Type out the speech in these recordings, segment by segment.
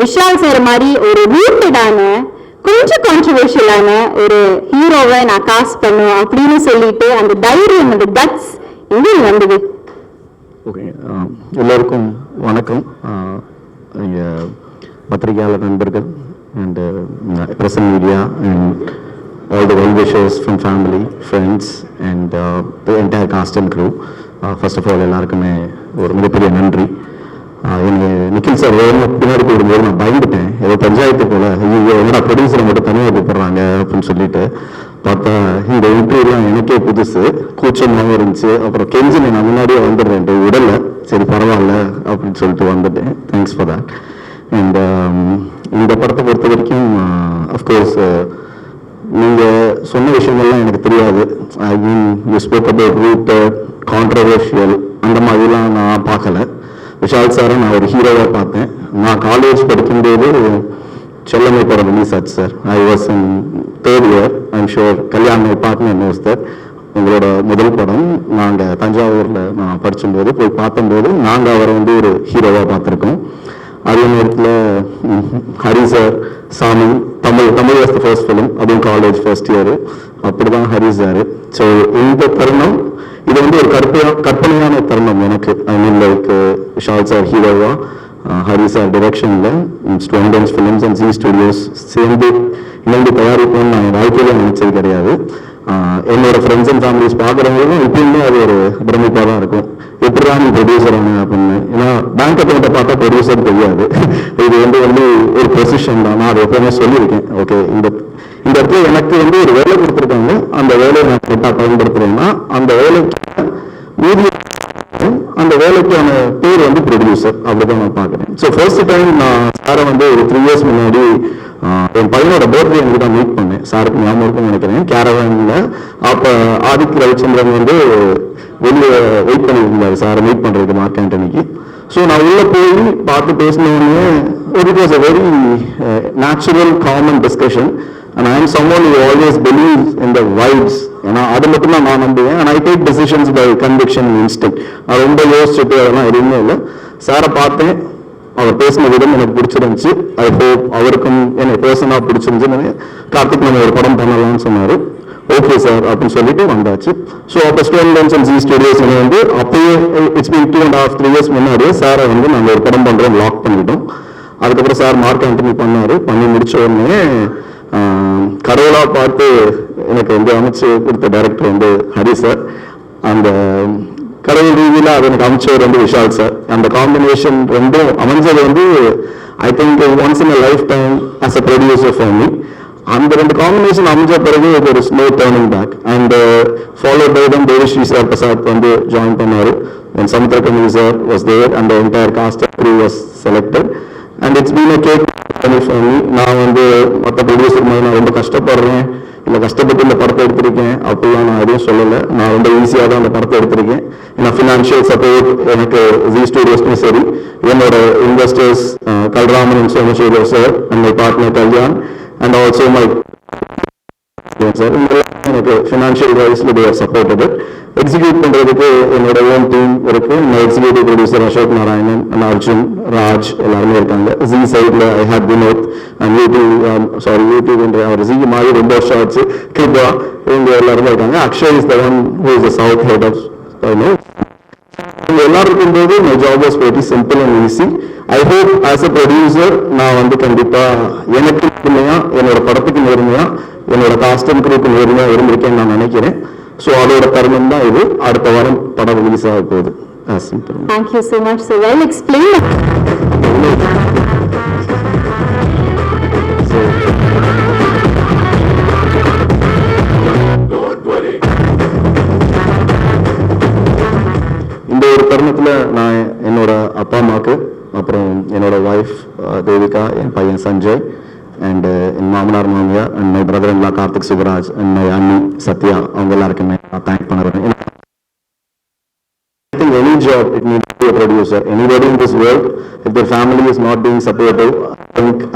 Vishal sir மாதிரி ஒரு ரூட்டடான கொஞ்சம் கான்ட்ரவர்ஷியலான ஒரு ஹீரோவை நான் காஸ்ட் பண்ணுவேன் அப்படின்னு சொல்லிட்டு அந்த தைரியம், அந்த கட்ஸ் எங்கே வந்தது? ஓகே, எல்லோருக்கும் வணக்கம். பத்திரிகையாளர் நண்பர்கள் and present media and all the well wishers from family, friends and the entire cast and crew. First of all, எல்லாருக்குமே ஒரு மிகப்பெரிய நன்றி. எனக்கு நிக்கில் சார் வேணும் பின்னாடி போடும்போது நான் பயந்துட்டேன், ஏதோ பஞ்சாயத்து போல, ஐயோ என்னடா ப்ரொடியூசரை மட்டும் தனியாக கூப்பிட்றாங்க அப்படின்னு சொல்லிட்டு பார்த்தா இந்த இன்டர்வியூலாம் எனக்கே புதுசு, கூச்சமாகவும் இருந்துச்சு. அப்புறம் கெஞ்சினை நான் முன்னாடியே வந்துடுறேன் உடலை, சரி பரவாயில்ல அப்படின்னு சொல்லிட்டு வந்துட்டேன். Thanks for that. அண்ட் இந்த படத்தை பொறுத்த வரைக்கும் அஃப்கோர்ஸ் நீங்கள் சொன்ன விஷயங்கள்லாம் எனக்கு தெரியாது. I mean you spoke about rooted, controversial, அந்த மாதிரிலாம் நான் பார்க்கல. விஷால் சாரை நான் ஒரு ஹீரோவாக பார்த்தேன். நான் காலேஜ் படிக்கும்போது செல்லமை படம் ரிலீஸ் ஆச்சு sir. I was in 3rd year. I'm sure Kalyan my partner knows that. உங்களோட முதல் படம் நாங்கள் தஞ்சாவூரில் நான் படிக்கும்போது போய் பார்த்தம்போது நாங்கள் அவரை வந்து ஒரு ஹீரோவாக பார்த்துருக்கோம். அதே நேரத்தில் ஹரி சார், சாமி, Tamil was the first film, அதுவும் காலேஜ் ஃபர்ஸ்ட் இயரு. அப்படி தான் ஹரி சார். ஸோ இந்த தருணம் இது வந்து ஒரு கற்பனையான தருணம் எனக்கு. I mean like Vishal sir ஹீரோவா, ஹரி சார் டிரெக்ஷனில் students films and G studios சேர்ந்து இணைந்து தயாரிப்போம்னு நான் வாழ்க்கையில் நினைச்சது கிடையாது. என்னோட ஃப்ரெண்ட்ஸ் அண்ட் ஃபேமிலிஸ் பார்க்குறவங்களும் இப்பயுமே அது ஒரு பிரமிப்பாக தான் இருக்கும். எப்படிதான் நீ ப்ரொடியூசர் ஆன அப்படின்னு. ஏன்னா பேங்க் அக்கௌண்ட்டை பார்த்தா ப்ரொடியூசர் தெரியாது. இது வந்து ஒரு பொசிஷன் தான். நான் அதை எப்பவுமே சொல்லியிருக்கேன். ஓகே, இந்த இடத்துல எனக்கு வந்து ஒரு வேலை கொடுத்துருக்காங்க, அந்த வேலையை நான் கரெக்டாக பயன்படுத்துறேன்னா அந்த வேலைக்கு மீதி அந்த வேலைக்கான பேர் வந்து ப்ரொடியூசர், அப்படிதான் நான் பார்க்குறேன். ஸோ ஃபர்ஸ்ட் டைம் நான் சாரை வந்து ஒரு 3 years முன்னாடி என் பையனோட பர்த்டே எனக்கு தான் மீட் பண்ணேன். சாருக்கு ஞாபகம் இருக்குன்னு நினைக்கிறேன், கேரவானில். அப்போ ஆதித்ய ரவிச்சந்திரன் வந்து வெளியே வெயிட் பண்ணியிருந்தார் சாரை மீட் பண்ணுறதுக்கு மார்க் ஆண்டனிக்கு. ஸோ நான் உள்ளே போய் பார்த்து பேசினோடனே it was a very natural common discussion. And I am someone who always believes in the vibes. ஏன்னா அது மட்டும் தான் நான் நம்புவேன். And I take decisions by conviction and instinct. நான் ரொம்ப யோசிச்சுட்டு அதெல்லாம் எதுவுமே இல்லை. சாரை பார்த்தேன், அவர் பேசின விதம் எனக்கு பிடிச்சிருந்துச்சு. ஐ ஹோப் அவருக்கும் என்னை பர்சனாக பிடிச்சிருந்துச்சு. கார்த்திக் நம்ம ஒரு படம் பண்ணலாம்னு சொன்னார். ஓகே சார் அப்படின்னு சொல்லிட்டு வந்தாச்சு. ஸோ அப்போ ஸ்டூடெண்ட்ஸ் அண்ட் ஜி ஸ்டுடியோஸ் வந்து அப்பயே இட்ஸ் பீன் 2.5-3 years முன்னாடியே சாரை வந்து நாங்கள் ஒரு படம் பண்ணுறோம் லாக் பண்ணிட்டோம். அதுக்கப்புறம் சார் மார்க் ஆண்டனி பண்ணார். பண்ணி முடிச்ச உடனே கடவுளாக பார்த்து எனக்கு வந்து அமைச்சு கொடுத்த டைரக்டர் வந்து ஹரி சார். அந்த கடவுள் ரீதியில் அது எனக்கு அமைச்சவர் வந்து விஷால் சார். அந்த காம்பினேஷன் ரெண்டும் அமைஞ்சது வந்து I think once in a life time as a producer for me. அந்த 2 காம்பினேஷன் அமைஞ்ச பிறகு இது ஒரு slow turning back. And followed by them Devi Sri sir Prasad வந்து ஜாயின் பண்ணார். Samuthirakani sir was there and entire cast crew was selected. And it's been a cake for me. நான் வந்து மற்ற ப்ரொடியூசர் மாதிரி நான் ரொம்ப கஷ்டப்படுறேன், இல்லை கஷ்டப்பட்டு இந்த படத்தை எடுத்திருக்கேன் அப்படிலாம் நான் எதுவும் சொல்லலை. நான் ரொம்ப ஈஸியாக தான் அந்த படத்தை எடுத்திருக்கேன். ஏன்னா ஃபினான்ஷியல் சப்போர்ட் எனக்கு ஜி ஸ்டுடியோஸ்மே சரி, என்னோட investors Kalraman and Somasekhar sir and my partner Kalyan and also my sir, எனக்கு ஃபினான்ஷியல் வைஸ்ல தே ஆர் சப்போர்ட்டட். எக்ஸிக்யூட் பண்ணுறதுக்கு என்னோட ஓன் டீம் இருக்கு. Executive producer Ashok Narayanan and Arjun Raj எல்லாருமே இருக்காங்க. ஜி சைடில் I have Vinod and YouTube அவர் ஜி மாதிரி ரொம்ப வருஷம் ஆச்சு. கிருபா இவங்க எல்லாருமே இருக்காங்க. Akshay is the one who is the south head of எல்லாரும் இருக்கும்போது my job was very simple and easy. I hope as a producer நான் வந்து கண்டிப்பாக எனக்கு நேர்மையா, என்னோட படத்துக்கு நேர்மையா, என்னோட காஸ்ட் அண்ட் க்ரூக்கு நேர்மையா இருந்திருக்கேன்னு நான் நினைக்கிறேன். ஸோ அதோட தருணம் தான் இது. அடுத்த வாரம் படம் ரிலீஸ் ஆக போகுது. Thank you so much, so well explained. இந்த ஒரு தருணத்தில் நான் என்னோட அப்பா அம்மாவுக்கு, அப்புறம் என்னோட ஒய்ஃப் தேவிகா, என் பையன் சஞ்சய் அண்ட் என் மாமனார் மாமியார் and my brother in law Karthik Subraj and my அண்ணி சத்யா, அவங்க எல்லாருக்குமே தேங்க் பண்ணுறேன். I think any job it needs to be a producer. Anybody in this world, if their family is not being supportive,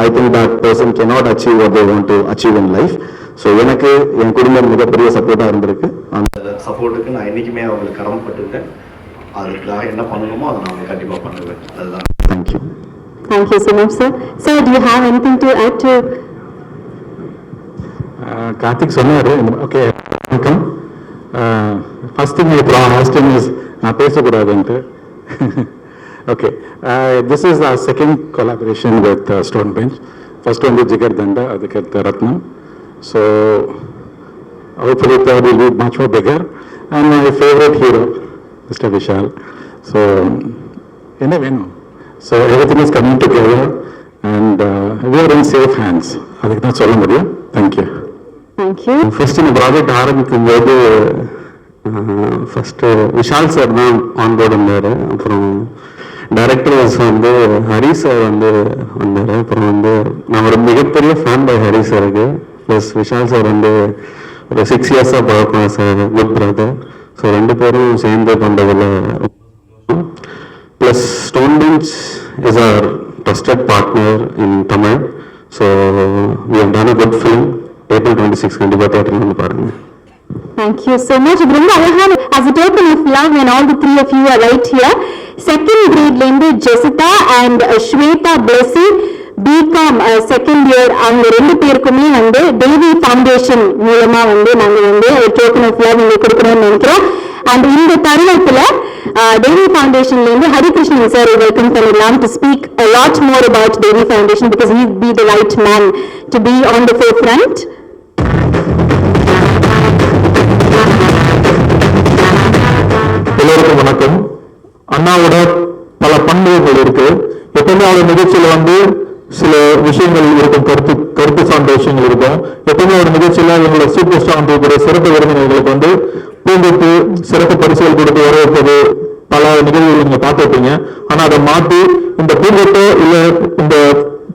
I think that person cannot achieve what they want to achieve in life. So எனக்கு என் குடும்பம் மிகப்பெரிய சப்போர்ட்டாக இருந்திருக்கு. அந்த சப்போர்ட்டுக்கு நான் என்றைக்குமே அவங்களுக்கு கடமைப்பட்டிருக்கேன். அதுக்காக என்ன பண்ணணுமோ அதை நான் கண்டிப்பாக பண்ணுவேன். அதுதான். Thank you. Thank you so much, sir. Sir, do you have anything to add to? Karthik சொன்னார். ஓகே, வணக்கம். First thing last thing is நான் பேசக்கூடாதுன்ட்டு. Okay, this is our second collaboration with Stone Bench. First வந்து ஜிகர் தண்டா, அதுக்கு Ratnam. So hopefully third will be much more bigger. And my favorite hero, Mr. Vishal. So என்ன வேணும்? So everything is coming together and we are in safe hands. அதுக்கு தான் சொல்ல முடியும். Thank you. Thank you. First இந்த project ஆரம்பிக்கும் போது first Vishal sir தான் ஆன் போர்டு இருந்தார். அப்புறம் டைரக்டர்ஸ் வந்து ஹரி சார் வந்து வந்தார். அப்புறம் வந்து நான் ஒரு மிகப்பெரிய ஃபேன் பை ஹரி சாருக்கு. ப்ளஸ் விஷால் சார் வந்து ஒரு 6 இயர்ஸாக பழக்கம் சார், குட் பிரதர். ஸோ 2 பேரும் சேர்ந்து பண்ணுறதில் plus stone bench is our trusted partner in Tamil. So we have done a good film. April 26 கண்டிப்பாக தியேட்டரில் வந்து பாருங்கள். Thank you so much. இது ரொம்ப அழகான as a token of love when all the three of you are right here. Second grade லேருந்து Jesitha and Swetha Blessy B Com second year அவங்க 2 பேருக்குமே வந்து தேவி ஃபவுண்டேஷன் மூலமா வந்து நாங்க வந்து ஒரு டோக்கன் ஆஃப் லவ் உங்களுக்கு கொடுக்கணும்னு நினைக்கிறோம். அண்ட் இந்த தருணத்துல தேவி ஃபவுண்டேஷன்ல இருந்து ஹரிகிருஷ்ணன் சார் வெல்கம் பண்ணிடலாம் to speak a lot more about Devi Foundation because he would be the right man to be on the forefront. எல்லோருக்கும் வணக்கம். அண்ணாவோட பல பண்புகள் இருக்கு. எப்பவுமே அவரோட நிகழ்ச்சியில வந்து சில விஷயங்கள் இருக்கும், கருத்து சார்ந்த விஷயங்கள் இருக்கும். எப்பவுமே ஒரு நிகழ்ச்சியில இவங்களோட சூப்பர் ஸ்டார் வந்து சிறப்பு விருந்தினர்களுக்கு வந்து பூங்கொத்து சிறப்பு பரிசுகள் கொடுத்து வரவேற்பது பல நிகழ்வுகள் நீங்க பார்த்துருப்பீங்க. ஆனா அதை மாற்றி இந்த பூங்கொத்தோ இல்ல இந்த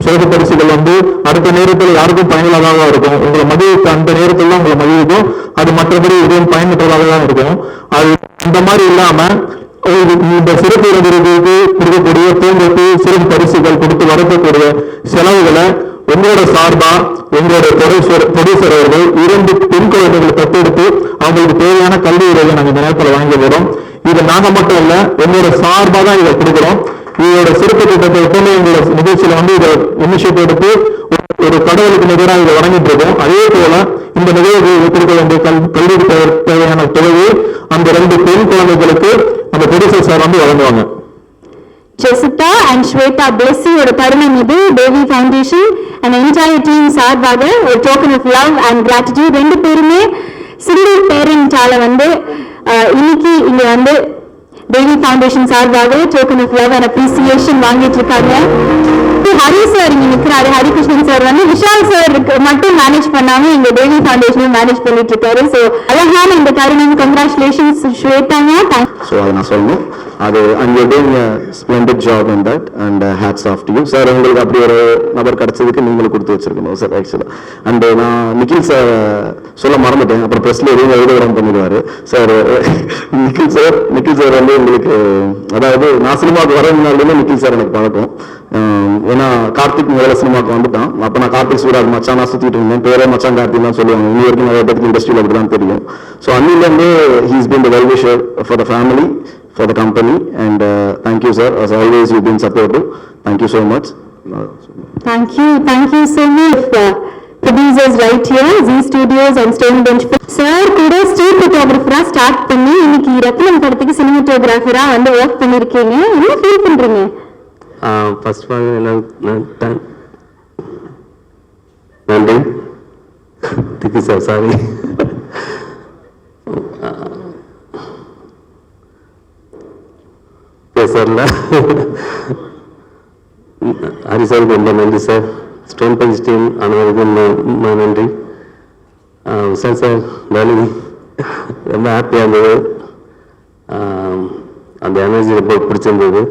சிறப்பு பரிசுகள் வந்து அடுத்த நேரத்தில் யாருக்கும் பயனுள்ளதாக இருக்கும். உங்களை மதிவுக்கு அந்த நேரத்தில் தான் உங்களை மதிவுக்கும், அது மற்றபடி எதுவும் பயனற்றதாக தான் இருக்கும். அது இந்த மாதிரி இல்லாம இந்த சிறப்பு விருதுகளுக்கு கொடுக்கக்கூடிய பூங்கொத்து சிறப்பு பரிசுகள் கொடுத்து வரக்கூடிய செலவுகளை உங்களோட சார்பா எங்களோட ப்ரொடியூசர் அவர்கள் 2 பெண் குழந்தைகளை தத்தெடுத்து அவங்களுக்கு தேவையான கல்வி உதவியை நாங்கள் இந்த நேரத்தில் வாங்கி வரோம். இது நாங்க மட்டும் இல்ல, எங்களோட சார்பா தான் இதை கொடுக்குறோம். இதோட சிறப்பு திட்டத்தை எப்பவுமே எங்களோட நிகழ்ச்சியில வந்து இதை இனிஷியேட் எடுத்து ஒரு கடவுளுக்கு நிகராக இதை வழங்கிட்டு இருக்கோம். அதே போல இந்த நிகழ்வு கொடுக்க வேண்டிய கல்விக்கு தேவையான தொகையை அந்த 2 பெண் குழந்தைகளுக்கு அந்த ப்ரொடியூசர் சார் வந்து வழங்குவாங்க. ஜெசிதா அண்ட் ஸ்வேதா பிளஸியோட தருணம் இது. Devi foundation and entire team சார்பாக ஒரு token of love and gratitude. 2 பேருமே சிங்கிள் பேரண்டால வந்து இன்னைக்கு இங்க வந்து தேவி ஃபவுண்டேஷன் சார்பாக token of love and appreciation வாங்கிட்டு இருக்காங்க. ஹரி சார் இங்க நிற்கிறாரு. ஹரிகிருஷ்ணன் சார் வந்து விஷால் சார் மட்டும் மேனேஜ் பண்ணாம இங்க தேவி ஃபவுண்டேஷன் மேனேஜ் பண்ணிட்டு இருக்காரு. ஸோ அழகான இந்த தருணம். கங்க்ராச்சுலேஷன்ஸ் ஸ்வேதாங்க. ஸோ அதை நான் சொல்லணும். அது and you doing a splendid job in that and hats off to you sir. உங்களுக்கு அப்படி ஒரு நபர் கிடைச்சதுக்கு நீங்களும் கொடுத்து வச்சிருக்கணும் சார் ஆக்சுவலாக. அண்ட் நான் நிக்கில் சார் சொல்ல மறந்துட்டேன், அப்புறம் ப்ரெஸ்ல எதுவும் எழுதலாம் பண்ணிடுவாரு சார். நிக்கில் சார் வந்து உங்களுக்கு அதாவது நான் சினிமாவுக்கு வரதுனாலுமே நிக்கில் சார் எனக்கு பழக்கம். ஏன்னா கார்த்திக் முதல்ல சினிமாவுக்கு வந்துட்டான். அப்போ நான் கார்த்திக் சூராஜ் மச்சான் நான் சுற்றிட்டு இருந்தேன். பேரே மச்சான் கார்த்திக் தான் சொல்லுவாங்க. இன்னி வரைக்கும் நிறைய பேருக்கு இண்டஸ்ட்ரியில் அப்படி தான் தெரியும். ஸோ அன்னிலேருந்து he's been the well wisher for the family, for the company, and thank you sir, as always you've been supportive. Thank you so much. Thank you so much. Producers right here, Z Studios and Stone Bench. Sir கூட street ஃபோட்டோகிராஃபரா start பண்ணி இன்னைக்கு ரத்னம் படத்துக்கு சினிமாட்டோகிராஃபரா வந்து work பண்ணிருக்கீங்க. என்ன feel பண்றீங்க? First of all எல்லாம் நன்றி. திக்கு சார் சாரி. பேசல ஹரி சாருக்கு ரொம்ப நன்றி சார். ஸ்டோன் பெஞ்ச் டீம் அனைவருக்கும் நன்றி. சார் சார் வேலை ரொம்ப ஹாப்பியாக இருந்தது. அந்த எனர்ஜி ரொம்ப பிடிச்சிருந்தது.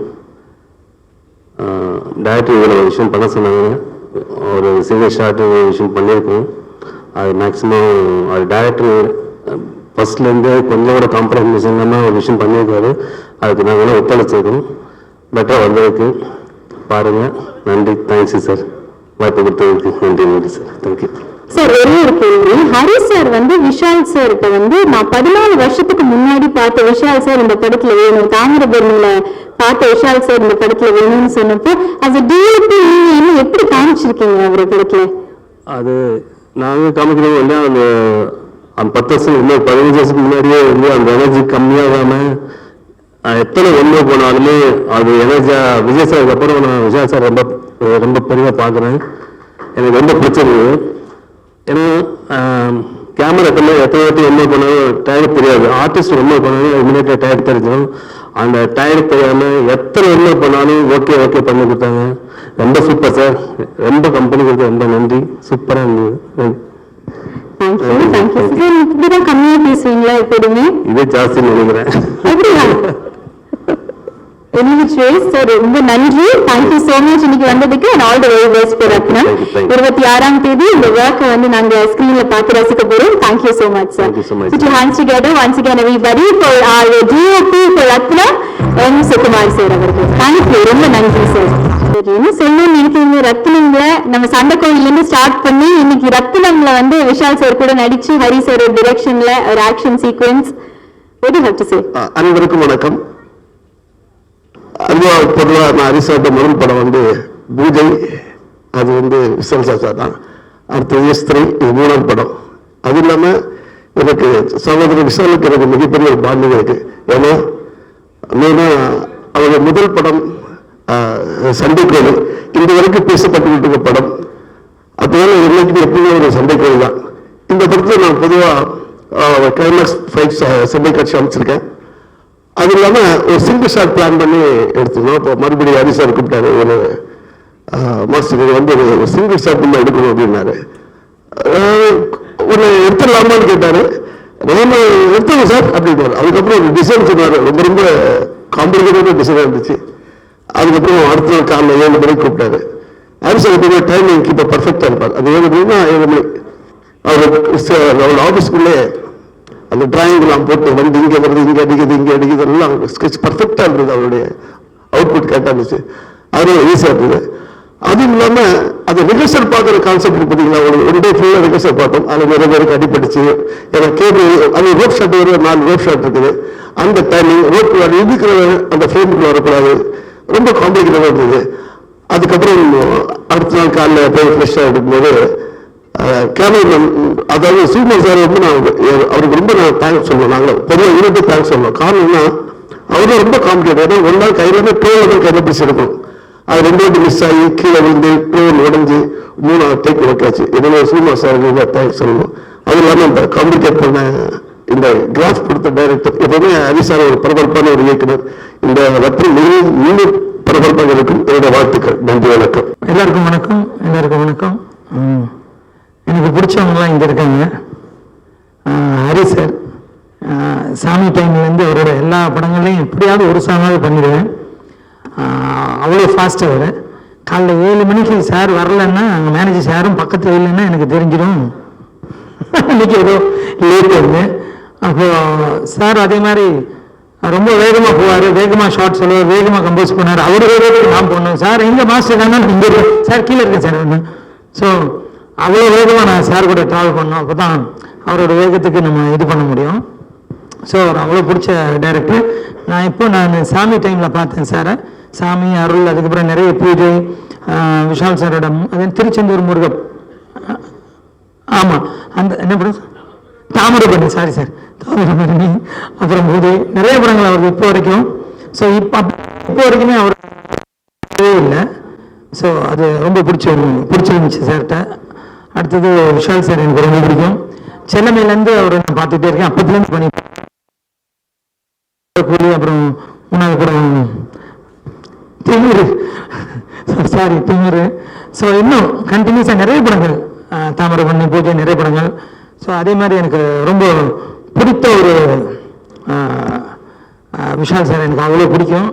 டேரக்டர் இதில் ஒரு விஷயம் பண்ண சொன்னாங்க. ஒரு சிங்கிள் ஷார்ட் ஒரு விஷயம் பண்ணியிருக்கோம். அது மேக்ஸிமம் அது டேரக்டர் ஃபர்ஸ்ட்லேருந்து கொஞ்சம் கூட காம்ப்ரமைஸ் இல்லாமல் ஒரு விஷயம் பண்ணியிருக்காரு. அதுக்கு நாங்கள் ஒத்துழைச்சிருக்கோம். பெட்டராக வந்ததுக்கு பாருங்கள். நன்றி. Thanks sir. வாய்ப்பு கொடுத்ததுக்கு நன்றி சார். தேங்க்யூ. சார் ஒரே ஒரு கேள்வி. ஹரி சார் வந்து விஷால் சார்கிட்ட வந்து நான் 14 வருஷத்துக்கு முன்னாடி பார்த்த விஷால் சார் இந்த படத்துல வேணும், தாமிரபரணியில பார்த்த விஷால் சார் இந்த படத்துல வேணும்னு சொன்னப்போ as a DOP நீங்க இன்னும் எப்படி காமிச்சிருக்கீங்க அவரை படத்துல? அது நாங்கள் காமிக்கிறோம் இல்லையா, அந்த 10 வருஷம் இன்னும் 15 வருஷத்துக்கு முன்னாடியே வந்து அந்த எனர்ஜி கம்மியாகாமல் எத்தனை ஒன்று போனாலுமே அது எனர்ஜியா விஜய் சாருக்கு அப்புறம் நான் விஷால் சார் ரொம்ப ரொம்ப பெரிய பார்க்குறேன். எனக்கு ரொம்ப பிடிச்சிருக்கு. ஏன்னா கேமரா எத்தனை வாட்டி என்ன பண்ணாலும் டயர்ட் தெரியாது. ஆர்டிஸ்ட் ரொம்ப பண்ணாலும் இமீடியட்டாக டயர்ட் தெரிஞ்சிடும். அந்த டயர்ட் தெரியாமல் எத்தனை என்ன பண்ணாலும் ஓகே ஓகே பண்ணி கொடுத்தாங்க. ரொம்ப சூப்பர் சார். ரொம்ப கம்பெனி கொடுத்து ரொம்ப நன்றி. சூப்பராக இருந்தது. இப்படிதான் கம்மியா பேசுவீங்களா எப்போதுமே? இதே ஜாஸ்தி நினைக்கிறேன். சார் ரொம்ப நன்றி. தேங்க்யூ சோ மச் இன்னைக்கு வந்ததுக்கு. and all the very best for ரத்னம். 26ஆம் தேதி இந்த ஒர்க்கை வந்து நாங்க ஸ்கிரீன்ல பார்த்து ரசிக்க போறோம். Thank you so much sir. Put your hands together once again everybody for our DOP for Rathnam M. Sukumar sir அவர்கள். தேங்க்யூ, ரொம்ப நன்றி சார். என்ன சொல்லணும்னு நினைக்கிறீங்க? ரத்னம்ல நம்ம சண்டை கோயில்ல இருந்து ஸ்டார்ட் பண்ணி இன்னைக்கு ரத்னம்ல வந்து விஷால் சார் கூட நடிச்சு ஹரி சார் டிரெக்ஷன்ல ஒரு action sequence. what do you have to say? அனைவருக்கும் வணக்கம். அதுவா பொதுவாக நான் ஹரிசார்ட்ட முதல் படம் வந்து பூஜை, அது வந்து விஷால் சார் தான். அடுத்தது ஸ்திரீ, இது 3ஆம் படம். அது இல்லாமல் எனக்கு சகோதரர் விஷாலுக்கு எனக்கு மிகப்பெரிய ஒரு பாண்டிங் இருக்கு. ஏன்னா அவங்க முதல் படம் சண்டை கோயில் இந்த வரைக்கும் பேசப்பட்டு இருக்க படம். அதனால என்னைக்கு எப்பவுமே ஒரு சண்டை கோயில் தான். இந்த படத்தில் நான் பொதுவாக கிளைமேக்ஸ் ஃபைட்ஸ் சண்டை காட்சி அமைச்சிருக்கேன். அது இல்லாமல் ஒரு சிங்கிள் ஷாட் பிளான் பண்ணி எடுத்துக்கணும். இப்போ மறுபடியும் ஹரி சார் கூப்பிட்டாரு, ஒரு மாஸ்டர் வந்து ஒரு சிங்கிள் ஷாட் பண்ணி எடுக்கணும் அப்படின்னாரு. ஒன்று எடுத்துடலாமான்னு கேட்டார். நம்ம எடுத்துங்க சார் அப்படின்னாரு. அதுக்கப்புறம் ஒரு டிசைன் சொன்னார், ரொம்ப ரொம்ப காம்ப்ளிகேட்டடான டிசைனாக இருந்துச்சு. அதுக்கப்புறம் அடுத்த நாள் காலையில் 7 மணிக்கு கூப்பிட்டாரு. ஹரி சார் எப்பவுமே டைமிங் இப்போ பர்ஃபெக்டாக இருப்பார். அது 7 மணினா 7 மணி அவரோட ஆஃபீஸ்க்குள்ளே அந்த டிராயிங்லாம் போட்டு வந்து இங்கே வருது, இங்கே அடிக்குது, இங்கே அடிக்குது, எல்லாம் ஸ்கெட்ச் பர்ஃபெக்டாக இருந்தது. அவருடைய அவுட்புட் கரெக்டாக இருந்துச்சு. அது ஈஸியாக இருந்தது. அதுவும் இல்லாமல் அது ரிஹர்சல் பார்க்குற கான்செப்ட் பார்த்தீங்களா, ஒரு டே ஃபுல்லாக ரிஹர்சல் பார்த்தோம். அதில் நிறைய பேருக்கு அடிப்பட்டுச்சு. ஏன்னா கேபிள் அது ரோப் ஷாட் ஒரு 4 ரோப் ஷாட் இருக்குது. அந்த டைமிங் ரோப் இருக்கிற அந்த ஃப்ரேமுக்குள்ள வரக்கூடாது. ரொம்ப காம்ப்ளிகேட்டடாக இருந்தது. அதுக்கப்புறம் அடுத்த நாள் காலையில் போய் ஃப்ரெஷ்ஷாக எடுக்கும்போது கேமராமேன், அதாவது சூப்பர் சார் வந்து நான் அவருக்கு ரொம்ப நான் தேங்க்ஸ் சொல்லுவோம். நாங்கள் பொதுவாக இவருக்கு தேங்க்ஸ் சொல்லுவோம். காரணம்னா அவரும் ரொம்ப காம்ப்ளிகேட். ஏன்னா ஒரு நாள் கையில் ட்ரோன் கையில் பிடிச்சி எடுக்கணும். அது 2 வாட்டி மிஸ் ஆகி கீழே விழுந்து ட்ரோன் உடஞ்சி 3ஆவது டேக் வைக்காச்சு. எனவே சூப்பர் சாருக்கு தேங்க்ஸ் சொல்லணும். அது இல்லாமல் இந்த காம்ப்ளிகேட் பண்ண இந்த கிராஃப் கொடுத்த டைரக்டர் எப்பவுமே ஹரி சார் ஒரு பரபரப்பான ஒரு இயக்குனர். இந்த ரத்னம் இன்னும் பரபரப்பாக இருக்கும். என்னுடைய வாழ்த்துக்கள். நன்றி, வணக்கம். எல்லாருக்கும் வணக்கம். எல்லாருக்கும் வணக்கம். எனக்கு பிடிச்சவங்களாம் இங்கே இருக்காங்க. ஹரி சார் சாமி டைம்லேருந்து அவரோட எல்லா படங்களையும் எப்படியாவது ஒரு சாங்காவது பண்ணிடுவேன். அவ்வளோ ஃபாஸ்ட் அவர். காலைல 7 மணிக்கு சார் வரலன்னா அங்கே மேனேஜர் சாரும் பக்கத்தில் இல்லைன்னா எனக்கு தெரிஞ்சிடும் இன்னைக்கு ஏதோ லேட் இருந்து. அப்போது சார் அதே மாதிரி ரொம்ப வேகமாக போவார், வேகமாக ஷார்ட் சொல்லுவார், வேகமாக கம்போஸ் பண்ணார். அவர் வேகத்துக்கு நான் போனோம். சார் எங்கே மாஸ்டர் தானே இங்கே இருக்கேன் சார், கீழே இருக்கேன் சார் ஒன்று. ஸோ அவ்வளோ வேகமாக நான் சார் கூட ட்ராவல் பண்ணோம். அப்போ தான் அவரோட வேகத்துக்கு நம்ம இது பண்ண முடியும். ஸோ அவர் அவ்வளோ பிடிச்ச டைரக்டர். நான் சாமி டைமில் பார்த்தேன் சாரை. சாமி, அருள், அதுக்கப்புறம் நிறைய பூஜை, விஷால் சாரோட அது திருச்செந்தூர் முருகன், ஆமாம் அந்த என்ன படம், தாமிரபரணி, சாரி சார், தாமிரபரணி, அப்புறம் பூஜை, நிறைய படங்கள் அவருக்கு இப்போ வரைக்கும். ஸோ இப்போ வரைக்குமே அவர் இல்லை. ஸோ அது ரொம்ப பிடிச்சிருந்துச்சு சார்கிட்ட. அடுத்தது விஷால் சார் எனக்கு ரொம்ப பிடிக்கும். சென்னையிலேருந்து அவரை நான் பார்த்துட்டே இருக்கேன். அப்பத்துலேருந்து பண்ணி கூலி, அப்புறம் 3வது படம் திமிரு, சாரி திமிரு. ஸோ இன்னும் கண்டினியூஸாக நிறைய படங்கள், தாமிரபரணி, பூஜை, நிறைய படங்கள். ஸோ அதே மாதிரி எனக்கு ரொம்ப பிடித்த ஒரு விஷால் சார் எனக்கு அவ்வளோ பிடிக்கும்.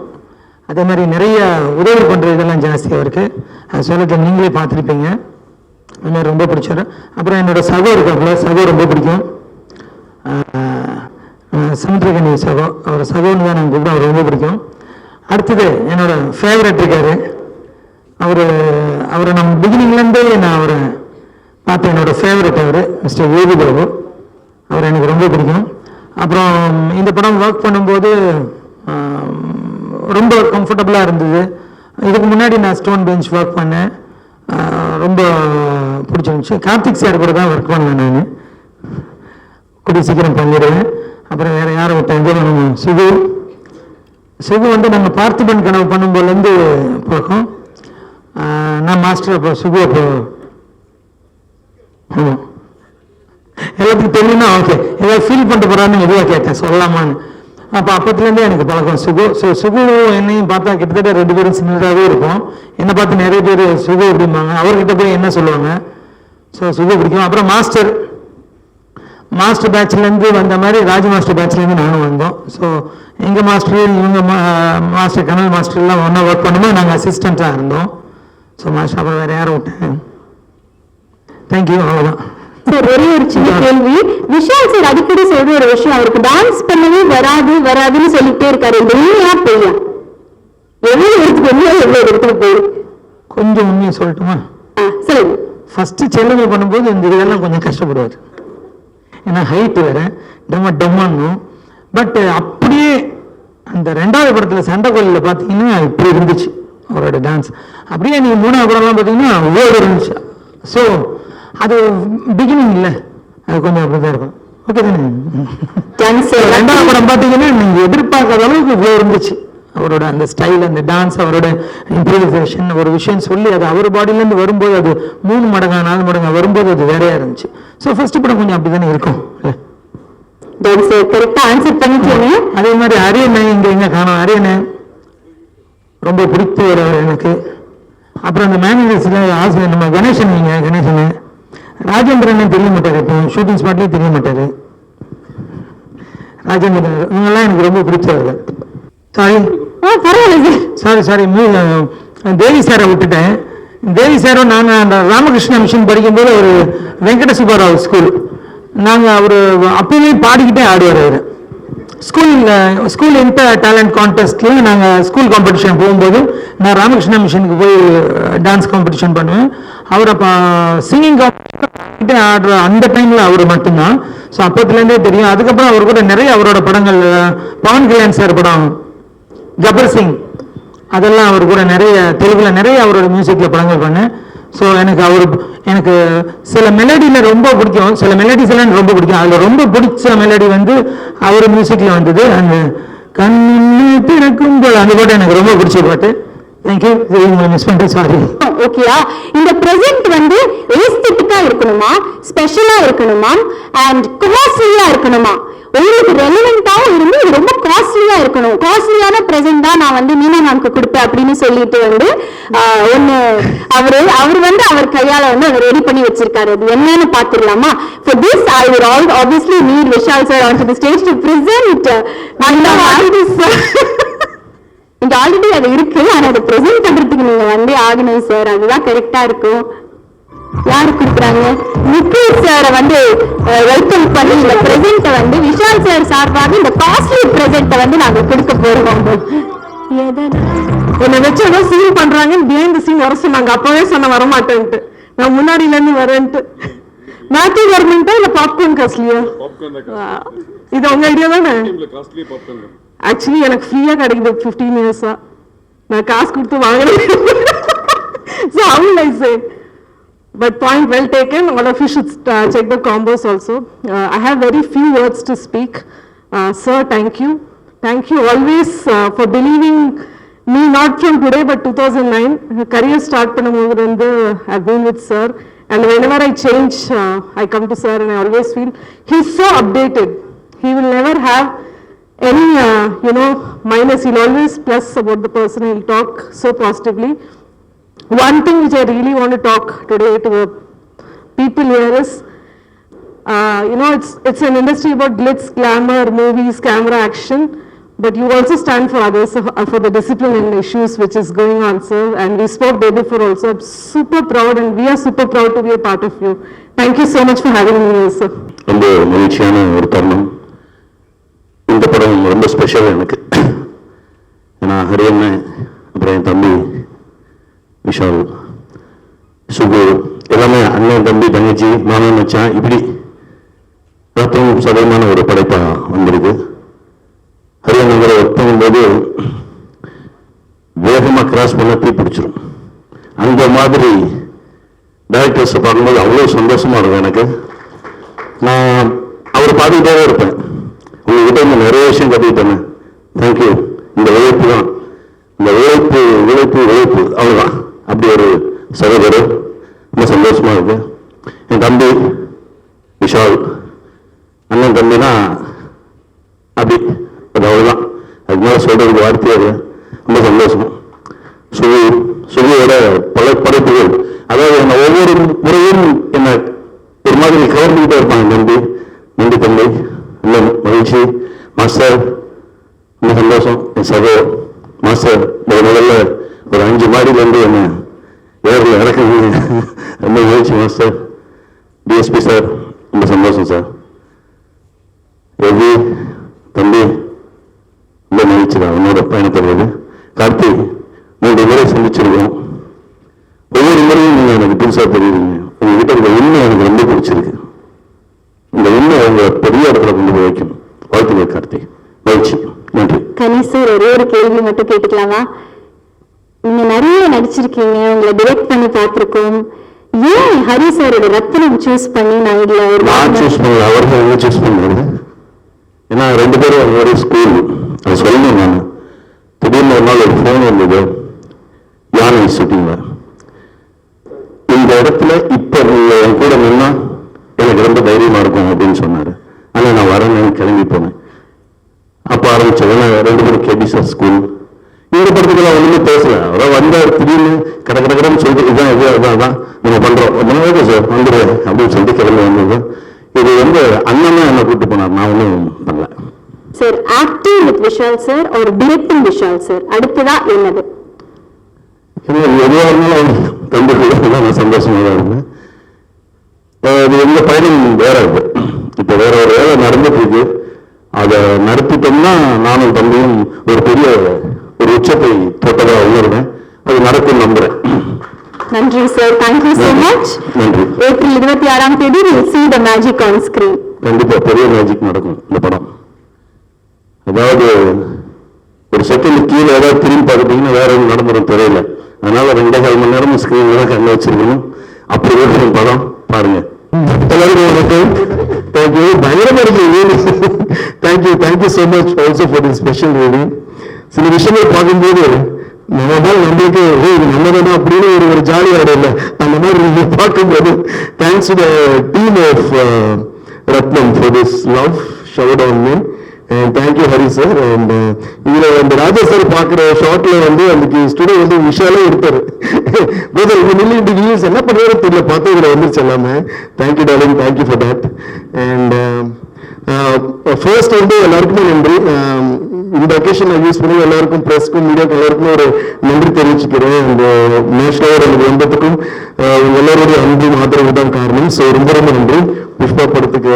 அதே மாதிரி நிறைய உதவி பண்ணுற இதெல்லாம் ஜாஸ்தி அவருக்கு. அது சொல்லத்தை நீங்களே பார்த்துருப்பீங்க. அது மாதிரி ரொம்ப பிடிச்சாரு. அப்புறம் என்னோட சகோ இருக்காப்புல, சகோ ரொம்ப பிடிக்கும். சமுத்திரகனி சகோ, அவர் சகோன்னு தான் நான் கூப்பிட்டு, அவர் ரொம்ப பிடிக்கும். அடுத்தது என்னோட ஃபேவரட் இருக்காரு. அவரை நம்ம பிகினிங்லேருந்தே நான் அவரை பார்த்து என்னோட ஃபேவரட் அவர் மிஸ்டர் யோகி பாபு, அவர் எனக்கு ரொம்ப பிடிக்கும். அப்புறம் இந்த படம் ஒர்க் பண்ணும்போது ரொம்ப கம்ஃபர்டபுளாக இருந்தது. இதுக்கு முன்னாடி நான் ஸ்டோன் பெஞ்ச் ஒர்க் பண்ணேன், ரொம்ப பிடிச்சிருந்துச்சு. கார்த்திக் சார் கூட தான் ஒர்க் பண்ணேன் நான், கூடிய சீக்கிரம் பண்ணிடுவேன். அப்புறம் வேறு யாரை விட்டேன், சுகு வந்து நம்ம பார்த்திபன் கனவு பண்ணும்போதுலேருந்து பழக்கம். நான் மாஸ்டர் அப்போ சுகு அப்போ ஆமாம் எல்லாத்துக்கும் தெரியும்னா ஓகே ஏதாவது ஃபீல் பண்ணிட்டு போகிறான்னு எதுவாக கேட்டேன் சொல்லலாமான்னு. அப்போ அப்பத்துலேருந்தே எனக்கு பழக்கம் சுகு. ஸோ சுகு என்னையும் பார்த்தா கிட்டத்தட்ட 2 பேரும் சின்னதாகவே இருக்கும். என்னை பார்த்து நிறைய பேர் சுகு அப்படிம்பாங்க, அவர்கிட்ட போய் என்ன சொல்லுவாங்க. ஸோ சுகு பிடிக்கும். அப்புறம் மாஸ்டர் பேட்ச்லேருந்து வந்த மாதிரி ராஜ் மாஸ்டர் பேட்ச்லேருந்து நானும் வந்தோம். ஸோ எங்கள் மாஸ்டர் இவங்க மாஸ்டர் கனல் மாஸ்டர்லாம் ஒன்றா ஒர்க் பண்ணும்போது நாங்கள் அசிஸ்டண்ட்டாக இருந்தோம். ஸோ மாஸ்டர் அப்புறம் வேறு யாரை விட்டேன். தேங்க்யூ, அவ்வளோதான். சார் ஒரே ஒரு சின்ன கேள்வி. விஷால் சார் அடிக்கடி சொல்ற ஒரு விஷயம், அவருக்கு டான்ஸ் பண்ணவே வராதுன்னு சொல்லிட்டே இருக்காரு. இந்த உண்மையா பொய்யா? எவ்வளவு இடத்துக்கு உண்மையா எவ்வளவு இடத்துக்கு போய் கொஞ்சம் உண்மையை சொல்லட்டுமா? சொல்லுங்க. ஃபர்ஸ்ட் செல்லுமை பண்ணும்போது இந்த இதெல்லாம் கொஞ்சம் கஷ்டப்படுவார், ஏன்னா ஹைட்டு வேற டம்மான்னு. பட் அப்படியே அந்த 2வது படத்தில் சண்டைக்கோழியில் பார்த்தீங்கன்னா இப்படி இருந்துச்சு அவரோட டான்ஸ். அப்படியே நீங்கள் 3வது படம்லாம் பார்த்தீங்கன்னா அவ்வளோ இருந்துச்சு. ஸோ அது பிகினிங் இல்லை, அது கொஞ்சம் அப்படி தான் இருக்கும். ஓகே தானே? 2வது படம் பார்த்தீங்கன்னா நீங்கள் எதிர்பார்க்காத அளவுக்கு இவ்வளோ இருந்துச்சு அவரோட அந்த ஸ்டைல், அந்த டான்ஸ், அவரோட இம்ப்ரூவைசேஷன். ஒரு விஷயம் சொல்லி அது அவர் பாடியிலேருந்து வரும்போது அது 3 மடங்கா 4 மடங்கா வரும்போது அது வேறையா இருந்துச்சு. ஸோ ஃபர்ஸ்ட் படம் கொஞ்சம் அப்படி தானே இருக்கும். அதே மாதிரி அரியணை இங்கே காணும். அரியணை ரொம்ப பிடித்தவர் எனக்கு. அப்புறம் அந்த மேனேஜர்ஸில் நம்ம கணேசன் ராஜேந்திரன் தெரிய மாட்டார், இப்போ ஷூட்டிங் ஸ்பாட்லேயே தெரிய மாட்டார். ராஜேந்திரன் இவங்கெல்லாம் எனக்கு ரொம்ப பிடிச்சவர்கள். சாரி தேவி சாரை விட்டுட்டேன். தேவி சாரும் நாங்கள் அந்த ராமகிருஷ்ண மிஷன் படிக்கும்போது ஒரு வெங்கட சுப்பாராவ் ஸ்கூல், நாங்கள் அவர் அப்பயுமே பாடிக்கிட்டே ஆடுவார். அவர் ஸ்கூல் இன்டர் டேலண்ட் கான்டெஸ்ட்ல நாங்கள் ஸ்கூல் காம்படிஷன் போகும்போது நான் ராமகிருஷ்ண மிஷனுக்கு போய் டான்ஸ் காம்படிஷன் பண்ணுவேன். அவர் அப்போ சிங்கிங் காம்படிஷன் ஆடுற அந்த டைமில் அவர் மட்டும்தான். ஸோ அப்பத்துலேருந்தே தெரியும். அதுக்கப்புறம் அவர் கூட நிறைய அவரோட படங்கள், பவன் கல்யாண் சார் படம் கபர் சிங், அதெல்லாம் அவர் கூட நிறைய தெலுங்குல நிறைய அவரோட மியூசிக்கில் படங்கள் பண்ணேன். ஸோ எனக்கு சில மெலடியில் ரொம்ப பிடிக்கும், சில மெலடிஸ் எல்லாம் ரொம்ப பிடிக்கும். அதில் ரொம்ப பிடிச்ச மெலடி வந்து அவர் மியூசிக்கில் வந்தது, அந்த கண்ணு திறக்கும் போல அந்த பாட்டு எனக்கு ரொம்ப பிடிச்ச பாட்டு. தேங்க்யூ. மிஸ் பண்ணிட்டேன், சாரி. ஓகேயா? இந்த பிரசன்ட் வந்து ஏஸ்தெட்டிக்கா இருக்கணுமா, ஸ்பெஷலா இருக்கணுமா, அண்ட் காஸ்ட்லியா இருக்கணுமா? உங்களுக்கு ரெலவெண்டாவும் இருந்து இது ரொம்ப காஸ்ட்லியா இருக்கணும், காஸ்ட்லியான பிரசன்ட் தான் நான் வந்து மீனா மேம்க்கு கொடுப்பேன் அப்படின்னு சொல்லிட்டு வந்து ஒண்ணு அவர் வந்து அவர் கையால வந்து அதை ரெடி பண்ணி வச்சிருக்காரு. அது என்னன்னு பாத்துடலாமா? For this I would obviously need Vishal sir onto the stage to present. இங்க ஆல்ரெடி அது இருக்கு, ஆனா அதை பிரசன்ட் பண்றதுக்கு நீங்க வந்து ஆகணும் சார், அதுதான் கரெக்டா இருக்கும். யாரு கொடுக்குறாங்க? நிக்கில் சாரை வந்து வெல்கம் பண்ணி இந்த பிரசன்ட்டை வந்து விஷால் சார் சார்பாக இந்த காஸ்ட்லி பிரசன்ட்டை வந்து நாங்க கொடுக்க போறோம். என்னை வச்சு ஏதோ சீன் பண்றாங்க, பிஹைண்ட் தி சீன் வர சொன்னாங்க. அப்பவே சொன்ன வரமாட்டேன்ட்டு, நான் முன்னாடியில இருந்து வரேன்ட்டு. மேத்யூ கவர்மெண்டா இல்ல பாப்கார்ன் காஸ்ட்லியா? இது உங்க ஐடியா தானே? ஆக்சுவலி எனக்கு ஃப்ரீயா கிடைக்குது 15 இயர்ஸா, நான் காசு கொடுத்து வாங்கினேன். So how will I say? But point well taken. All of you should check the combos also. I have very few words to speak. Sir, thank you. Thank you always for believing me, not from today but 2009. Career start பண்ணும்போது I've been with sir, and whenever I change, I come to sir and I always feel he's so updated. He will never have any minus. He'll always plus about the person. He'll talk so positively. One thing which I really want to talk today to the people here is, it's an industry about glitz, glamour, movies, camera, action, but you also stand for others, for the discipline and issues which is going on, sir. And we spoke day before also. I'm super proud, and we are super proud to be a part of you. Thank you so much for having me here, sir. ரொம்ப மகிழ்ச்சியான ஒரு தருணம். இந்த படம் ரொம்ப special எனக்கு. ஏன்னா ஹரியண்ண, அப்புறம் என் தம்பி விஷால், சுகு எல்லாமே அண்ணன் தம்பி தங்கச்சி மாமன் மச்சான் இப்படி ரத்தம் சதமான ஒரு படைப்பா வந்திருக்கு. ஹரியானகரை ஒர்க் பண்ணும்போது வேகமாக கிராஸ் பண்ண தீ பிடிச்சிடும். அந்த மாதிரி டைரக்டர்ஸை பார்க்கும்போது அவ்வளோ சந்தோஷமா இருக்கும் எனக்கு. நான் அவர் பார்த்துக்கிட்டே இருப்பேன். உங்ககிட்ட இந்த நிறைய விஷயம் கற்றுக்கிட்டேன். தேங்க்யூ. இந்த உழைப்பு தான், இந்த உழைப்பு உழைப்பு உழைப்பு அவ்வளோதான். அப்படி ஒரு சகோதரர், ரொம்ப சந்தோஷமா இருக்கு. என் தம்பி விஷால், அண்ணன் தம்பினா அப்படி அது அவ்வளோதான். அதுக்கு மேலே சொல்றதுக்கு வார்த்தையே இல்லை. ரொம்ப சந்தோஷம். சுகியோட பல படைப்புகள், அதாவது என்ன ஒவ்வொரு முறையும் என்ன ஒரு மாதிரி கவர்ந்துக்கிட்டே இருப்பாங்க. தம்பி நன்றி தம்பி, இல்லை மகிழ்ச்சி. மாஸ்டர் ரொம்ப சந்தோஷம். என் சகோ மாஸ்டர் முதல்ல ஒரு 5 மாடியிலேருந்து என்ன ஏரில் இறக்குறீங்க, ரொம்ப மகிழ்ச்சி மாஸ்டர். டிஎஸ்பி சார் ரொம்ப சந்தோஷம் சார். எவ்வி தம்பி ரொம்ப மகிழ்ச்சி தான் என்னோட பயணப்படுறது. கார்த்தி 3 முறை சந்திச்சிருக்கோம். ஒவ்வொரு முறையும் நீங்கள் எனக்கு புதுசாக தெரியுறீங்க. உங்ககிட்ட இந்த உண்மை எனக்கு ரொம்ப பிடிச்சிருக்கு. இந்த உண்மை அவங்க பெரிய இடத்துல கொண்டு போய் வைக்கணும். வாழ்த்துக்கள் கார்த்தி, மகிழ்ச்சி, நன்றி. கனி சார், ஒரே ஒரு கேள்வி மட்டும் கேட்டுக்கலாமா? நீங்க நிறைய நடிச்சிருக்கீங்க, உங்களை டிரெக்ட் பண்ணி பார்த்திருக்கோம். ஏன் ஹரி சாரோட ரத்னம் சூஸ் பண்ணி நான் இதுல நான் சூஸ் பண்ணல, அவர்கள் என்ன சூஸ் பண்ணுறது? ஏன்னா 2 பேரும் ஒரே ஸ்கூல். அதை சொல்லணும். நான் திடீர்னு ஒரு நாள் ஒரு ஃபோன் வந்தது, யானை ஷூட்டிங்ல இந்த இடத்துல இப்ப நீங்க என் கூட நின்னா எனக்கு ரொம்ப தைரியமா இருக்கும் அப்படின்னு சொன்னாரு. ஆனா நான் வரேன்னு கிளம்பி போனேன். அப்ப ஆரம்பிச்சது 2 பேரும் கேபி சார் ஸ்கூல். இந்த படத்துக்கு ஒண்ணுமே பேசல. அதான் வந்தார், திடீர்னு கடன்னு சொல்லிட்டு இதான் அதான் நம்ம பண்றோம் ஓகே சார் வந்துடு அப்படின்னு சொல்லிட்டு கிளம்பி வந்தது. இது அண்ணன் என்னை கூப்பிட்டு போனார், நான் ஒன்றும் பண்ணல. Sir, acting with Vishal sir ஒரு டிரெக்டிங் விஷால் சார், அடுத்ததா என்னது? எதுவாக இருந்தாலும் தம்பிகள் நான் சந்தோஷமாக தான் இருந்தேன். இது எந்த பயணம் வேற இருக்கு. இப்போ வேற ஒரு வேலை நடந்துட்டு இருக்கு. அதை நடத்திட்டோம்னா நானும் தம்பியும் ஒரு பெரிய ஒரு உச்சத்தை தொட்டதாக உணர்வேன். அது நடக்கும் நம்புறேன். நன்றி சார், தேங்க்யூ so much. நன்றி. ஏப்ரல் 26ஆம் தேதி we'll see the magic on screen. கண்டிப்பா பெரிய மேஜிக் நடக்கும் இந்த படம். அதாவது ஒரு செகண்ட் கீழே ஏதாவது திரும்பி பார்த்துட்டீங்கன்னா வேற ஒன்று நடந்துடும் தெரியல. அதனால 2.5 மணி நேரம் ஸ்கிரீன்ல தான் கண்ணு வச்சிருக்கணும். அப்படி ஒரு படம் பாருங்க. எல்லாருக்கும் வணக்கம். தேங்க்யூ. பயங்கரமா இருக்கு. Thank you so much also for this special reading. சில விஷயங்கள் பார்க்கும்போது நம்மளுக்கு இது நல்லதானா அப்படின்னு ஒரு ஜாலியாக இல்லை. அந்த மாதிரி நீங்க பார்க்கும்போது thanks to the team of Rathnam for this love showered on me. And thank you Hari sir. And இதுல அந்த ராஜா சார் பாக்குற ஷார்ட்ல அன்னைக்கு ஸ்டுடியோ விஷாலே எடுத்தாரு. என்ன பண்ணுறது தெரியல, பார்த்து இதுல வந்துருச்சு எல்லாமே. Thank you darling, thank you for that. And first எல்லாருக்குமே நன்றி. இந்த அக்கேஷன் நான் யூஸ் பண்ணி எல்லாருக்கும் பிரஸ்க்கும் மீடியாவுக்கு எல்லாருக்குமே ஒரு நன்றி தெரிவிச்சுக்கிறேன். இந்த நேஷனல் எனக்கு வந்ததுக்கும் எல்லாருடைய அன்பும் ஆதரவு தான் காரணம். ஸோ ரொம்ப ரொம்ப நன்றி. புஷ்பா படத்துக்கு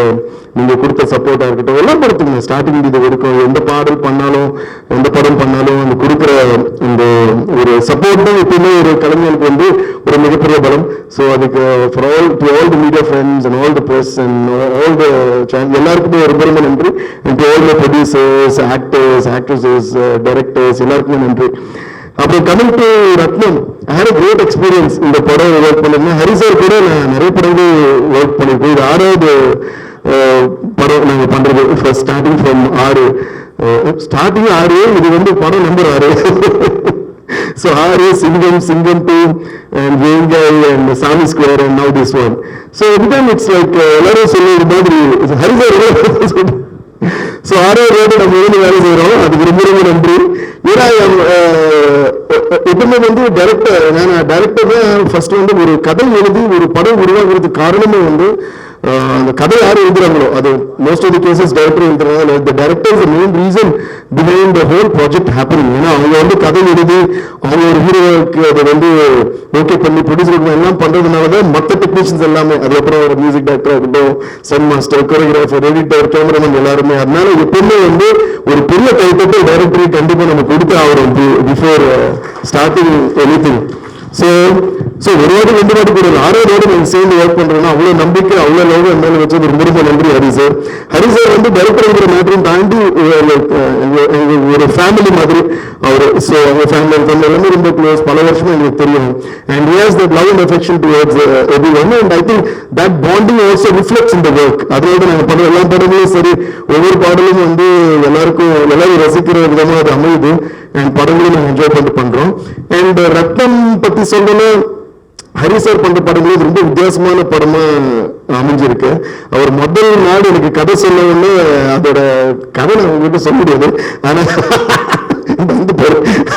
நீங்க கொடுத்த சப்போர்ட்டா இருக்கட்டும், எல்லா படத்துக்குமே ஸ்டார்டிங் இது வரைக்கும் எந்த பாடல் பண்ணாலும் எந்த படம் பண்ணாலும் அந்த கொடுக்குற இந்த ஒரு சப்போர்ட் தான் எப்பவுமே ஒரு கலைஞருக்கு ஒரு மிகப்பெரிய பலம். ஸோ அதுக்கு for all to all the media friends and all the press and all the channel எல்லாருக்குமே ரொம்ப ரொம்ப நன்றி. And to all the producers, actors, actresses, directors எல்லாருக்குமே நன்றி. அப்புறம் coming to Rathnam, I had a great experience. இந்த படம் ஒர்க் பண்ணிருந்தேன். ஹரி சார் கூட நான் நிறைய படங்கள் ஒர்க் பண்ணிருக்கேன். இது 6வது படம் நாங்கள் பண்றது. ஃபர்ஸ்ட் ஸ்டார்டிங் ஃப்ரம் 6 இது படம் நம்பர் 6. So 6 சிங்கம் 2 and வேங்கை and சாமி square and now this one. So every time it's like எல்லாரும் சொல்லுற மாதிரி ஹரி சார். ஸோ 6வது நம்ம வேலை செய்யறோம். அதுக்கு ரொம்ப ரொம்ப நன்றி. ஏன்னா எப்பவுமே டைரக்டர், நான் டைரக்டர் தான் ஃபர்ஸ்ட் ஒரு கதை எழுதி ஒரு படம் உருவாக்குறதுக்கு காரணமே அந்த கதை யார் எழுதுறாங்களோ அது most of the cases director எழுதுறாங்க. The director is the main reason behind the whole project happening. ஏன்னா அவங்க கதை எழுதி அவங்க ஒரு ஹீரோவுக்கு அதை ஓகே பண்ணி ப்ரொடியூசர் எல்லாம் பண்றதுனால தான் மற்ற டெக்னீஷியன்ஸ் எல்லாமே, அதுக்கப்புறம் ஒரு மியூசிக் டைரக்டர் ஆகட்டும், sound master, choreographer, editor, cameraman எல்லாருமே. அதனால எப்பவுமே ஒரு பெரிய கைத்தட்டு டைரக்டருக்கு கண்டிப்பா நம்ம கொடுத்து ஆகிறோம் before starting anything. So so ஒரு வாட்டி 2 வாட்டி கூட 6வது வாட்டி நாங்கள் சேர்ந்து ஒர்க் பண்ணுறோம்னா அவ்வளோ நம்பிக்கை அவ்வளோ லவ் என் மேலே வச்சது ரொம்ப ரொம்ப நன்றி ஹரி சார். ஹரி சார் வந்து டைரக்டர்ங்கிற மேட்டரையும் தாண்டி ஒரு ஃபேமிலி மாதிரி அவர். ஸோ அவங்க ஃபேமிலி எல்லாமே ரொம்ப க்ளோஸ், பல வருஷமா எங்களுக்கு தெரியும். And he has that love and affection towards everyone, and I think that bonding also reflects in the work. அதோட நாங்கள் படம் எல்லா படங்களும் சரி, ஒவ்வொரு பாடலும் வந்து எல்லாரும் ரசிக்கிற விதமாக அது அமையுது. அண்ட் படங்களும் நாங்கள் என்ஜாய் பண்ணிட்டு பண்றோம். அண்ட் ரத்னம் பத்தி சொல்லணும், ஹரி சார் பண்ற படங்களும் ரொம்ப வித்தியாசமான படமா அமைஞ்சிருக்கு. அவர் முதல் நாள் எனக்கு கதை சொல்லணும்னு, அதோட கதை நான் உங்ககிட்ட சொல்ல முடியாது, ஆனா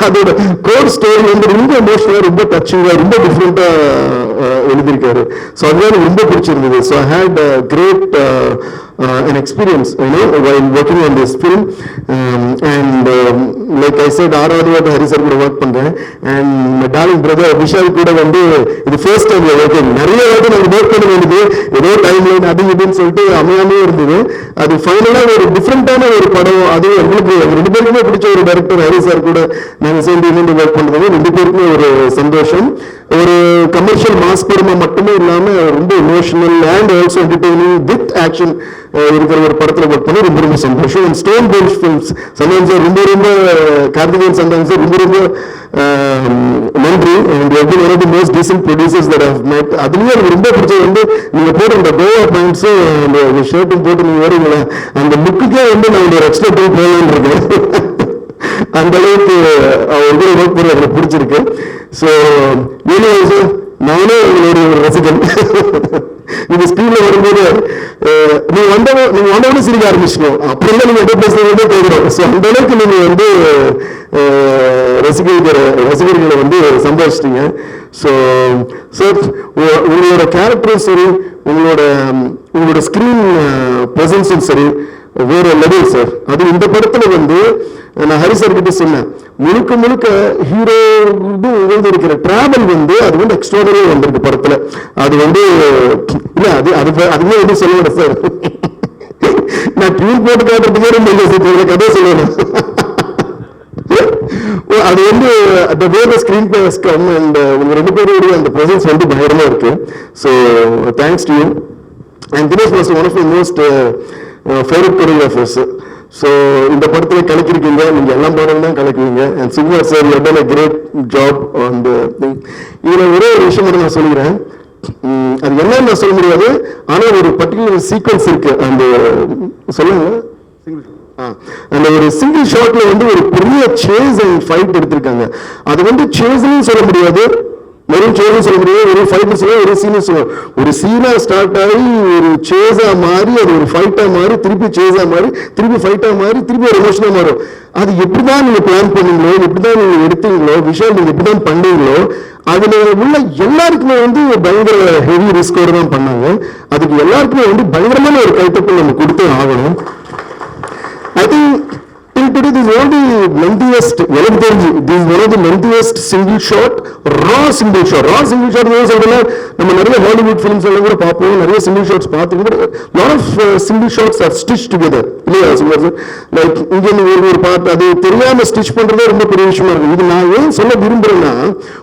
அதோட கோர் ஸ்டோரி வந்து ரொம்ப எமோஷனலா, ரொம்ப டச்சிங்கா, ரொம்ப டிஃப்ரெண்டா எழுதியிருக்காரு. ஸோ அதுதான் ரொம்ப பிடிச்சிருந்தது. So I had great an experience, while working on this film. And like I said, ஆறாவது வாட்டி ஹரி சார் கூட ஒர்க் பண்றேன். And my darling brother Vishal கூட வந்து இது ஃபர்ஸ்ட் டைம் ஒர்க்கிங். நிறைய வாட்டி நாங்கள் ஒர்க் பண்ண வேண்டியது, ஏதோ டைம் லைன் அது இதுன்னு சொல்லிட்டு அமையாமே இருந்தது. அது ஃபைனலா ஒரு டிஃப்ரெண்டான ஒரு படம். அதுவும் எங்களுக்கு 2 பேருக்குமே பிடிச்ச ஒரு டைரக்டர் ஹரி சார் கூட நாங்கள் சேர்ந்து இணைந்து ஒர்க் பண்றது 2 பேருக்குமே ஒரு சந்தோஷம். ஒரு கமர்ஷியல் மாஸ் படமா மட்டுமே இல்லாம ரொம்ப emotional and also entertaining with action இருக்கிற ஒரு படத்துல ஒர்க் பண்ண ரொம்ப ரொம்ப சந்தோஷம். Stone Bench Films Santhanam sir ரொம்ப ரொம்ப, கார்த்திகேயன் சந்தானம் சார் ரொம்ப ரொம்ப நன்றி. One of the most decent producers that I've met. அதுலயும் எனக்கு ரொம்ப பிடிச்சது வந்து நீங்க போட்டு இந்த கோவா பேண்ட்ஸும் அந்த ஷர்ட்டும் போட்டு நீங்க வரீங்களா, அந்த லுக்குக்கே வந்து நான் ஒரு எக்ஸ்ட்ரா டைம் போகலான்னு இருக்கேன். அந்த அளவுக்கு அவர் ஒர்க் பண்ண எனக்கு பிடிச்சிருக்கு. ஸோ நானே உங்களுடைய ஒரு ரசிகன். நீங்க ஸ்கிரீன்ல வரும்போது நீங்க வந்தவொடனே சிரிக்க ஆரம்பிச்சிடும். அப்படிலாம் நீங்க எந்த பேசுறதே கேட்கிறோம். ஸோ அந்த அளவுக்கு நீங்க வந்து ரசிகர்களை வந்து சம்பாதிச்சிட்டீங்க. ஸோ சார் உங்களோட கேரக்டரும் சரி, உங்களோட ஸ்கிரீன் பிரசன்ஸும் சரி வேற லெவல் சார். அது இந்த படத்துல வந்து நான் ஹரி சார் கிட்ட சொன்னேன், முழுக்க ஹீரோ உங்களுக்கு இருக்கிற டிராவல் வந்து அது வந்து எக்ஸ்ட்ராடனரியா வந்திருக்கு படத்துல. அது வந்து இல்ல அதுவே வந்து சொல்லுவேன் சார். நான் டியூன் போட்டு காட்டுறதுக்கே ரொம்ப கதை சொல்லுவேன். அது வந்து the way the screen play has come and உங்க 2 பேருடைய அந்த presence வந்து பயங்கரமா இருக்கு. So thanks to you. And Dinesh was one of my most favorite choreographers. So இந்த படத்துல கலக்கிருக்கீங்க, நீங்க எல்லா படம் தான் கலக்குவீங்க. And Sukumar sir you done a great job on the thing. இதுல ஒரே ஒரு விஷயம் மட்டும் நான் சொல்லிக்கிறேன். அது என்னன்னு நான் சொல்ல முடியாது, ஆனா ஒரு பர்டிகுலர் சீக்வன்ஸ் இருக்கு. அந்த சொல்லுங்க, அந்த ஒரு சிங்கிள் ஷாட்ல வந்து ஒரு பெரிய சேஸ் அண்ட் ஃபைட் எடுத்திருக்காங்க. அது வந்து சேஸ்ன்னு சொல்ல முடியாது, வெறும் சேஸ் சொல்ல முடியாது, ஒரு ஃபைட் சொல்ல, ஒரு சீன் சொல்ல. ஒரு சீனா ஸ்டார்ட் ஆகி ஒரு சேஸா மாறி, அது ஒரு ஃபைட்டா மாறி, திருப்பி சேஸா மாறி, திருப்பி ஃபைட்டா மாறி, திருப்பி ஒரு எமோஷனா மாறும். அது எப்படிதான் நீங்க பிளான் பண்ணீங்களோ, எப்படிதான் நீங்க எடுத்தீங்களோ, விஷயம் நீங்க எப்படிதான் பண்ணீங்களோ, அதுல உள்ள எல்லாருக்குமே வந்து பயங்கர ஹெவி ரிஸ்கோட தான் பண்ணாங்க. அதுக்கு எல்லாருக்குமே வந்து பயங்கரமான ஒரு கைத்தப்பல் நம்ம கொடுத்தே ஆகணும். I think till today this is one of the lengthiest, this is one of the lengthiest single shot, raw single shot சொல்றதுல நம்ம நிறைய ஹாலிவுட் ஃபிலிம்ஸ் எல்லாம் கூட பார்ப்போம், நிறைய சிங்கிள் ஷாட்ஸ் பார்த்துருக்கோம். lot of single shots are stitched together இல்லையா சுமார் சார்? லைக் இங்க ஒரு பார்ட் அது தெரியாம ஸ்டிச் பண்றதே ரொம்ப பெரிய விஷயமா இருக்கு. இது நான் ஏன் சொல்ல விரும்புறேன்னா,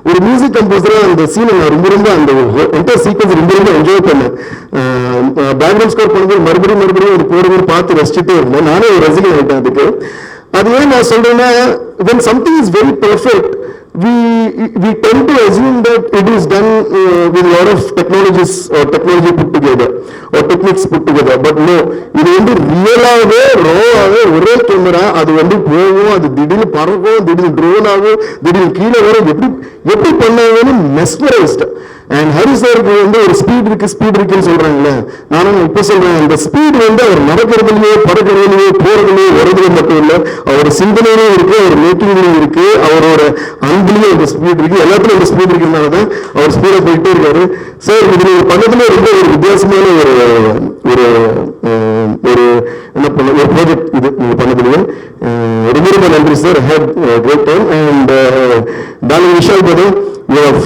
ஒரு மியூசிக் கம்போசரா அந்த சீனை நான் ரொம்ப அந்த என்டையர் சீக்வன்ஸ் ரொம்ப என்ஜாய் பண்ணேன். பேக்ரவுண்ட் ஸ்கோர் பண்ணும்போது மறுபடியும் ஒரு போடும்போது பார்த்து ரசிச்சுட்டே இருந்தேன். நானே ஒரு ரசிகன் ஆயிட்டேன் அதுக்கு. அது ஏன் நான் சொல்றேன்னா, when something is very perfect, we tend to assume that it is done with a lot of technology put together or techniques put together, but no, இது வந்து ரியலாவே ராவே ஒரே கேமரா, அது வந்து போகும், அது திடீர்னு பறக்கும், திடீர்னு ட்ரோன் ஆகும், திடீர்னு கீழே வரும், எப்படி பண்ணாங்கன்னு மெஸ்மரைஸ்ட். அண்ட் ஹரி சாருக்கு வந்து ஒரு ஸ்பீட் இருக்குன்னு சொல்றாங்களே, நானும் இப்ப சொல்றேன், அந்த ஸ்பீட் வந்து அவர் நடக்கிறதுலயே, பறக்கிறதுலயே, போறதுலயே, வருதுல மட்டும் இல்ல, அவர் சிந்தனையிலும் இருக்கு, அவர் மேக்கிங்லயும் இருக்கு, அவரோட அன்புலயும் ஒரு ஸ்பீட் இருக்கு, எல்லாத்துலயும் ஒரு ஸ்பீட் இருக்கிறதுனாலதான் அவர் ஸ்பீடா போயிட்டே இருக்காரு. சார் இது நீங்க பண்ணதுல ரொம்ப ஒரு வித்தியாசமான ஒரு என்ன பண்ண ஒரு ப்ராஜெக்ட் இது நீங்க பண்ணதுலயே ரொம்ப நன்றி sir. I had a great time. And darling Vishal brother, you have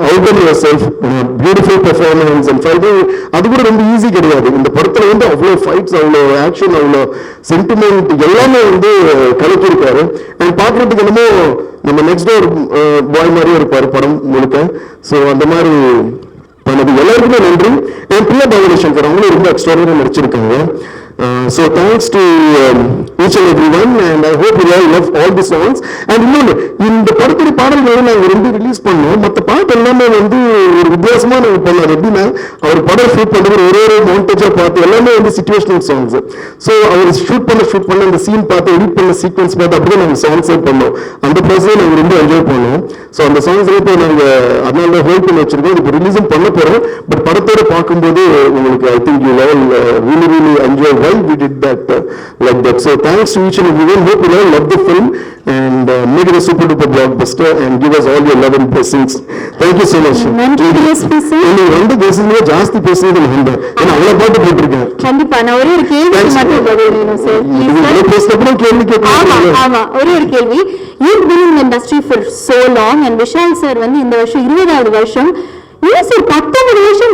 outdone yourself in a beautiful performance and fighting. அது கூட ரொம்ப ஈஸி கிடையாது. இந்த படத்துல வந்து அவ்வளோ ஃபைட்ஸ், அவ்வளோ ஆக்ஷன், அவ்வளோ சென்டிமெண்ட் எல்லாமே வந்து கலக்கியிருக்காரு. அண்ட் பார்க்கறதுக்கு என்னமோ நம்ம நெக்ஸ்ட் டோர் பாய் மாதிரி இருப்பாரு படம் முழுக்க. ஸோ அந்த மாதிரி பண்ணது எல்லாருக்குமே நன்றி. என் பிரியா பவானி சங்கர் அவங்களும் ரொம்ப எக்ஸ்ட்ராடனரியா நடிச்சிருக்காங்க. So thanks to each and everyone, and I hope you all love all the songs. And இன்னொன்று, இந்த படத்துடைய பாடல்களை நாங்கள் ரெண்டு ரிலீஸ் பண்ணோம். மற்ற பாட்டு எல்லாமே வந்து ஒரு வித்தியாசமா நாங்கள் பண்ணோம். எப்படின்னா அவர் படம் ஷூட் பண்ணுறது ஒரு மவுண்டேஜா பார்த்து எல்லாமே வந்து சிச்சுவேஷனல் சாங்ஸ். ஸோ அவர் ஷூட் பண்ண அந்த சீன் பார்த்து எடிட் பண்ண சீக்வன்ஸ் பார்த்து அப்படியே நாங்கள் சாங்ஸே பண்ணோம். அந்த ப்ராசஸை நாங்கள் ரொம்ப என்ஜாய் பண்ணோம். ஸோ அந்த சாங்ஸ் இப்போ நாங்கள் அதனால தான் ஹோல்ட் பண்ணி வச்சிருக்கோம். இப்போ ரிலீஸும் பண்ண போகிறோம். பட் படத்தோட பார்க்கும்போது உங்களுக்கு I think you level really enjoy why we did that like that. So thanks to each and everyone. Hope you all love the film and make it a super duper blockbuster and give us all your love and blessings. Thank you so much. நன்றி DSP sir. நீங்க ரெண்டு பேசுறீங்க ஜாஸ்தி பேசுறது நான் ஏன்னா அவ்வளவு பாட்டு போட்டிருக்கேன். கண்டிப்பா நான் ஒரே ஒரு கேள்வி மட்டும் பதில் வேணும் சார். நீங்க பேசுறப்போ கேள்வி கேட்கணும். ஆமா ஒரே ஒரு கேள்வி. You've been in the industry for so long and Vishal sir வந்து இந்த வருஷம் 20வது வருஷம். ஏன் சார் 19 வருஷம்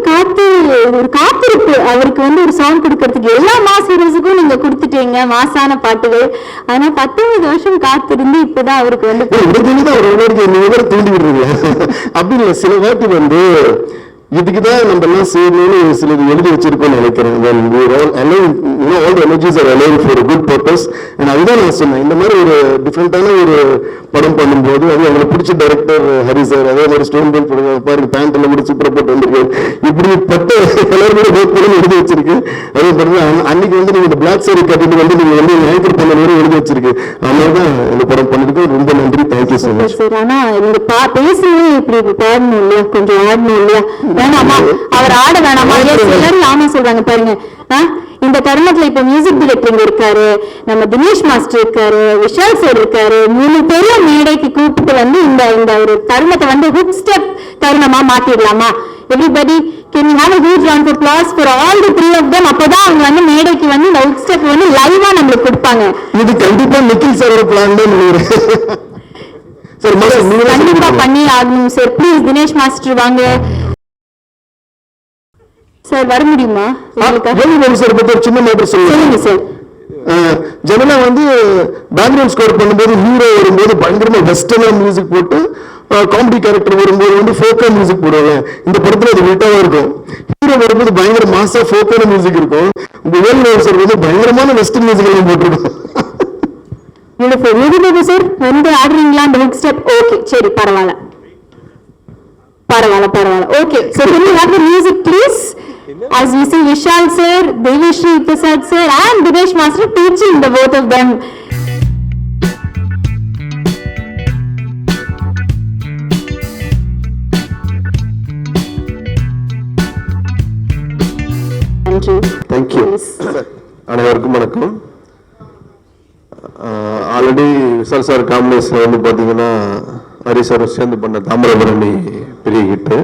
ஒரு காத்திருப்பு அவருக்கு வந்து ஒரு சாங் கொடுக்கறதுக்கு எல்லா மாஸ் ஹீரோஸுக்கும் நீங்க கொடுத்துட்டீங்க மாசான பாட்டுகள். ஆனா 19 வருஷம் காத்திருந்து இப்பதான் அவருக்கு வந்து தூண்டி விடுறீங்க அப்படி இல்லை. சில வாட்டி வந்து இதுக்குதான் நம்ம எல்லாம் செய்யணும்னு சிலது எழுதி வச்சிருக்கோம்னு நினைக்கிறேன். All the energies are align for a good purpose. and அதுதான் நான் சொன்னேன். இந்த மாதிரி ஒரு டிஃப்ரெண்டான ஒரு படம் பண்ணும்போது அது அவங்களுக்கு பிடிச்ச டைரக்டர் ஹரி சார், அதே மாதிரி ஸ்டோன் பெல் பாருங்க பேண்ட் எல்லாம் கூட சூப்பரா போட்டு வந்திருக்கு. இப்படிப்பட்ட எல்லாரும் கூட ஒர்க் பண்ணி எழுதி வச்சிருக்கு. அதே பாருங்க அன்னைக்கு வந்து நீங்க இந்த பிளாக் சாரி கட்டிட்டு வந்து நீங்க வந்து ஆங்கர் பண்ண எழுதி வச்சிருக்கு. அதனாலதான் இந்த படம் பண்ணிருக்கு. ரொம்ப நன்றி. Thank you so much. ஆனா நீங்க பேசுனே இப்படி பாடணும் இல்லையா, கொஞ்சம் ஆடணும் இல்லையா? வேணாமா அவர் ஆட வேணாமா? எல்லாரும் ஆமா சொல்றாங்க பாருங்க. இந்த தருணத்துல இப்ப மியூசிக் டைரக்டர் இருக்காரு, நம்ம தினேஷ் மாஸ்டர் இருக்காரு, விஷால் சார் இருக்காரு, 3 பேரும் மேடைக்கு கூப்பிட்டு வந்து இந்த ஒரு தருணத்தை வந்து ஹுக் ஸ்டெப் தருணமா மாத்திடலாமா? Everybody, can you have a huge round of applause for all the 3 of them? அப்பதான் அவங்க வந்து மேடைக்கு வந்து இந்த ஹுக் ஸ்டெப் வந்து லைவா நம்மளுக்கு கொடுப்பாங்க. இது கண்டிப்பா நிக்கில் சார் பிளான் தான் கண்டிப்பா பண்ணி ஆகணும் சார். ப்ளீஸ் தினேஷ் மாஸ்டர் வாங்க சார். வர முடியுமா? சார் பத்தி ஒரு சின்ன மேட்டர் சொல்லுங்க சார். ஜெனரலா வந்து பேக்ரவுண்ட் ஸ்கோர் பண்ணும்போது ஹீரோ வரும்போது பயங்கரமா வெஸ்டர்னா மியூசிக் போட்டு காமெடி கேரக்டர் வரும்போது வந்து ஃபோக்கா மியூசிக் போடுவாங்க. இந்த படத்துல அது விட்டாவா இருக்கும். ஹீரோ வரும்போது பயங்கர மாசா ஃபோக்கான மியூசிக் இருக்கும். சார் வந்து பயங்கரமான வெஸ்டர்ன் மியூசிக் எல்லாம் போட்டிருக்கோம். சார் வந்து ஆடுறீங்களா அந்த ஹுக் ஸ்டெப்? ஓகே சரி பரவாயில்ல. Okay so can you have the music please as we see Vishal sir, Devashri Prasad sir and Dinesh master teaching the both of them. Thank you. அனைவருக்கும் வணக்கம். Already Vishal sir combination வந்து பார்த்தீங்கன்னா Hari sir சேர்ந்து பண்ண தாமிரபரணி பெரிய hit.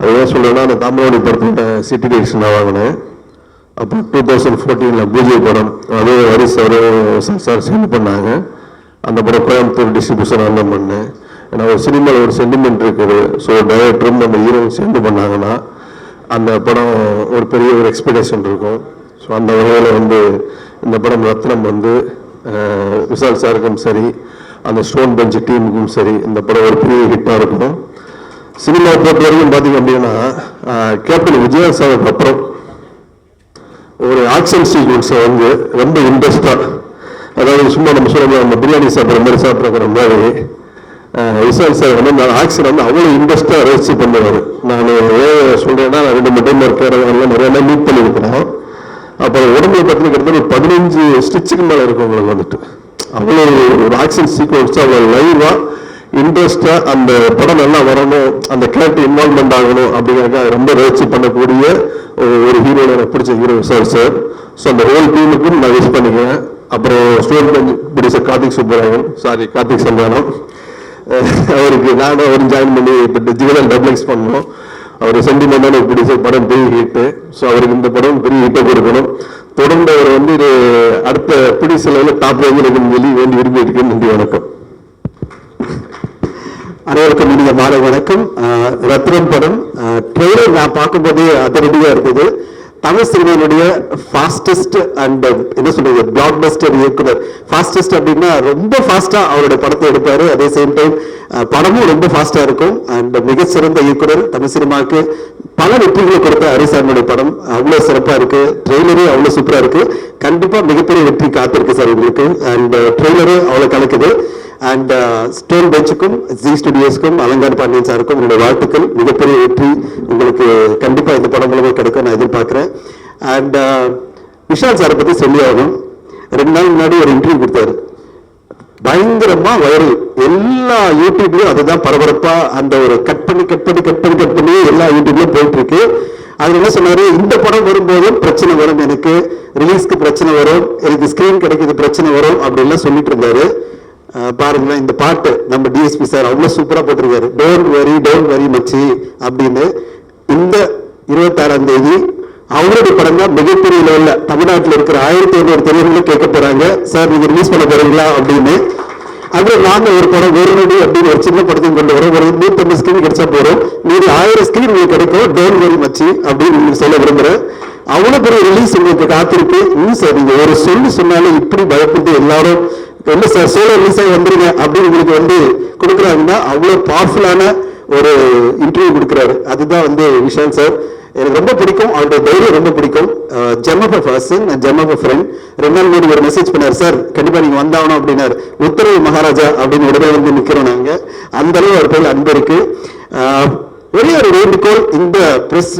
அதுதான் சொல்றேன்னா அந்த தாமிரபரணி படத்தோட சிட்டி டைரக்ஷன் நான் வாங்கினேன். அப்போ 2014 பூஜை படம் அது ஹரி சார் விஷால் சார் சேர்ந்து பண்ணாங்க. அந்த படம் கோயம்புத்தூர் டிஸ்ட்ரிபியூஷன் தான் பண்ணேன். ஏன்னா ஒரு சினிமாவில் ஒரு சென்டிமெண்ட் இருக்குது. ஸோ டைரக்டரும் நம்ம ஹீரோவும் சேர்ந்து பண்ணாங்கன்னா அந்த படம் ஒரு பெரிய ஒரு எக்ஸ்பெக்டேஷன் இருக்கும். ஸோ அந்த வகையில் வந்து இந்த படம் ரத்னம் வந்து விஷால் சாருக்கும் சரி அந்த ஸ்டோன் பெஞ்ச் டீமுக்கும் சரி இந்த படம் ஒரு பெரிய ஹிட்டாக இருக்கும். சினிமா பொறுத்த வரைக்கும் பார்த்தீங்க அப்படின்னா கேப்டன் விஜயா சாருக்கு அப்புறம் ஒரு ஆக்ஷன் சீக்வன்ஸை வந்து ரொம்ப இன்ட்ரெஸ்டாக, அதாவது சும்மா நம்ம சொல்லலாம் நம்ம பிரியாணி சாப்பிட்ற மாதிரி சாப்பிட்ற மாதிரி விஷால் சார் வந்து அந்த ஆக்ஷன் வந்து அவ்வளோ இன்ட்ரெஸ்டாக ரசிச்சு பண்ணுவார். நான் ஏன் சொல்கிறேன்னா நான் 2 டைம் இருக்கிறவங்கலாம் நிறைய நாள் மீட் பண்ணியிருக்கிறோம். அப்புறம் உடம்புல பார்த்தீங்கன்னா கிட்டத்தட்ட ஒரு 15 ஸ்டிச்சுக்கு மேலே இருக்கும் உங்களுக்கு வந்துட்டு. அவ்வளோ ஒரு ஆக்ஷன் சீக்வன்ஸ் அவ்வளோ லைவாக இன்ட்ரெஸ்டாக அந்த படம் நல்லா வரணும், அந்த கேரக்டர் இன்வால்மெண்ட் ஆகணும் அப்படிங்கிறதுக்காக ரொம்ப ரசிச்சு பண்ணக்கூடிய ஒரு ஹீரோ. எனக்கு பிடிச்ச ஹீரோ விஷால் சார். ஸோ அந்த ஹோல் டீமுக்கும் நான் விஷ் பண்ணிக்கிறேன். அப்புறம் stone bench producer Karthik Santhanam அவருக்கு நானும் அவரும் ஜாயின் பண்ணி இப்போ ஜிகதன் டப்ளெக்ஸ் பண்ணோம். அவர் சென்டிமெண்டான ப்ரொடியூசர், படம் பெரிய ஹிட்டு. ஸோ அவருக்கு இந்த படம் பெரிய ஹிட்டை கொடுக்கணும். தொடர்ந்து அவர் வந்து இது அடுத்த ப்ரொடியூசர் லெவலில் டாப் ரேஞ்சில் சொல்லி வேண்டி விரும்பி இருக்கேன். நன்றி, வணக்கம். அனைவருக்கும் இனிய மாலை வணக்கம். ரத்னம் படம் ட்ரெய்லர் நான் பார்க்கும்போதே அதிரடியாக இருக்குது. தமிழ் சினிமாவுடைய ஃபாஸ்டஸ்ட் அண்ட் என்ன சொல்றது பிளாக் பஸ்டர் இயக்குனர். ஃபாஸ்டஸ்ட் அப்படின்னா ரொம்ப ஃபாஸ்டா அவருடைய படத்தை எடுப்பாரு, அதே சேம் டைம் படமும் ரொம்ப ஃபாஸ்டா இருக்கும். அண்ட் மிகச்சிறந்த இயக்குனர், தமிழ் சினிமாவுக்கு பல வெற்றிகளை கொடுத்த ஹரிசாரனுடைய படம் அவ்வளவு சிறப்பா இருக்கு. ட்ரெய்லரே அவ்வளவு சூப்பரா இருக்கு. கண்டிப்பா மிகப்பெரிய வெற்றி காத்திருக்கு சார் உங்களுக்கு. அண்ட் ட்ரெய்லரு அவ்வளவு கலக்குது. அண்ட் ஸ்டோன் பெஞ்சுக்கும் ஜி ஸ்டுடியோஸ்க்கும் அலங்கார் பாண்டியன் சாருக்கும் உங்களுடைய வாழ்த்துக்கள். மிகப்பெரிய வெற்றி உங்களுக்கு கண்டிப்பா இந்த படம் மூலமா கிடைக்கும் நான் எதிர்பார்க்கிறேன். அண்ட் விஷால் சாரை பத்தி சொல்லி ஆகணும். 2 நாள் முன்னாடி ஒரு இன்டர்வியூ கொடுத்தாரு. பயங்கரமா வைரல், எல்லா யூடியூப்லயும் அதுதான் பரபரப்பா அந்த ஒரு கட் பண்ணி எல்லா யூடியூப்லயும் போயிட்டு இருக்கு. அது என்ன சொன்னாரு, இந்த படம் வரும்போதும் பிரச்சனை வரும், எனக்கு ரிலீஸ்க்கு பிரச்சனை வரும், எனக்கு ஸ்கிரீன் கிடைக்கிறது பிரச்சனை வரும் அப்படின்லாம் சொல்லிட்டு இருந்தாரு. பாருங்களேன், இந்த பாட்டு நம்ம டிஎஸ்பி சார் அவ்வளவு சூப்பரா போட்டிருக்காரு. டோன்ட் வரி மச்சி அப்படின்னு. இந்த 26ஆம் தேதி அவருடைய படம் தான் மிகப்பெரிய லெவல்ல தமிழ்நாட்டில் இருக்கிற 1500 திரையரங்குல கேட்க போறாங்க, சார் நீங்க ரிலீஸ் பண்ண போறீங்களா அப்படின்னு. அப்புறம் நாங்க ஒரு படம் வேறுநடி அப்படின்னு ஒரு சின்ன படத்தையும் கொண்டு வரோம். ஒரு 150 ஸ்கிரீன் கிடைச்சா போறோம், மீது 1000 ஸ்கிரீன் உங்களுக்கு கிடைக்கும், டோன்ட் வரி மச்சி அப்படின்னு உங்களுக்கு சொல்ல விரும்புறேன். அவ்வளவு பெரிய ரிலீஸ் உங்களுக்கு காத்திருக்கு. இன்னும் சார் நீங்க ஒரு சொன்னாலும் இப்படி பயப்பட்டு எல்லாரும் என்ன சார் சோலோ ரிலீஸ் ஆகி வந்துருங்க அப்படின்னு உங்களுக்கு கொடுக்குறாங்கன்னா அவ்வளவு பவர்ஃபுல்லான ஒரு இன்டர்வியூ கொடுக்குறாரு. அதுதான் விஷால் சார் எனக்கு ரொம்ப பிடிக்கும். அவருடைய தைரியம் ரொம்ப பிடிக்கும். Gem of a person, gem of a friend. 2 நாள் முன்னாடி ஒரு மெசேஜ் பண்ணார், சார் கண்டிப்பா நீங்க வந்தாகணும் அப்படின்னாரு. உத்தரவு மகாராஜா அப்படின்னு உடனே நிக்கிறோம் நாங்க. அந்த அளவு அவர் பேர் அன்பு இருக்கு. ஒரே ஒரு வேண்டுகோள், இந்த பிரஸ்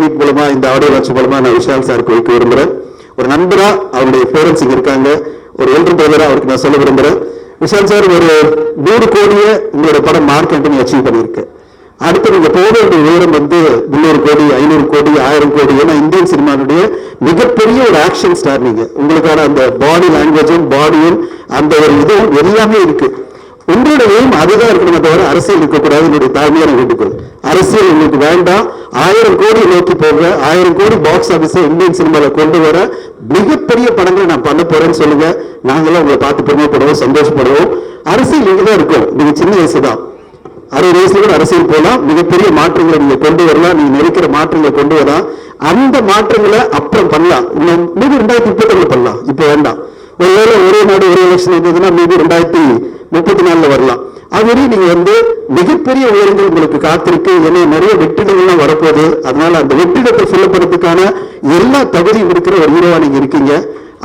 மீட் மூலமா, இந்த ஆடியோ லான்ச் மூலமா நான் விஷால் சாருக்கு வைக்க விரும்புறேன். ஒரு நண்பரா அவருடைய பேரண்ட்ஸ் இங்க இருக்காங்க, ஒரு எல்டர் பிரதரா அவருக்கு நான் சொல்ல விரும்புறேன். விஷால் சார் ஒரு 100 கோடியை உங்களோட படம் மார்க் பண்ணி அச்சீவ் பண்ணியிருக்கு. அடுத்து நீங்க போக வேண்டிய உயரம் 300 கோடி, 500 கோடி, 1000 கோடி. ஏன்னா இந்தியன் சினிமாவுடைய மிகப்பெரிய ஒரு ஆக்ஷன் ஸ்டார் நீங்க. உங்களுக்கான அந்த பாடி லாங்குவேஜும் பாடியும் அந்த ஒரு இதுவும் எல்லாமே இருக்கு. உங்களோட எய்ம் அதுதான் இருக்கணுமே தவிர அரசியல் இருக்கக்கூடாது. என்னுடைய தாழ்மையான வேண்டுகோள், அரசியல் உங்களுக்கு வேண்டாம். 1000 கோடி நோக்கி போக, 1000 கோடி பாக்ஸ் ஆபீஸை இந்தியன் சினிமால கொண்டு வர மிகப்பெரிய படங்களை நான் பண்ண போறேன்னு சொல்லுங்க. நாங்களும் உங்களை பார்த்து பெருமைப்படுவோம், சந்தோஷப்படுவோம். அரசியல் இங்கதான் இருக்கும். நீங்க சின்ன வயசு தான், 60 வயசுல கூட அரசியல் போகலாம். மிகப்பெரிய மாற்றங்களை நீங்க கொண்டு வரலாம். நீங்க நினைக்கிற மாற்றங்களை கொண்டு வரலாம். அந்த மாற்றங்களை அப்புறம் பண்ணலாம். மீது 2031 பண்ணலாம், இப்ப வேண்டாம். ஒருவேளை ஒரே நாடு ஒரே எலெக்ஷன் இருந்ததுன்னா மீது 2034 வரலாம். அது நீங்க மிகப்பெரிய உயரங்கள் உங்களுக்கு காத்திருக்கு. ஏன்னா நிறைய வெற்றிடங்கள்லாம் வரப்போகுது. அதனால அந்த வெற்றிடத்தை சொல்லப்படுறதுக்கான எல்லா தகுதியும் இருக்கிற ஒரு ஹீரோவா நீங்க இருக்கீங்க.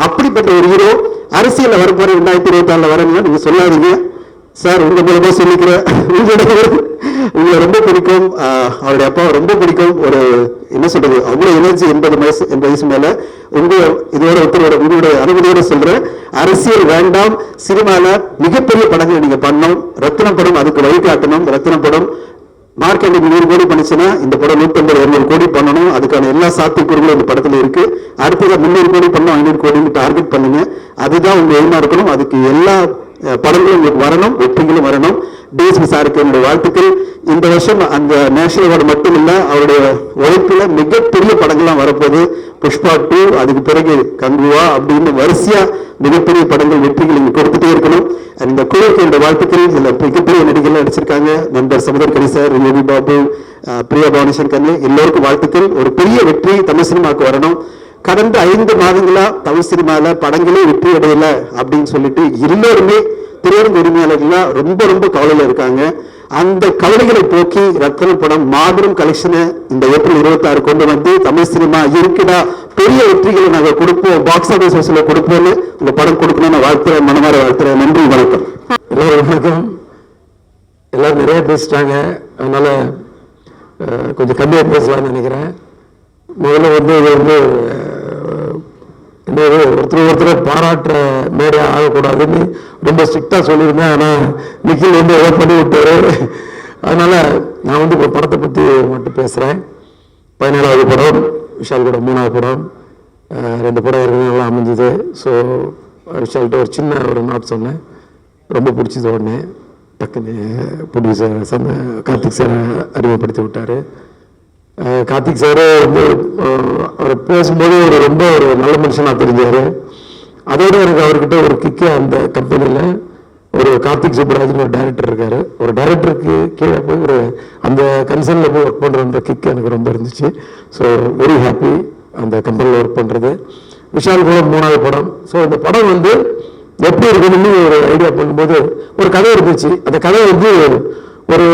அப்படிப்பட்ட ஒரு ஹீரோ அரசியல்ல வரப்போற 2024 வரணும்னா நீங்க சொல்லாதீங்க சார். உங்க மூலமா சொல்லிக்கிறேன், உங்களை ரொம்ப பிடிக்கும். அவருடைய அப்பாவை ரொம்ப பிடிக்கும். ஒரு என்ன சொல்றது, அவ்வளவு எனர்ஜி. 80 வயசு மேல உங்களுடைய அனுமதியோட சொல்றேன், அரசியல் வேண்டாம். சினிமால மிகப்பெரிய படங்களை நீங்க பண்ணணும். ரத்ன படம் அதுக்கு வழிகாட்டணும். ரத்ன படம் மார்க்கெட் 100 கோடி பண்ணிச்சுன்னா இந்த படம் 150-200 கோடி பண்ணணும். அதுக்கான எல்லா சாத்தியக்கூறுகளும் இந்த படத்துல இருக்கு. அடுத்தது 300 கோடி பண்ணணும், 500 கோடி டார்கெட் பண்ணுங்க. அதுதான் உங்க எய்மா இருக்கணும். அதுக்கு எல்லா படங்களும் உங்களுக்கு வரணும், வெற்றிகளும் வரணும். டிஎஸ்பி சாருக்கு என்னுடைய வாழ்த்துக்கள். இந்த வருஷம் அந்த நேஷனல் அவார்டு மட்டும் இல்ல, அவருடைய உழைப்புல மிகப்பெரிய படங்கள்லாம் வரப்போகுது. புஷ்பா 2, அதுக்கு பிறகு கங்குவா அப்படின்னு வரிசையா மிகப்பெரிய படங்கள் வெற்றிகள் இங்க கொடுத்துட்டே இருக்கணும். இந்த குழுவுக்கு என்னுடைய வாழ்த்துக்கள். இதுல மிகப்பெரிய நடிகர்கள் நடிச்சிருக்காங்க. நண்பர் சமுதர்கனி சார், யோகி பாபு, பிரியா பவானிசங்கர், எல்லோருக்கும் வாழ்த்துக்கள். ஒரு பெரிய வெற்றி தமிழ் சினிமாவுக்கு வரணும். கடந்த 5 மாதங்களா தமிழ் சினிமால படங்களே வெற்றி அடையல அப்படின்னு சொல்லிட்டு எல்லோருமே திரையரங்கு உரிமையாளர்கள்லாம் ரொம்ப ரொம்ப கவலையில இருக்காங்க. அந்த கவலைகளை போக்கி ரத்ன படம் மாபெரும் கலெக்ஷனை இந்த ஏப்ரல் 26 கொண்டு வந்து தமிழ் சினிமா இருக்குடா, பெரிய வெற்றிகளை நாங்க கொடுப்போம், பாக்ஸ் ஆபீஸ் ஹவுஸ்ல கொடுப்போம்னு உங்க படம் கொடுக்கணும்னு வாழ்த்துறேன், மனமாற வாழ்த்துறேன். நன்றி, வணக்கம். எல்லாரும் வணக்கம். எல்லாரும் நிறைய பேசிட்டாங்க, அதனால கொஞ்சம் கம்மியாக பேசலாம்னு நினைக்கிறேன். முதல்ல இது ஒருத்தர் பாராட்டுற மேடையா ஆகக்கூடாதுன்னு ரொம்ப ஸ்ட்ரிக்டா சொல்லியிருந்தேன். ஆனால் நிக்கில் எதை பண்ணி விட்டாரு. அதனால நான் இப்போ படத்தை பற்றி மட்டும் பேசுகிறேன். 17வது படம், விஷால் கூட 3வது படம். 2 படம் ஏற்கனவே நல்லா அமைஞ்சுது. ஸோ விஷால்கிட்ட ஒரு சின்ன நாட் சொன்னேன், ரொம்ப பிடிச்சது. உடனே டக்குன்னு ப்ரொடியூசர் கார்த்திக் சாரை அறிமுகப்படுத்தி விட்டார். கார்த்திக் சார் அவர் பேசும்போது ரொம்ப ஒரு நல்ல மனுஷனாக தெரிஞ்சார். அதோட எனக்கு அவர்கிட்ட ஒரு கிக்கு, அந்த கம்பெனியில் ஒரு கார்த்திக் சுப்பராஜன் ஒரு டைரக்டர் இருக்காரு. ஒரு டைரக்டருக்கு கீழே போய் அந்த கன்சர்னில் போய் ஒர்க் பண்ணுற கிக்கு எனக்கு ரொம்ப இருந்துச்சு. So very happy. அந்த கம்பெனியில் ஒர்க் பண்ணுறது. விஷால் கூட 3வது படம். ஸோ இந்த படம் வந்து எப்படி இருக்கணும்னு ஒரு ஐடியா பண்ணும்போது ஒரு கதை இருந்துச்சு. அந்த கதை வந்து ஒரு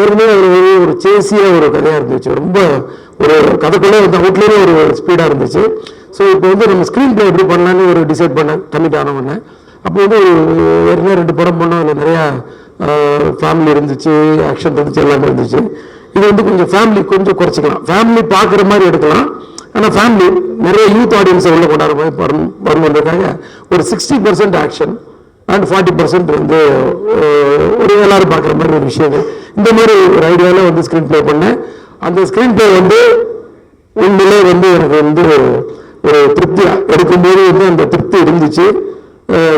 ஏற்கனவே ஒரு சேசியாக ஒரு கதையாக இருந்துச்சு. ரொம்ப ஒரு கதைக்குள்ளே வந்து அவுட்லேயே ஒரு ஸ்பீடாக இருந்துச்சு. ஸோ இப்போ வந்து நம்ம ஸ்க்ரீன் பிளே எப்படி பண்ணலான்னு ஒரு டிசைட் பண்ணேன், கமிட் ஆனவொன்னே. அப்போ வந்து ஏற்கனவே 2 படம் பண்ணோம். அதில் நிறையா ஃபேமிலி இருந்துச்சு, ஆக்ஷன் இருந்துச்சு, எல்லாமே இருந்துச்சு. இது வந்து கொஞ்சம் ஃபேமிலி கொஞ்சம் குறைச்சிக்கலாம், ஃபேமிலி பார்க்குற மாதிரி எடுக்கலாம். ஆனால் ஃபேமிலி நிறைய யூத் ஆடியன்ஸை உள்ள கொண்டாடுற மாதிரி வரணுன்றதுக்காக ஒரு 60% ஆக்ஷன் அண்ட் 40% வந்து ஒரு எல்லாரும் பார்க்குற மாதிரி ஒரு விஷயம். இந்த மாதிரி ஒரு ஐடியாவில் வந்து ஸ்க்ரீன் ப்ளே பண்ணேன். அந்த ஸ்க்ரீன் ப்ளே வந்து உண்மையிலே வந்து எனக்கு வந்து ஒரு திருப்தியாக எடுக்கும்போது வந்து அந்த திருப்தி இருந்துச்சு.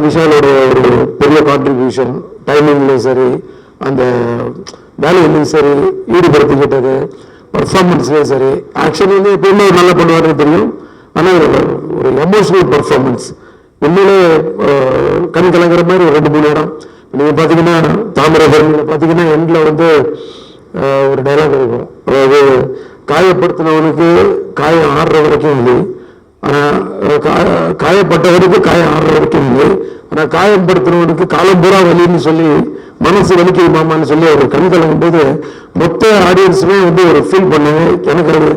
விஷாலோட ஒரு பெரிய கான்ட்ரிபியூஷன், டைமிங்லையும் சரி, அந்த வேலையிலையும் சரி, ஈடுபடுத்திக்கிட்டது, பர்ஃபார்மன்ஸ்லேயும் சரி. ஆக்ஷன் வந்து எப்பவுமே நல்லா பண்ணுவாருன்னு தெரியும். ஆனால் ஒரு எமோஷனல் பர்ஃபார்மன்ஸ் உண்மையிலே கண் கலங்குற மாதிரி ஒரு 2-3 இடம். நீங்கள் பார்த்தீங்கன்னா தாமிரபரணியில் பார்த்தீங்கன்னா எண்டில் வந்து ஒரு டைலாக் இருக்கும். அதாவது காயப்படுத்தினவனுக்கு காயம் ஆடுற வரைக்கும் இல்லை, ஆனால் காயப்பட்டவனுக்கு காயம் ஆடுற வரைக்கும் இல்லை, ஆனால் காயப்படுத்தினவனுக்கு காலம் பூரா வலின்னு சொல்லி மனசு வலிக்குது மாமான்னு சொல்லி ஒரு கண் கலங்கும் போது மொத்த ஆடியன்ஸுமே வந்து ஒரு ஃபீல் பண்ணாங்க. எனக்கு அது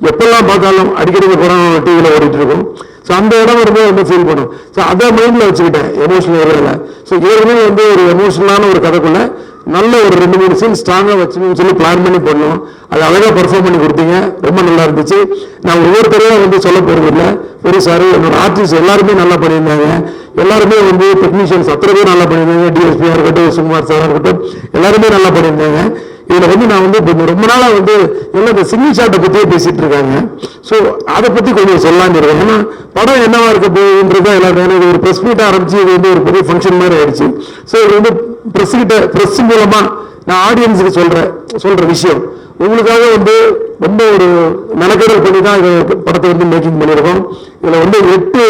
எப்பெல்லாம் பார்த்தாலும் அடிக்கடி படம் டிவியில் ஓடிட்டு இருக்கும். ஸோ அந்த இடம் வரும்போது ரொம்ப ஃபீல் பண்ணும். ஸோ அதை மைண்டில் வச்சுக்கிட்டேன் எமோஷனல் ஏரியாவில். ஸோ ஏற்கனவே வந்து ஒரு எமோஷனலான ஒரு கதைக்குள்ள நல்ல ஒரு 2-3 சீன் ஸ்ட்ராங்காக வச்சுன்னு சொல்லி பிளான் பண்ணி பண்ணோம். அது அழகாக பர்ஃபார்ம் பண்ணி கொடுத்தீங்க, ரொம்ப நல்லா இருந்துச்சு. நான் ஒவ்வொருத்தரையும் வந்து சொல்ல போகிறது இல்லை, ஒரு சார் என்னோட ஆர்டிஸ்ட் எல்லாருமே நல்லா பண்ணியிருந்தாங்க. எல்லாருமே வந்து டெக்னீஷியன்ஸ் அத்தனை பேர் நல்லா பண்ணியிருந்தாங்க. டிஎஸ்பியாக இருக்கட்டும், சுகுமார் சாராக இருக்கட்டும், எல்லாருமே நல்லா பண்ணியிருந்தாங்க. இதில் வந்து நான் வந்து இப்போ ரொம்ப நாளாக வந்து எல்லாம் இந்த சிங்கிள் ஷாட்டை பற்றியே பேசிகிட்டு இருக்காங்க. ஸோ அதை பற்றி கொஞ்சம் சொல்லலான்னு இருக்கேன். ஏன்னா படம் என்னவா இருக்க போகுதுன்றதா எல்லாரும் இது ஒரு ப்ரெஸ் மீட் ஆரம்பிச்சு இது வந்து ஒரு பெரிய ஃபங்க்ஷன் மாதிரி ஆயிடுச்சு. ஸோ இது வந்து ப்ரெஸ் மூலமாக நான் ஆடியன்ஸுக்கு சொல்கிற விஷயம் உங்களுக்காக வந்து ரொம்ப ஒரு மெனக்கெடல் பண்ணி தான் இது படத்தை வந்து மேக்கிங் பண்ணியிருக்கோம். இதில் வந்து 8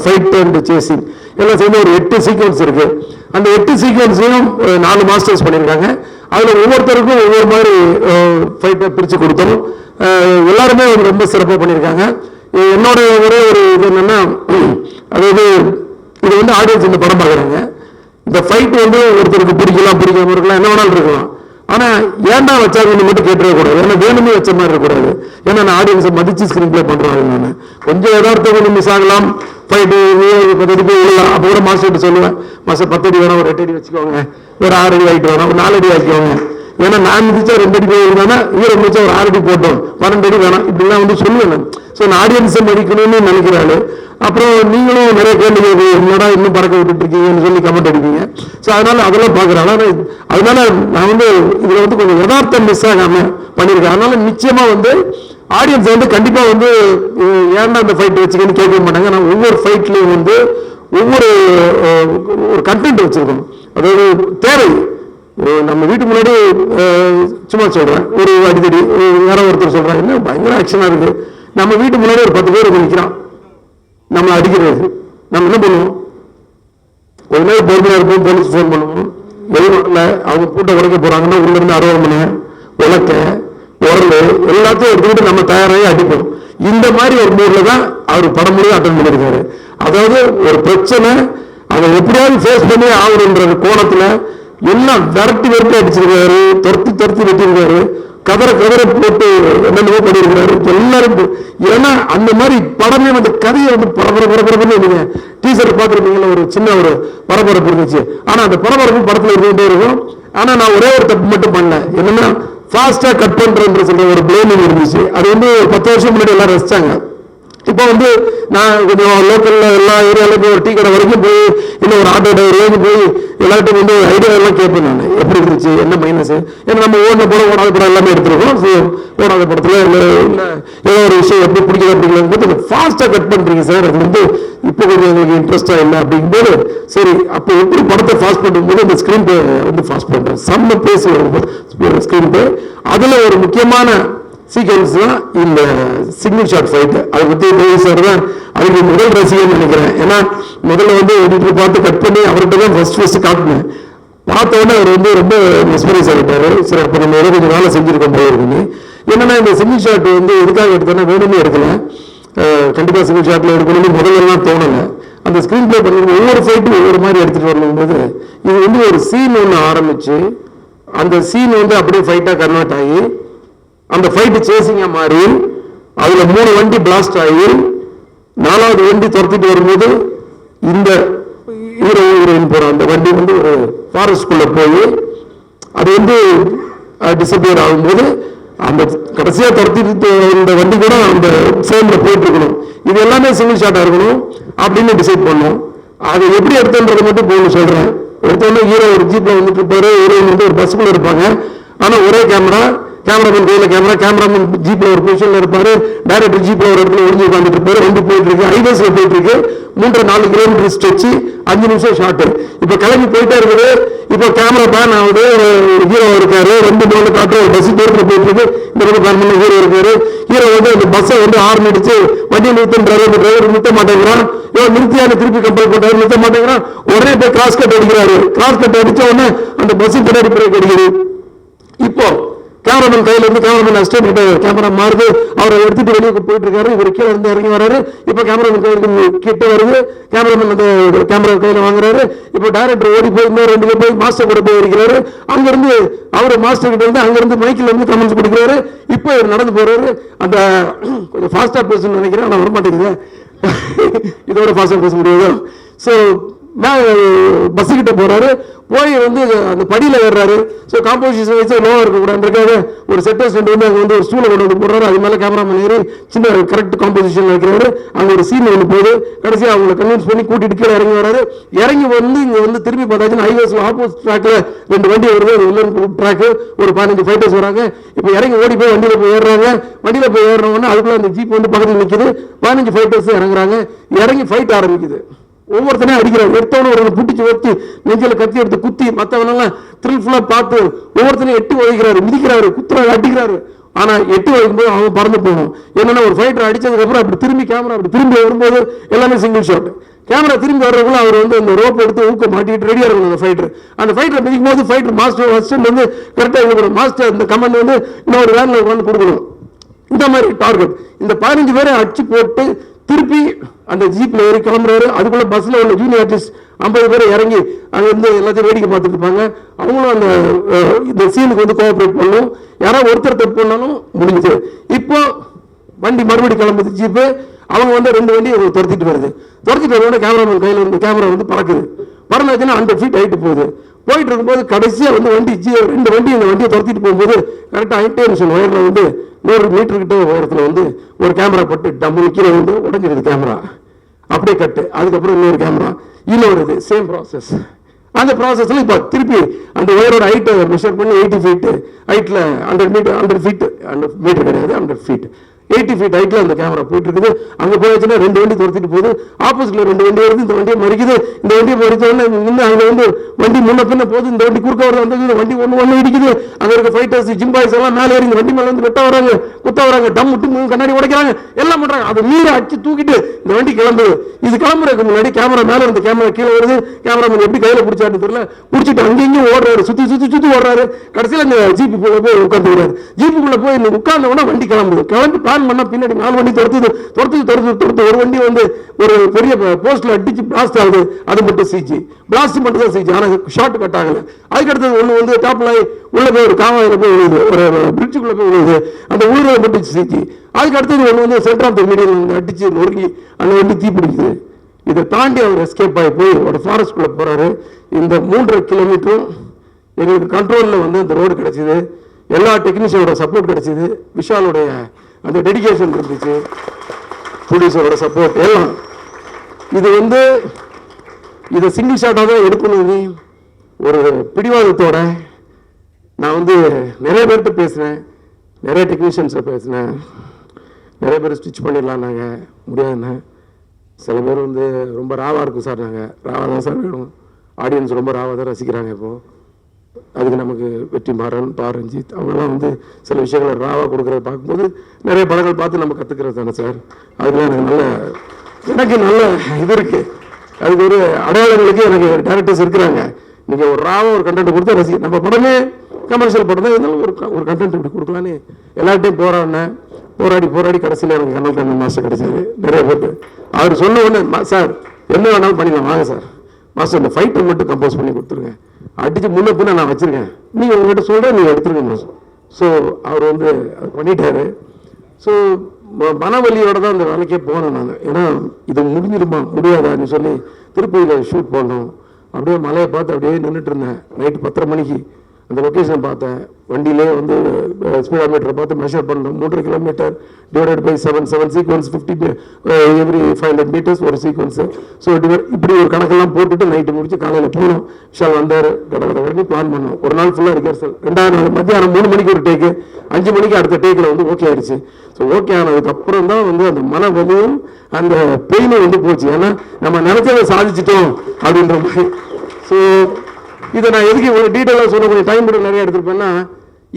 ஃபைட் அண்ட் சேசிங் எல்லாம் சேர்ந்து ஒரு 8 சீக்வன்ஸ் இருக்கு. அந்த 8 சீக்வன்ஸையும் 4 மாஸ்டர்ஸ் பண்ணியிருக்காங்க. அதில் ஒவ்வொருத்தருக்கும் ஒவ்வொரு மாதிரி ஃபைட்டை பிரித்து கொடுத்தோம். எல்லாருமே ரொம்ப சிறப்பாக பண்ணியிருக்காங்க. என்னோட ஒரே ஒரு இது என்னன்னா, அதாவது இது வந்து ஆடியன்ஸ் இந்த படம் பார்க்குறாங்க. இந்த ஃபைட் வந்து ஒருத்தருக்கு பிடிக்காம இருக்கலாம், என்ன வேணாலும் இருக்கலாம். ஆனால் ஏன்டா வச்சாங்கன்னு மட்டும் கேட்டுறக்கூடாது. ஏன்னா வேணுமே வச்ச மாதிரி இருக்கக்கூடாது. ஏன்னா நான் ஆடியன்ஸை மதிச்சு ஸ்க்ரீன் பிளே பண்ணுறாங்க. நான் கொஞ்சம் எதார்த்தம் கொஞ்சம் மிஸ் ஆகலாம், ஃபைட்டு 10 அடி போய் விடலாம். அப்போ கூட மாஸ்டர்கிட்ட சொல்லுவேன், மாஸ்டர் 10 அடி வேணாம், ஒரு 8 அடி வச்சுக்கோங்க, ஒரு 6 அடி ஆகிட்டு வேணாம், ஒரு 4 அடி ஆக்கிக்கோங்க. ஏன்னா நான் மிதிச்சா 2 அடி போய் இருந்தானா இவரை மிதிச்சா ஒரு 6 அடி போட்டோம், 12 அடி வேணாம், இப்படிலாம் வந்து சொல்லுவேன் நான். ஸோ நான் ஆடியன்ஸை மதிக்கணும்னு நினைக்கிறாரு. அப்புறம் நீங்களும் நிறைய கேள்வி என்னடா இன்னும் பறக்க விட்டுட்டு இருக்கீங்கன்னு சொல்லி கமெண்ட் அடிப்பீங்க. ஸோ அதனால அதெல்லாம் பார்க்குறேன். அதனால நான் வந்து இதில் வந்து கொஞ்சம் யதார்த்தம் மிஸ் ஆகாம பண்ணியிருக்கேன். அதனால நிச்சயமா வந்து ஆடியன்ஸ் வந்து கண்டிப்பா வந்து ஏன்டா அந்த ஃபைட் வச்சுக்கன்னு கேட்க மாட்டாங்க. நான் ஒவ்வொரு ஃபைட்லையும் வந்து ஒவ்வொரு ஒரு கண்டென்ட் வச்சிருக்கோம். அதாவது தேவை நம்ம வீட்டு முன்னாடி சும்மா சொல்றேன், ஒரு அடித்தடி வேற ஒருத்தர் சொல்றாங்க, என்ன பயங்கர ஆக்ஷனா இருக்கு, நம்ம வீட்டு முன்னாடி ஒரு 10 பேர் நிற்கிறான், நம்மளை அடிக்கிறது. நம்ம என்ன பண்ணுவோம், ஒரு நாள் பொறுமையாக இருப்போம், போலீஸ் ஃபோன் பண்ணுவோம். எதுவும் இல்லை, அவங்க கூட்ட உடைக்க போறாங்கன்னா உள்ள இருந்து 60 மணி உலக்க உரல் எல்லாத்தையும் எடுத்துக்கிட்டு நம்ம தயாராகி அடிப்போம். இந்த மாதிரி ஒரு மூடில் தான் அவர் படம் முறையாக அட்டன் பண்ணியிருக்காரு. அதாவது ஒரு பிரச்சனை அதை எப்படியாவது ஃபேஸ் பண்ணி ஆகணுன்ற கோணத்தில் எல்லாம் விரட்டி அடிச்சிருக்காரு, துரத்தி வெட்டியிருக்காரு, கதற போட்டு என்னென்னவோ பண்ணியிருக்கிறாரு எல்லாரும். ஏன்னா அந்த மாதிரி படமே வந்து கதையை வந்து பரபரப்புன்னு நீங்க டீசர் பார்த்துருப்பீங்களா, ஒரு சின்ன ஒரு பரபரப்பு இருந்துச்சு. ஆனா அந்த பரபரப்பு படத்துல இருந்துகிட்டே இருக்கும். ஆனா நான் ஒரே ஒரு தப்பு மட்டும் பண்ணேன், என்னன்னா ஃபாஸ்டா கட் பண்றேன்னு சொல்ற ஒரு பிளேமிங் இருந்துச்சு. அது வந்து 10 வருஷம் முன்னாடி எல்லாரும் ரசிச்சாங்க. இப்போ வந்து நான் கொஞ்சம் லோக்கல்ல எல்லா ஏரியாலும் போய் ஒரு டீ கடை வரைக்கும் போய் இல்லை ஒரு ஆட்டோ டிரைவர் போய் எல்லார்ட்டும் வந்து ஐடியா எல்லாம் கேட்பேன் நான், எப்படி இருந்துச்சு, என்ன மைனஸ். ஏன்னா நம்ம ஓடின படம் ஓடாத படம் எல்லாமே எடுத்துருக்கோம். ஸோ ஓடாத படத்துல இல்லை ஏதோ ஒரு விஷயம் எப்படி பிடிக்கல அப்படிங்கிறது ஃபாஸ்டா கட் பண்றீங்க சார், அது வந்து இப்போ கொஞ்சம் எங்களுக்கு இன்ட்ரெஸ்டா இல்லை அப்படிங்கும்போது சரி அப்போ எப்படி படத்தை ஃபாஸ்ட் பண்ணும்போது இந்த ஸ்கிரீன் பே வந்து ஃபாஸ்ட் பண்றேன், செம்ம பேசி ஸ்கிரீன் பே. அதுல ஒரு முக்கியமான சீக்வன்ஸ் தான் இந்த சிங்கிள் ஷாட் ஃபைட். அதை பத்தி சார் தான் அதுக்கு முதல் ரசிகன்னு நினைக்கிறேன். ஏன்னா முதல்ல வந்து எடிட்டர் பார்த்து கட் பண்ணி அவர்கிட்ட தான் ஃபர்ஸ்ட் காட்டினேன். பார்த்த உடனே அவர் வந்து ரொம்ப மெஸ்மரைஸ் ஆகிட்டாரு. சரி அப்போ நம்ம ஏதோ கொஞ்சம் வேலை செஞ்சிருக்கோம் போல இருக்குன்னு. என்னன்னா இந்த சிங்கிள் ஷாட் வந்து எதுக்காக எடுத்தோன்னா வேணுமே எடுக்கல, கண்டிப்பாக சிங்கிள் ஷாட்டில் எடுக்கணும்னு முதல்லாம் தோணலை. அந்த ஸ்க்ரீன் பிளே பண்ணி ஒவ்வொரு ஃபைட்டும் ஒவ்வொரு மாதிரி எடுத்துகிட்டு வரணும்போது இது வந்து ஒரு சீன் ஒன்று ஆரம்பித்து அந்த சீன் வந்து அப்படியே ஃபைட்டாக கன்வெர்ட் ஆகி அந்த ஃபைட்டு சேசிங்காக மாறி அதில் 3 வண்டி பிளாஸ்ட் ஆகி 4வது வண்டி துரத்திட்டு வரும்போது இந்த ஹீரோயின் போகிற அந்த வண்டி வந்து ஒரு ஃபாரஸ்ட்குள்ளே போய் அது வந்து டிசப்பியர் ஆகும்போது அந்த கடைசியாக துரத்திட்டு இந்த வண்டி கூட அந்த ஃப்ரேமில் போயிட்டு இருக்கணும். இது எல்லாமே சிங்கிள் ஷாட்டாக இருக்கணும் அப்படின்னு டிசைட் பண்ணோம். அதை எப்படி எடுத்துன்றது மட்டும் போகணும் சொல்கிறேன். எடுத்தோடனே ஹீரோ ஒரு ஜீப்பில் வந்துட்டு இருப்பாரு, ஹீரோயின் வந்து ஒரு பஸ்ஸுக்குள்ள இருப்பாங்க. ஆனால் ஒரே கேமராமேன் கையில் கேமராமேன் ஜீப்பில் ஒரு பொசிஷனில் இருப்பார், டைரக்டர் ஜீப்பில் ஒரு இடத்துல ஒளிஞ்சு உட்காந்துட்டு இருப்பாரு. வண்டி போயிட்டு இருக்கு, ஹைவேஸில் போயிட்டு இருக்கு, 3-4 கிலோமீட்டர் ஸ்ட்ரெச்சு, 5 நிமிஷம் ஷாட்டு. இப்போ கிளம்பி போயிட்டே இருக்குது. இப்போ கேமரா பேன் ஆகுது, ஹீரோ இருக்காரு, 2-3 காட்டுற ஒரு பஸ் தூரத்தில் போயிட்டு இருக்கு. இந்த பக்கம் பேன் பண்ண ஹீரோ இருக்காரு. ஹீரோ வந்து அந்த பஸ்ஸை வந்து ஹார்ன் அடிச்சு வண்டியை நிறுத்துன்றாரு. அந்த டிரைவர் நிறுத்த மாட்டேங்கிறான். நிறுத்தியான திருப்பி கம்பல் பண்றாரு, நிறுத்த மாட்டேங்கிறான். உடனே போய் கிராஸ் கட் அடிக்கிறாரு. கிராஸ் கட் அடிச்ச உடனே அந்த பஸ் பின்னாடி பிரேக் அடிக்குது. இப்போ கேமராமேன் கையில இருந்து கேமராமேன் அசிஸ்டன்ட் கேமரா மாறுது, அவரை எடுத்துட்டு வெளியே போயிட்டு இருக்காரு. இவர் கீழே இருந்து இறங்கி வராரு. இப்போ கேமராமேன் கையில கிட்ட வருது, கேமராமேன் அந்த கேமரா கையில வாங்குறாரு. இப்போ டைரக்டர் ஓடி போய் 2 பேர் போய் மாஸ்டர் கூட போய் இருக்கிறாரு. அங்கிருந்து அவர் மாஸ்டர் கிட்ட இருந்து அங்கிருந்து மைக்கில் இருந்து கமெண்ட்ஸ் கொடுக்குறாரு. இப்போ இவர் நடந்து போறாரு. அந்த கொஞ்சம் ஃபாஸ்டா பேசணும்னு நினைக்கிறேன், ஆனால் வர மாட்டேங்குது. இதோட ஃபாஸ்டா பேச முடியாது. ஸோ பஸ் கிட்ட போறாரு, போய் வந்து அந்த படியில ஏறாரு. ஸோ காம்போசிஷன் வச்சு லோவா இருக்கக்கூடாதுக்காக ஒரு செட்டர் ஸ்டெண்ட் வந்து அங்கே வந்து ஒரு ஸ்டூலை கொண்டு வந்து போடுறாரு. அது மேலே கேமராமேன் ஏறி சின்ன கரெக்ட் காம்போசிஷன் வைக்கிறாரு. அங்கே ஒரு சீன் ஒன்று போகுது. கடைசியாக அவங்களை கன்வின்ஸ் பண்ணி கூட்டிட்டு கீழே இறங்கி வராரு. இறங்கி வந்து இங்கே வந்து திரும்பி பார்த்தாச்சுன்னா ஹைவேஸ்ல ஆப்போசிட் ட்ராக்ல 2 வண்டி வருது. ஒரு ட்ராக்கு, ஒரு 15 ஃபைட்டர்ஸ் வராங்க. இப்போ இறங்கி ஓடி போய் வண்டியில போய் ஏறுறாங்க. வண்டியில போய் ஏறினோடனே அதுக்குள்ள அந்த ஜீப் வந்து பக்கத்தில் நிற்குது. 15 ஃபைட்டர்ஸ் இறங்குறாங்க. இறங்கி ஃபைட் ஆரம்பிக்குது. ஒவ்வொருத்தனையும் அடிக்கிறாரு. எடுத்தவன ஒரு புட்டிச்சு வச்சு நெஞ்சில கத்தி எடுத்து குத்தி மற்றவனெல்லாம் த்ரில்ஃபுல்லா பார்த்து ஒவ்வொருத்தனையும் எட்டி உதைக்கிறாரு, மிதிக்கிறாரு, குத்துறாரு, அடிக்கிறாரு. ஆனா எட்டி வைக்கும்போது அவன் பறந்து போகணும். என்னன்னா ஒரு ஃபைட்டர் அடிச்சதுக்கு அப்புறம் அப்படி திரும்பி கேமரா அப்படி திரும்பி வரும்போது எல்லாமே சிங்கிள் ஷாட். கேமரா திரும்பி வர்றதுக்குள்ள அவர் வந்து அந்த ரோப் எடுத்து ஊக்க மாட்டிட்டு ரெடியா இருக்கணும். அந்த ஃபைட்டர் மிதிக்கும் போது ஃபைட்டர் மாஸ்டர் அசிஸ்டன்ட் வந்து கரெக்டாக இருக்கணும். மாஸ்டர் அந்த கமெண்ட் வந்து இன்னொரு வேன்ல உட்காந்து கொடுக்கணும். இந்த மாதிரி டார்கெட். இந்த 15 பேரை அடிச்சு போட்டு திருப்பி அந்த ஜீப்ல ஏறி கிளம்புறாரு. அதுக்குள்ள பஸ்ல உள்ள ஜூனியர் ஆர்டிஸ்ட் 50 பேர் இறங்கி அங்க இருந்து எல்லாத்தையும் வேடிக்கை பார்த்துட்டு இருப்பாங்க. அவங்களும் அந்த இந்த சீனுக்கு வந்து கோஆபரேட் பண்ணும். யாராவது ஒருத்தர் தப்பு பண்ணாலும் முடிஞ்சது. இப்போ வண்டி மறுபடியும் கிளம்புது ஜீப்பு. அவங்க வந்து 2 வண்டி துரத்திட்டு வருது. துரத்திட்டு வரும்போது கேமராமேன் கையில இருந்து கேமரா வந்து பறக்குது. பறந்தாச்சுன்னா 100 ஃபீட் ஹைட்டு போயிட்டு இருக்கும்போது கடைசியா வந்து வண்டி 2 வண்டி இந்த வண்டியை துரத்திட்டு போகும்போது கரெக்டாக ஹைடென்ஷன் ஒயர்ல வந்து 100 மீட்டர் கிட்ட உயரத்தில் வந்து ஒரு கேமரா பட்டு டம்மு கீழே வந்து உடஞ்சிருது கேமரா. அப்படியே கட்டு. அதுக்கப்புறம் இன்னொரு கேமரா வருது. Same process. அந்த ப்ராசஸ்ல இப்போ திருப்பி அந்த ஒயரோட ஹைட்டை மெஷர் பண்ணி 80 ஃபீட் ஹைட்ல 100 ஃபீட் மீட்டர் கிடையாது 100 ஃபீட் 80 ஃபீட் ஹைட்ல அந்த கேமரா போயிட்டு இருக்குது. அங்க போயிடுச்சுன்னா 2 வண்டி துரத்திட்டு போகுது. ஆப்போசிட்ல 2 வண்டி வருது. இந்த வண்டியை மறிக்குது. இந்த வண்டியை மறிச்ச உடனே நின்று அங்க வந்து வண்டி முன்ன பின்ன போகுது. இந்த வண்டி குறுக்க வருது. அந்த வண்டி ஒண்ணு இடிக்குது. அங்க இருக்க ஃபைட்டர்ஸ் ஜிம்பாய்ஸ் எல்லாம் மேலே ஏறி இந்த வண்டி மேல வந்து வெட்ட வராங்க, குத்த வராங்க, டம் விட்டு கண்ணாடி உடைக்கிறாங்க, எல்லாம் பண்றாங்க. அது மீறி அடிச்சு தூக்கிட்டு இந்த வண்டி கிளம்புது. இது கிளம்புறதுக்கு முன்னாடி கேமரா மேல இருந்து கேமரா கீழே வருது. கேமராமேன் எப்படி கையில பிடிச்சாருன்னு தெரியல, பிடிச்சிட்டு அங்கேயும் ஓடுறாரு, சுத்தி ஓடுறாரு. கடைசியில் இந்த ஜீப்புக்குள்ள போய் உட்காந்துக்கிறாரு. ஜீப்புக்குள்ள போய் உட்கார்ந்த உடனே வண்டி கிளம்புது. கிளம்பி பிளான் பண்ணா பின்னாடி 4 வண்டி துரத்துது. ஒரு வண்டி வந்து ஒரு பெரிய போஸ்ட்ல அடிச்சு பிளாஸ்ட் ஆகுது. அது மட்டும் சிஜி பிளாஸ்ட் மட்டும் தான் சிஜி. ஆனா ஷார்ட் கட் ஆகல. அதுக்கு அடுத்தது ஒண்ணு வந்து டாப்ல உள்ள போய் ஒரு காவாயில போய் விழுது, ஒரு பிரிட்ஜுக்குள்ள போய் விழுது. அந்த உழுத மட்டும் சிஜி. அதுக்கு அடுத்தது ஒண்ணு வந்து சென்டர் ஆஃப் த மீடியம் அடிச்சு நொறுக்கி அந்த வண்டி தீ பிடிக்குது. இதை தாண்டி அவர் எஸ்கேப் ஆகி போய் ஒரு ஃபாரஸ்ட்குள்ள போறாரு. இந்த 3.5 கிலோமீட்டரும் எங்களுக்கு கண்ட்ரோல்ல வந்து அந்த ரோடு கிடைச்சது. எல்லா டெக்னீஷியனோட சப்போர்ட் கிடைச்சது. விஷாலுடைய அந்த டெடிகேஷன் இருந்துச்சு, ப்ரொடியூசரோட சப்போர்ட் எல்லாம். இது வந்து இதை சிங்கிள் ஷாட்டாக தான் எடுக்கணும் ஒரு பிடிவாதத்தோட. நான் வந்து நிறைய பேர்கிட்ட பேசினேன், நிறைய டெக்னீஷியன்ஸை பேசினேன். நிறைய பேர் ஸ்டிச் பண்ணிடலாம் நாங்கள் முடியாதுண்ணே. சில பேர் வந்து ரொம்ப ராவாக இருக்கும் சார், நாங்கள் ராவாக தான் சார் வேணும். ஆடியன்ஸ் ரொம்ப ராவாக தான் ரசிக்கிறாங்க. இப்போது அதுக்கு நமக்கு வெற்றி மாறன், ரஞ்சித் அவங்கெல்லாம் வந்து சில விஷயங்களை ராவாக கொடுக்குறத பார்க்கும்போது நிறைய படங்கள் பார்த்து நம்ம கற்றுக்கிறது தானே சார். அதுக்கெல்லாம் எனக்கு நல்ல இது இருக்குது. அதுக்கு ஒரு அடையாளங்களுக்கு எனக்கு டேரக்டர்ஸ் இருக்கிறாங்க. நீங்கள் ஒரு ராவாக ஒரு கண்டென்ட் கொடுத்தா நம்ம படமே கமர்ஷியல் படம் தான் இருந்தாலும் ஒரு கண்டென்ட் இப்படி கொடுக்கலான்னு எல்லார்ட்டையும் போராடி கடைசியில் எனக்கு கண்ணல் கண்ணன் மாஸ்டர் கிடைச்சாரு. நிறைய பேர் அவர் சொன்ன உடனே சார் என்ன வேணாலும் பண்ணிடலாம் வாங்க சார், மாஸ்டர் இந்த ஃபைட்டை மட்டும் கம்போஸ் பண்ணி கொடுத்துருங்க, அடிச்சு முன்ன பின்ன நான் வச்சிருக்கேன், நீங்கள் உங்கள்கிட்ட சொல்கிறேன் நீங்கள் எடுத்துருங்க மாஸ்டர். ஸோ அவர் வந்து அது பண்ணிட்டாரு. ஸோ மனவலியோட தான் அந்த வேலைக்கே போனேன் நான். ஏன்னா இது முடியாதான்னு சொல்லி திருப்பதியில் ஷூட் பண்ணோம். அப்படியே மலையை பார்த்து அப்படியே நின்றுட்டு இருந்தேன். நைட்டு 10:30 மணிக்கு அந்த லொக்கேஷனை பார்த்தேன். வண்டியிலே வந்து ஸ்பீடாமீட்டரை பார்த்து மெஷர் பண்ணோம். 3.5 kilometre divided by 7 sequence 50 every 500 metres ஒரு சீக்வன்ஸு. ஸோ இப்படி ஒரு கணக்கெல்லாம் போட்டுட்டு நைட்டு முடிச்சு காலையில் போனோம். விஷால் வந்தார், கடை பிளான் பண்ணோம். ஒரு நாள் ஃபுல்லாக ரிஹர்சல். 2வது நாள் மத்தியானம் 3 மணிக்கு ஒரு டேக்கு, 5 மணிக்கு அடுத்த டேக்கில் வந்து ஓகே ஆயிடுச்சு. ஸோ ஓகே ஆனதுக்கப்புறம் தான் வந்து அந்த மன வலியும் அந்த பெயினும் வந்து போச்சு. ஏன்னா நம்ம நினைச்சதை சாதிச்சிட்டோம் அப்படின்ற மாதிரி. ஸோ இதை நான் எதுக்கு இவ்வளோ டீட்டெயிலாக சொல்ல, கொஞ்சம் டைம் கூட நிறைய எடுத்துருப்பேன்னா,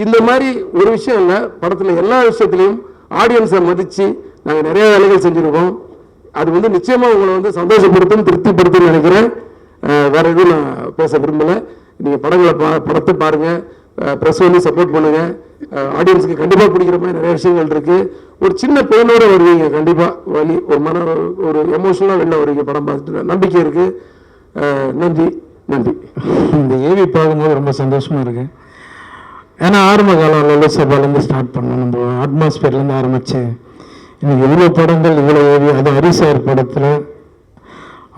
இந்த மாதிரி ஒரு விஷயம் இல்லை, படத்தில் எல்லா விஷயத்துலையும் ஆடியன்ஸை மதித்து நாங்கள் நிறைய வேலைகள் செஞ்சுருக்கோம். அது வந்து நிச்சயமாக உங்களை வந்து சந்தோஷப்படுத்தும், திருப்திப்படுத்தும் நினைக்கிறேன். வேறு எதுவும் நான் பேச விரும்பலை. நீங்கள் படத்தை பாருங்கள், ப்ரெஸ் வந்து சப்போர்ட் பண்ணுங்கள். ஆடியன்ஸுக்கு கண்டிப்பாக பிடிக்கிற மாதிரி நிறைய விஷயங்கள் இருக்குது. ஒரு சின்ன பெயினோடு வருவீங்க, கண்டிப்பாக வலி ஒரு எமோஷனலாக வெளில வருவீங்க படம் பார்த்துட்டு. நம்பிக்கை இருக்குது. நன்றி. இந்த ஏவி பார்க்கும்போது ரொம்ப சந்தோஷமா இருக்கு. ஏன்னா ஆரம்ப காலம் லோலோசபாலேருந்து ஸ்டார்ட் பண்ணோம், நம்ம அட்மாஸ்பியர்லேருந்து ஆரம்பிச்சு இன்னைக்கு இவ்வளோ படங்கள், இவ்வளோ ஏவி, அது ஹரிசார் படத்தில்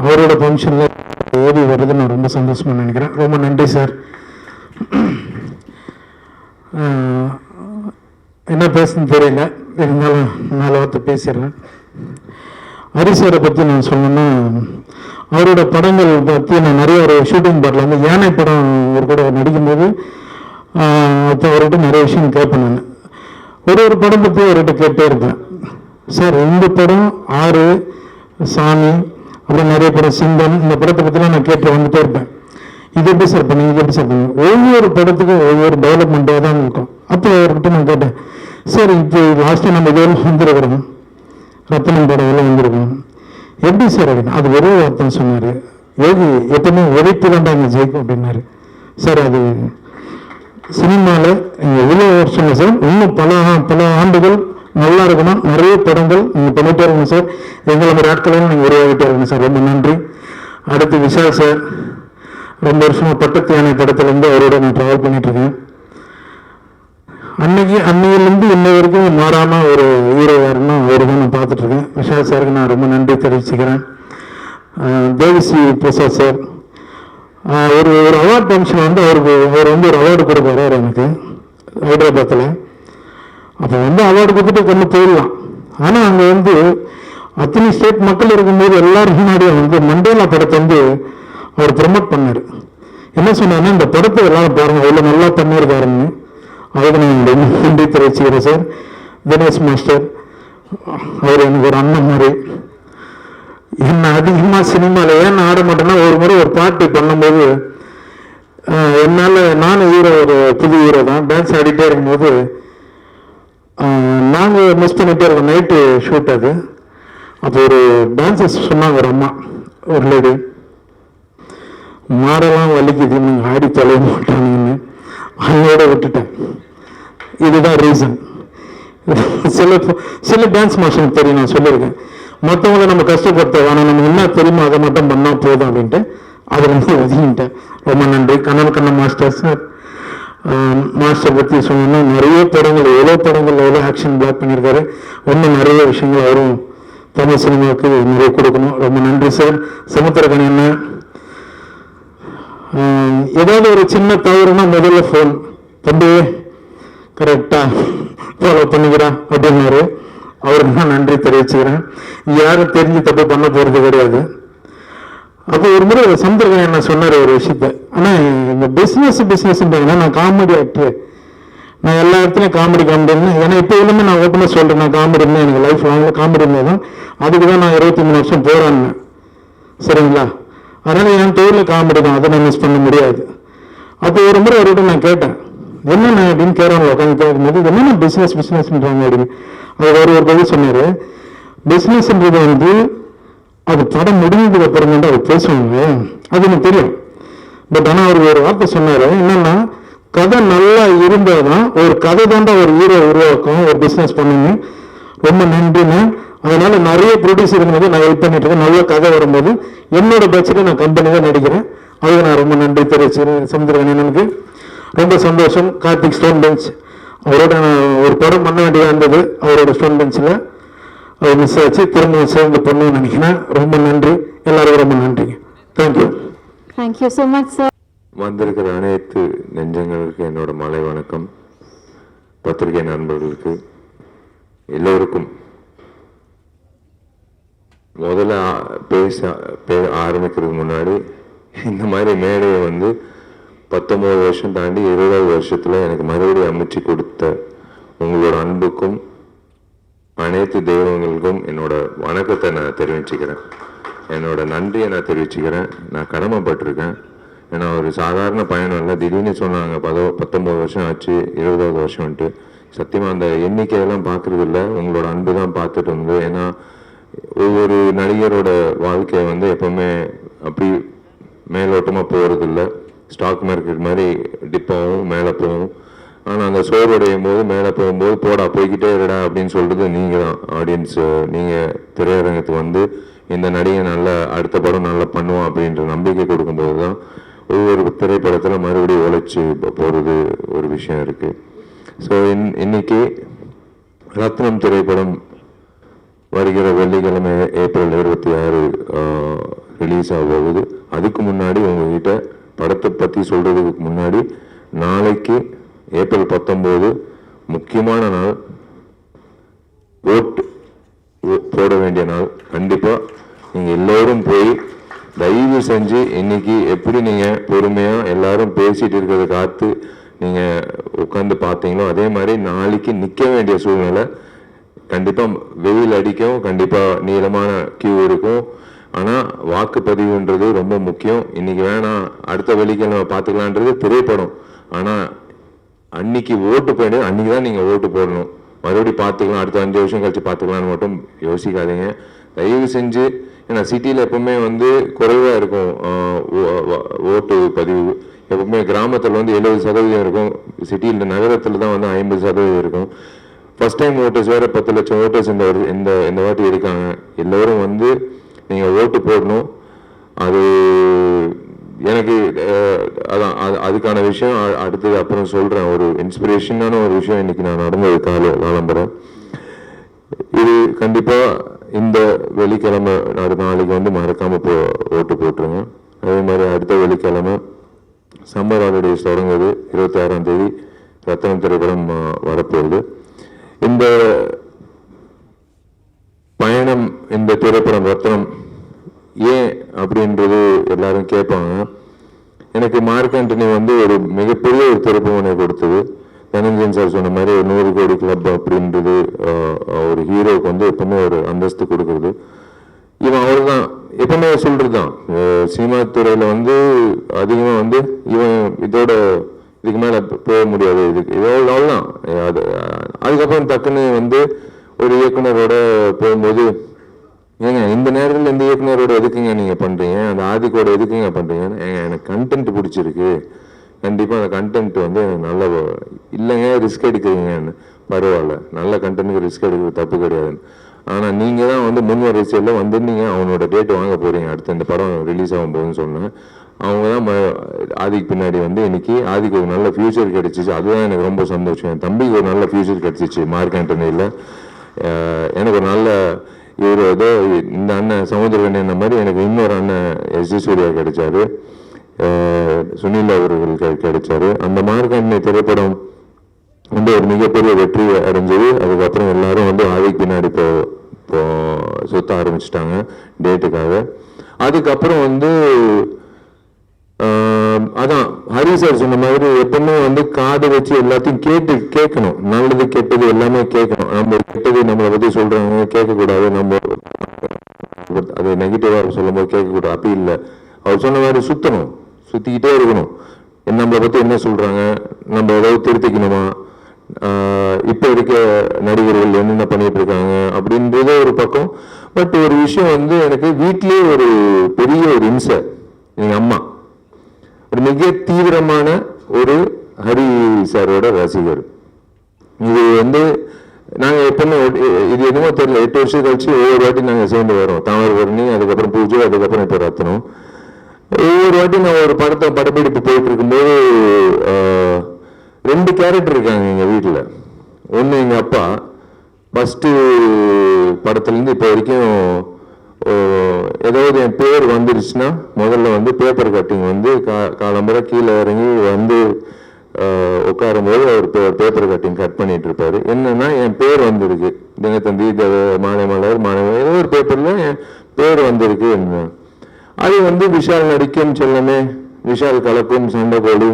அவரோட ஃபங்க்ஷனில் ஏவி வருது. நான் ரொம்ப சந்தோஷமா நினைக்கிறேன். ரொம்ப நன்றி சார். என்ன பேசுன்னு தெரியல, இருந்தாலும் 4 வார்த்தை பேசிடுறேன். ஹரிசாரை பற்றி நான் சொல்லணும்னா, அவரோட படங்கள் பற்றி நான் நிறைய ஒரு ஷூட்டிங் பாட்டில் வந்து யானை படம் ஒரு கூட நடிக்கும்போது அப்போ அவர்கிட்ட நிறைய விஷயம் கேட்பேன். நான் ஒரு படம் பற்றி அவர்கிட்ட கேட்டே இருப்பேன். சார் இந்த படம் 6 சாமி, அப்புறம் நிறைய படம் சிங்கம், இந்த படத்தை பற்றிலாம் நான் கேட்டு வந்துட்டே இருப்பேன். இது எப்படி சார் பண்ணீங்க, இது எப்படி சார் பண்ணீங்க, ஒவ்வொரு படத்துக்கும் ஒவ்வொரு டெவலப்மெண்ட்டாக தான் இருக்கும். அப்போ அவர்கிட்ட நான் கேட்டேன், சார் இப்போ லாஸ்ட்டாக நம்ம இதெல்லாம் வந்துருக்கிறோம், ரத்தனம் படம் எல்லாம் வந்திருக்கோம், எப்படி சார் அப்படின்னு. அது ஒரே வார்த்தை சொன்னார், யோகி எப்பவுமே உழைப்பு தாண்டாங்க ஜெயிக்கும் அப்படின்னாரு. சார் அது சினிமாவில் எவ்வளோ வருஷங்க சார், இன்னும் பல ஆண்டுகள் நல்லா இருக்கணும், நிறைய படங்கள் நீங்கள் பண்ணிகிட்டே இருக்கணும் சார், எங்களை மாதிரி ஆட்களும் நீங்கள் உருவாகிட்டே இருக்கணும் சார். ரொம்ப நன்றி. அடுத்து விஷால் சார், ரொம்ப வருஷமாக பட்டத்து யானை படத்துலேருந்து அவரோட நான் ட்ராவல் பண்ணிகிட்ருக்கேன். அன்னையிலேருந்து இன்ன வரைக்கும் மாறாமல் ஒரு ஹீரோ வரணும் அவரு தான் நான் பார்த்துட்ருக்கேன். விஷால் சாருக்கு நான் ரொம்ப நன்றி தெரிவிச்சுக்கிறேன். தேவிஸ்ரீ பிரசாத் சார், ஒரு அவார்ட் ஃபங்க்ஷன் வந்து அவர் வந்து ஒரு அவார்டு கொடுப்பாரு எனக்கு ஹைதராபாத்தில். அப்போ வந்து அவார்டு கொடுத்துட்டு கொண்டு போயிடலாம். ஆனால் அங்கே வந்து அத்தனை ஸ்டேட் மக்கள் இருக்கும்போது எல்லாரும் முன்னாடியும் வந்து மண்டேலா படத்தை வந்து அவர் ப்ரமோட் பண்ணார். என்ன சொன்னார்னா, இந்த படத்தை எல்லாரும் பாருங்கள், அவ்வளோ நல்லா பண்ணியிருக்காருன்னு. அதுக்கு நான் நன்றி தெரிவிச்சுக்கிறேன் சார். தினேஷ் மாஸ்டர், அவர் எனக்கு ஒரு அண்ணன் மாதிரி. என்ன அதிகமாக சினிமாவில் ஏன் ஆட மாட்டேன்னா, ஒரு முறை ஒரு பாட்டு பண்ணும்போது என்னால், நானும் ஹீரோ, ஒரு புது ஹீரோ தான், டான்ஸ் ஆடிட்டே இருக்கும்போது நாங்கள் மிஸ் பண்ணிகிட்டே இருக்கோம். நைட்டு ஷூட் அது. அப்போ ஒரு டான்ஸர்ஸ் சொன்னாங்க, ஒரு அம்மா, ஒரு லேடி, மாடெல்லாம் வலிக்குது, நீங்கள் ஆடி தொலைய மாட்டாங்கன்னு. அதோட விட்டுட்டேன். இதுதான் ரீசன். சில டான்ஸ் மாஸ்டருக்கு தெரியும், நான் சொல்லியிருக்கேன், மற்றவங்களை நம்ம கஷ்டப்படுத்த வேணாம், நம்ம என்ன தெரியுமோ அதை மட்டும் பண்ணால் போதும் அப்படின்ட்டு அதில் வந்து ஒதுங்கிட்டேன். ரொம்ப நன்றி. கண்ணன் மாஸ்டர் சார், மாஸ்டர் பற்றி சொன்னோன்னா நிறைய படங்கள், எவ்வளோ ஆக்ஷன் பிளாக் பண்ணியிருக்காரு. இன்னும் நிறைய விஷயங்கள் அவரும் தமிழ் சினிமாவுக்கு நிறைய கொடுக்கணும். ரொம்ப நன்றி சார். சமுத்திரக்கணி என்ன, ஏதாவது ஒரு சின்ன தவறுனா முதல்ல ஃபோன், தம்பி கரெக்டாக ஃபாலோ பண்ணிக்கிறேன் அப்படின்னாரு. அவருக்கு நான் நன்றி தெரிவிச்சுக்கிறேன். யாரும் தெரிஞ்சு தப்பு பண்ண போகிறது கிடையாது. அப்போ ஒரு முறை சமுத்திரக்கணி என்ன சொன்னார் ஒரு விஷயத்த, ஆனால் இந்த பிஸ்னஸ்ன்றாங்கன்னா, நான் காமெடி ஆக்டர், நான் எல்லா இடத்துலையும் காமெடி ஏன்னா இப்போ எல்லாமே நான் ஓப்பனாக சொல்கிறேன், நான் காமெடி இருந்தேன், எனக்கு லைஃப் லாங்கில் காமெடி இருந்தது தான். அதுக்கு தான் நான் 23 வருஷம் போகிறேன்னு. சரிங்களா? அதனால் என் தொழில் காமெடி தான், அதை நான் மிஸ் பண்ண முடியாது. அப்போ ஒரு முறை அவர்கிட்ட நான் கேட்டேன், என்னென்ன அப்படின்னு கேட்கறாங்க. உட்காந்து கேட்கும்போது என்னென்ன பிஸ்னஸ்ன்றாங்க அப்படின்னு. அவர் ஒரு பதில் சொன்னார், பிஸ்னஸ்ன்றது வந்து அது படம் முடிஞ்சதுக்கு அப்புறம் தான் அவர் பேசுவாங்க, அது எனக்கு தெரியும். பட் ஆனால் அவர் ஒரு வார்த்தை சொன்னார், என்னென்னா, கதை நல்லா இருந்தால் தான், ஒரு கதை தாண்டா ஒரு ஹீரோ உருவாக்கும், ஒரு பிஸ்னஸ் பண்ணுங்க. ரொம்ப நன்றிண்ணா. அதனால நிறைய ப்ரொடியூசருங்க வந்து நான் ஹெல்ப் பண்ணிட்டு இருக்கேன். நல்ல கதை வரும்போது என்னோட பட்ஜெட்டில் நான் கம்பெனி தான் நடிக்கிறேன். அதுக்கு நான் ரொம்ப நன்றி தெரிவிச்சுக்கிறேன் சமுத்திரகண்ணனுக்கு. ரொம்ப சந்தோஷம். கார்த்திக் ஸ்டோன் பெஞ்ச் அவரோட நான் ஒரு படம் பண்ண வேண்டியதாக இருந்தது. அவரோட ஸ்டோன் பெஞ்சில் அவர் மிஸ் ஆச்சு. திரும்ப சேர்ந்து பண்ணணும்னு நினைக்கிறேன். ரொம்ப நன்றி, எல்லாருக்கும் ரொம்ப நன்றிங்க. Thank you. Thank you so much, sir. வந்திருக்கிற அனைத்து நெஞ்சங்களுக்கு என்னோட மாலை வணக்கம். பத்திரிகை நண்பர்களுக்கு எல்லோருக்கும் முதல்ல ஆரம்பிக்கிறதுக்கு முன்னாடி இந்த மாதிரி மேடையை வந்து 19 வருஷம் தாண்டி 20வது வருஷத்துல எனக்கு மறுபடியும் அமைச்சு கொடுத்த உங்களோட அன்புக்கும் அனைத்து தெய்வங்களுக்கும் என்னோட வணக்கத்தை நான் தெரிவிச்சுக்கிறேன். என்னோட நன்றியை நான் தெரிவிச்சுக்கிறேன். நான் கடமைப்பட்டிருக்கேன். ஏன்னா ஒரு சாதாரண பயணம் இல்லை. திடீர்னு சொன்னாங்க 19 வருஷம் ஆச்சு, 20வது வருஷம்ட்டு. சத்தியமாக அந்த எண்ணிக்கையெல்லாம் பார்க்கறது இல்லை, உங்களோட அன்பு தான் பார்த்துட்டு இருந்தது. ஏன்னா ஒவ்வொரு நடிகரோட வாழ்க்கையை வந்து எப்பவுமே அப்படி மேலோட்டமாக போகிறது இல்லை. ஸ்டாக் மார்க்கெட் மாதிரி டிப்பாகவும் மேலே போகும். ஆனால் அந்த சோர்வடையும் போது மேலே போகும்போது போடா போய்கிட்டே இருடா அப்படின்னு சொல்கிறது நீங்கள் தான் ஆடியன்ஸ். நீங்கள் திரையரங்கத்துக்கு வந்து இந்த நடிகை நல்லா அடுத்த படம் நல்லா பண்ணுவோம் அப்படின்ற நம்பிக்கை கொடுக்கும்போது தான் ஒவ்வொரு திரைப்படத்தில் மறுபடியும் உழைச்சி போகிறது ஒரு விஷயம் இருக்குது. ஸோ இன்னைக்கு ரத்னம் திரைப்படம் வருகிற வெள்ளிக்கிழமை ஏப்ரல் 26 ரிலீஸ் ஆக போகுது. அதுக்கு முன்னாடி உங்ககிட்ட படத்தை பற்றி சொல்கிறதுக்கு முன்னாடி நாளைக்கு ஏப்ரல் 19 முக்கியமான நாள், ஓட்டு போட வேண்டிய நாள். கண்டிப்பாக நீங்கள் எல்லோரும் போய் தயவு செஞ்சு இன்னைக்கு எப்படி நீங்கள் பொறுமையாக எல்லாரும் பேசிகிட்டு இருக்கிறத காத்து நீங்கள் உட்காந்து பார்த்தீங்களோ அதே மாதிரி நாளைக்கு நிற்க வேண்டிய சூழ்நிலை. கண்டிப்பாக வெயில் அடிக்கும், கண்டிப்பாக நீளமான கியூ இருக்கும். ஆனால் வாக்குப்பதிவுன்றது ரொம்ப முக்கியம். இன்னைக்கு வேணாம் அடுத்த வெள்ளிக்கிழமை பார்த்துக்கலான்றது திரைப்படம். ஆனால் அன்னைக்கு ஓட்டு போயிடு, அன்னைக்கு தான் நீங்கள் ஓட்டு போடணும். மறுபடியும் பார்த்துக்கலாம், அடுத்த 5 வருஷம் கழிச்சு பார்த்துக்கலான்னு மட்டும் யோசிக்காதீங்க தயவு செஞ்சு. ஏன்னா சிட்டியில் எப்பவுமே வந்து குறைவாக இருக்கும் ஓட்டு பதிவு. எப்பவுமே கிராமத்தில் வந்து 70% இருக்கும், சிட்டியில் நகரத்தில் தான் வந்து 50% இருக்கும். ஃபர்ஸ்ட் டைம் ஓட்டர்ஸ் வேறு 10 லட்சம் ஓட்டர்ஸ் இந்த வாட்டி இருக்காங்க. எல்லோரும் வந்து நீங்கள் ஓட்டு போடணும். அது எனக்கு அதான் அதுக்கான விஷயம் அடுத்தது அப்புறம் சொல்கிறேன். ஒரு இன்ஸ்பிரேஷனான ஒரு விஷயம் இன்னைக்கு நான் நடந்தது காலம்பரம். இது கண்டிப்பாக இந்த வெள்ளிக்கிழமை நாளைக்கு வந்து மறக்காமல் ஓட்டு போட்டுருங்க. அதே மாதிரி அடுத்த வெள்ளிக்கிழமை சம்மர் ஹாலிடேஸ் தொடங்குது. 26ஆம் தேதி ரத்னம் திரைப்படம் வரப்போகுது. இந்த பயணம், இந்த திரைப்படம் ரத்னம் ஏன் அப்படின்றது எல்லாரும் கேட்பாங்க. எனக்கு மார்க் ஆண்டனி வந்து ஒரு மிகப்பெரிய ஒரு திருப்புமுனை கொடுத்தது. தனஞ்சயன் சார் சொன்ன மாதிரி ஒரு 100 கோடி கிளப் அப்படின்றது ஒரு ஹீரோவுக்கு வந்து எப்பவுமே ஒரு அந்தஸ்து கொடுக்கறது. இவன் அவர் தான் எப்பவுமே சொல்றது தான். சினிமா துறையில வந்து அதிகமாக வந்து இவன் இதுக்கு மேலே போக முடியாது, இதோட தான். அதுக்கப்புறம் டக்குன்னு வந்து ஒரு இயக்குனரோட போகும்போது, ஏங்க இந்த நேரத்தில் இந்த இயக்குனரோட எதுக்குங்க நீங்கள் பண்ணுறீங்க, அந்த ஆதிக்கோட எதுக்குங்க பண்ணுறீங்க, ஏங்க எனக்கு கண்டென்ட் பிடிச்சிருக்கு, கண்டிப்பாக அந்த கண்டென்ட் வந்து நல்ல இல்லைங்க ரிஸ்க் எடுக்கிறீங்கன்னு. பரவாயில்ல, நல்ல கண்டென்ட்டுக்கு ரிஸ்க் எடுக்கிறது தப்பு கிடையாதுன்னு. ஆனால் நீங்கள் தான் வந்து முன் வரிசையில் வந்து நீங்கள் அவனோட டேட் வாங்க போகிறீங்க அடுத்த இந்த படம் ரிலீஸ் ஆகும் போதுன்னு சொன்னேன். அவங்க தான் ஆதிக்கு பின்னாடி வந்து இன்னைக்கு ஆதிக்கு ஒரு நல்ல ஃபியூச்சர் கிடைச்சிச்சு. அதுதான் எனக்கு ரொம்ப சந்தோஷம். என் தம்பிக்கு ஒரு நல்ல ஃபியூச்சர் கிடைச்சிச்சு மார்க் ஆண்டனியில். எனக்கு ஒரு நல்ல இவர் ஏதோ இந்த அண்ணன் சமுத்திரகண்ணன் மாதிரி எனக்கு இன்னொரு அண்ணன் எஸ்.ஜி. சூர்யா கிடைச்சாரு, சுனில் அவர்கள் கிடைச்சாரு. அந்த மார்க் ஆண்டனி திரைப்படம் வந்து ஒரு மிகப்பெரிய வெற்றி அடைஞ்சது. அதுக்கப்புறம் எல்லாரும் வந்து ஆதிக்கு பின்னாடி சுத்த ஆரம்பிச்சிட்டாங்க டேட்டுக்காக. அதுக்கப்புறம் வந்து அதான் ஹரி சார் சொன்ன மாதிரி எப்பவுமே வந்து காது வச்சு எல்லாத்தையும் கேட்கணும். நல்லது கெட்டது எல்லாமே கேட்கணும். நம்ம கெட்டது நம்மளை பத்தி சொல்றாங்க கேட்கக்கூடாது, நம்ம அது நெகட்டிவா சொல்லும் போது கேட்கக்கூடாது. அப்படி இல்லை, அவர் சொன்ன மாதிரி சுத்திக்கிட்டே இருக்கணும். நம்மளை பத்தி என்ன சொல்றாங்க, நம்ம ஏதாவது திருத்திக்கணுமா, இப்ப இருக்க நடிகர்கள் என்னென்ன பண்ணிட்டு இருக்காங்க அப்படின்றத ஒரு பக்கம். பட் ஒரு விஷயம் வந்து எனக்கு வீட்லயே ஒரு பெரிய ஒரு இம்சை. எங்க அம்மா ஒரு மிக தீவிரமான ஒரு ஹரி சாரோட ரசிகர். இது வந்து நாங்கள் எப்பவுமே இது என்னமோ தெரியல 8 வருஷம் கழிச்சு ஒவ்வொரு வாட்டி நாங்கள் சேர்ந்து வரோம். தாமிரபரணி, அதுக்கப்புறம் பூஜை, அதுக்கப்புறம் இப்போ ரத்னம். ஒவ்வொரு வாட்டி நான் ஒரு படப்பிடிப்பு போயிட்டு இருக்கும்போது 2 கேரக்டர் இருக்காங்க எங்கள் வீட்டில். ஒன்று எங்கள் அப்பா ஃபஸ்ட்டு படத்துலேருந்து இப்போ வரைக்கும் ஏதாவது என் பேர் வந்துருச்சுன்னா முதல்ல வந்து பேப்பர் கட்டிங் வந்து காலம்புற கீழே இறங்கி வந்து உட்காரும்போது அவர் பேப்பர் கட்டிங் கட் பண்ணிட்டு இருப்பாரு. என்னன்னா என் பேர் வந்திருக்கு, தினத்தந்தி, மாலை மலர், ஏதோ ஒரு பேப்பர்ல என் பேர் வந்திருக்கு. அது வந்து விஷால் நடிக்கும் செல்லமே, விஷால் கலக்கும் சண்டைக்கோழி,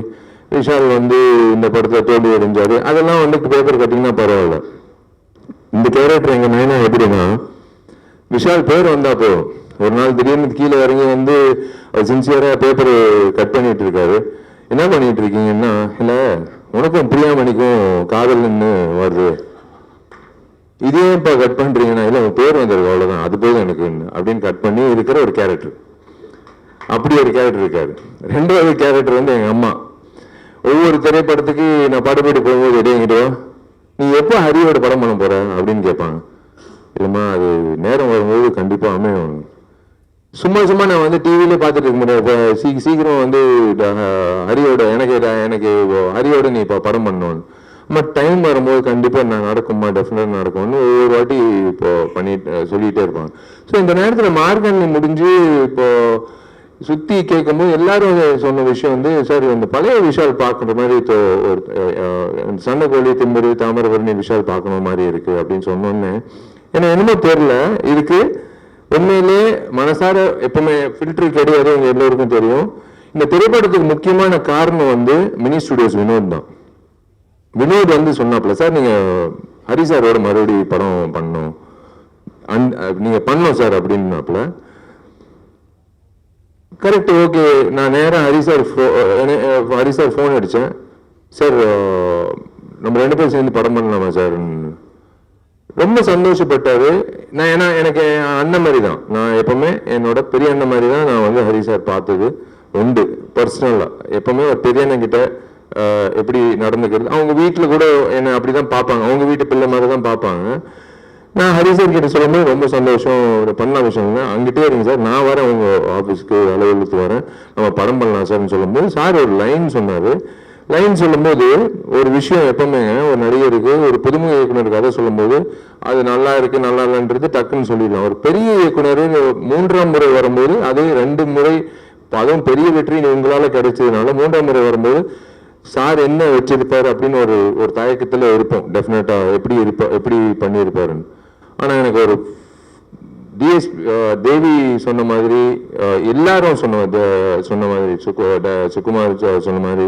விஷால் வந்து இந்த படத்தை தோல்வி அடைஞ்சாரு, அதெல்லாம் வந்து பேப்பர் கட்டிங்னா பரவாயில்ல. இந்த கேரக்டர் எங்க நயனா எப்படின்னா, விஷால் பேர் வந்தா போதும், ஒரு நாள் திடீர்னு கீழே இறங்கி வந்து சின்சியரா பேப்பர் கட் பண்ணிட்டு இருக்காரு. என்ன பண்ணிட்டு இருக்கீங்கன்னா, இல்ல உனக்கும் பிரியாமணிக்கும் காதல்னு வருது, இதே இப்ப கட் பண்றீங்கன்னா, இல்ல உன் பேர் வந்திருக்கு அவ்வளவுதான், அது போதும் எனக்கு அப்படின்னு கட் பண்ணி இருக்கிற ஒரு கேரக்டர். அப்படி ஒரு கேரக்டர் இருக்காரு. 2வது கேரக்டர் வந்து எங்க அம்மா. ஒவ்வொரு திரைப்படத்துக்கு நான் படப்பிடி போகும்போது எங்கிட்ட நீ எப்போ ஹரியோட படம் பண்ண போற அப்படின்னு கேட்பாங்க. இல்லைம்மா அது நேரம் வரும்போது கண்டிப்பா அமையும். சும்மா நான் வந்து டிவிலே பார்த்துட்டு இருக்க முடியாது. சீக்கிரம் வந்து ஹரியோட எனக்கு ஹரியோட நீ இப்போ படம் பண்ணணும், அம்மா டைம் வரும்போது கண்டிப்பாக நான் நடக்கும்மா, டெஃபினட்டாக நடக்கும்னு ஒவ்வொரு வாட்டி இப்போ பண்ணிட்டு சொல்லிகிட்டே இருப்பாங்க. ஸோ இந்த நேரத்தில் மார்கழி முடிஞ்சு இப்போ சுற்றி கேட்கும்போது எல்லாரும் சொன்ன விஷயம் வந்து, சார் இந்த பழைய விஷால் பார்க்குற மாதிரி இப்போ ஒரு சண்டைக்கோழி, திம்பரு, தாமிரபரணி விஷால் பார்க்கற மாதிரி இருக்கு அப்படின்னு சொன்னோன்னே எனக்கு என்னமோ தெரியல. இதுக்கு உண்மையிலே மனசார எப்பவுமே ஃபில்டர் கிடையாது, உங்க எல்லோருக்கும் தெரியும். இந்த திரைப்படத்துக்கு முக்கியமான காரணம் வந்து மினி ஸ்டுடியோஸ் வினோத் தான். வினோத் வந்து சொன்னாப்ல, சார் நீங்க ஹரி சாரோட மறுபடியும் படம் பண்ணணும், நீங்க பண்ணணும் சார் அப்படின்னாப்ல. Correct, okay. நான் நேரம் ஹரி சார் ஃபோன் அடித்தேன். சார் நம்ம 2 பேரும் சேர்ந்து படம் பண்ணலாமா சார்? ரொம்ப சந்தோஷப்பட்டாரு. ஏன்னா எனக்கு அண்ணன் மாதிரி தான், நான் எப்பவுமே என்னோட பெரிய அண்ணன் மாதிரி தான் நான் வந்து ஹரி சார் பார்த்தது உண்டு பர்சனலா. எப்பவுமே ஒரு பெரிய அண்ணன் கிட்ட எப்படி நடந்துக்கிறது, அவங்க வீட்டில் கூட என்னை அப்படிதான் பார்ப்பாங்க, அவங்க வீட்டு பிள்ளை மாதிரி தான் பார்ப்பாங்க. நான் ஹரி சார் கிட்ட சொல்லும்போது ரொம்ப சந்தோஷம், பண்ண விஷயம் அங்கிட்டே இருங்க சார், நான் வரேன் உங்க ஆஃபீஸ்க்கு, அலுவலகத்துக்கு வரேன், நம்ம படம் பண்ணலாம் சார்னு சொல்லும்போது சார் ஒரு லைன் சொன்னாரு. லைன் சொல்லும்போது ஒரு விஷயம் எப்பவுமே ஒரு நடிகருக்கு, ஒரு புதுமுக இயக்குனருக்கு கதை சொல்லும்போது அது நல்லா இருக்கு நல்லா இல்லைன்றது டக்குன்னு சொல்லிடலாம். ஒரு பெரிய இயக்குனர் 3ஆம் முறை வரும்போது, அது 2 முறை அதுவும் பெரிய வெற்றி உங்களால கிடைச்சதுனால 3ஆம் முறை வரும்போது சார் என்ன வச்சிருப்பாரு அப்படின்னு ஒரு தயக்கத்துல இருப்போம். டெஃபினட்டா எப்படி பண்ணியிருப்பாருன்னு. ஆனா எனக்கு ஒரு தேவி சொன்ன மாதிரி, எல்லாரும் சொன்ன மாதிரி, சுகுமார் சொன்ன மாதிரி,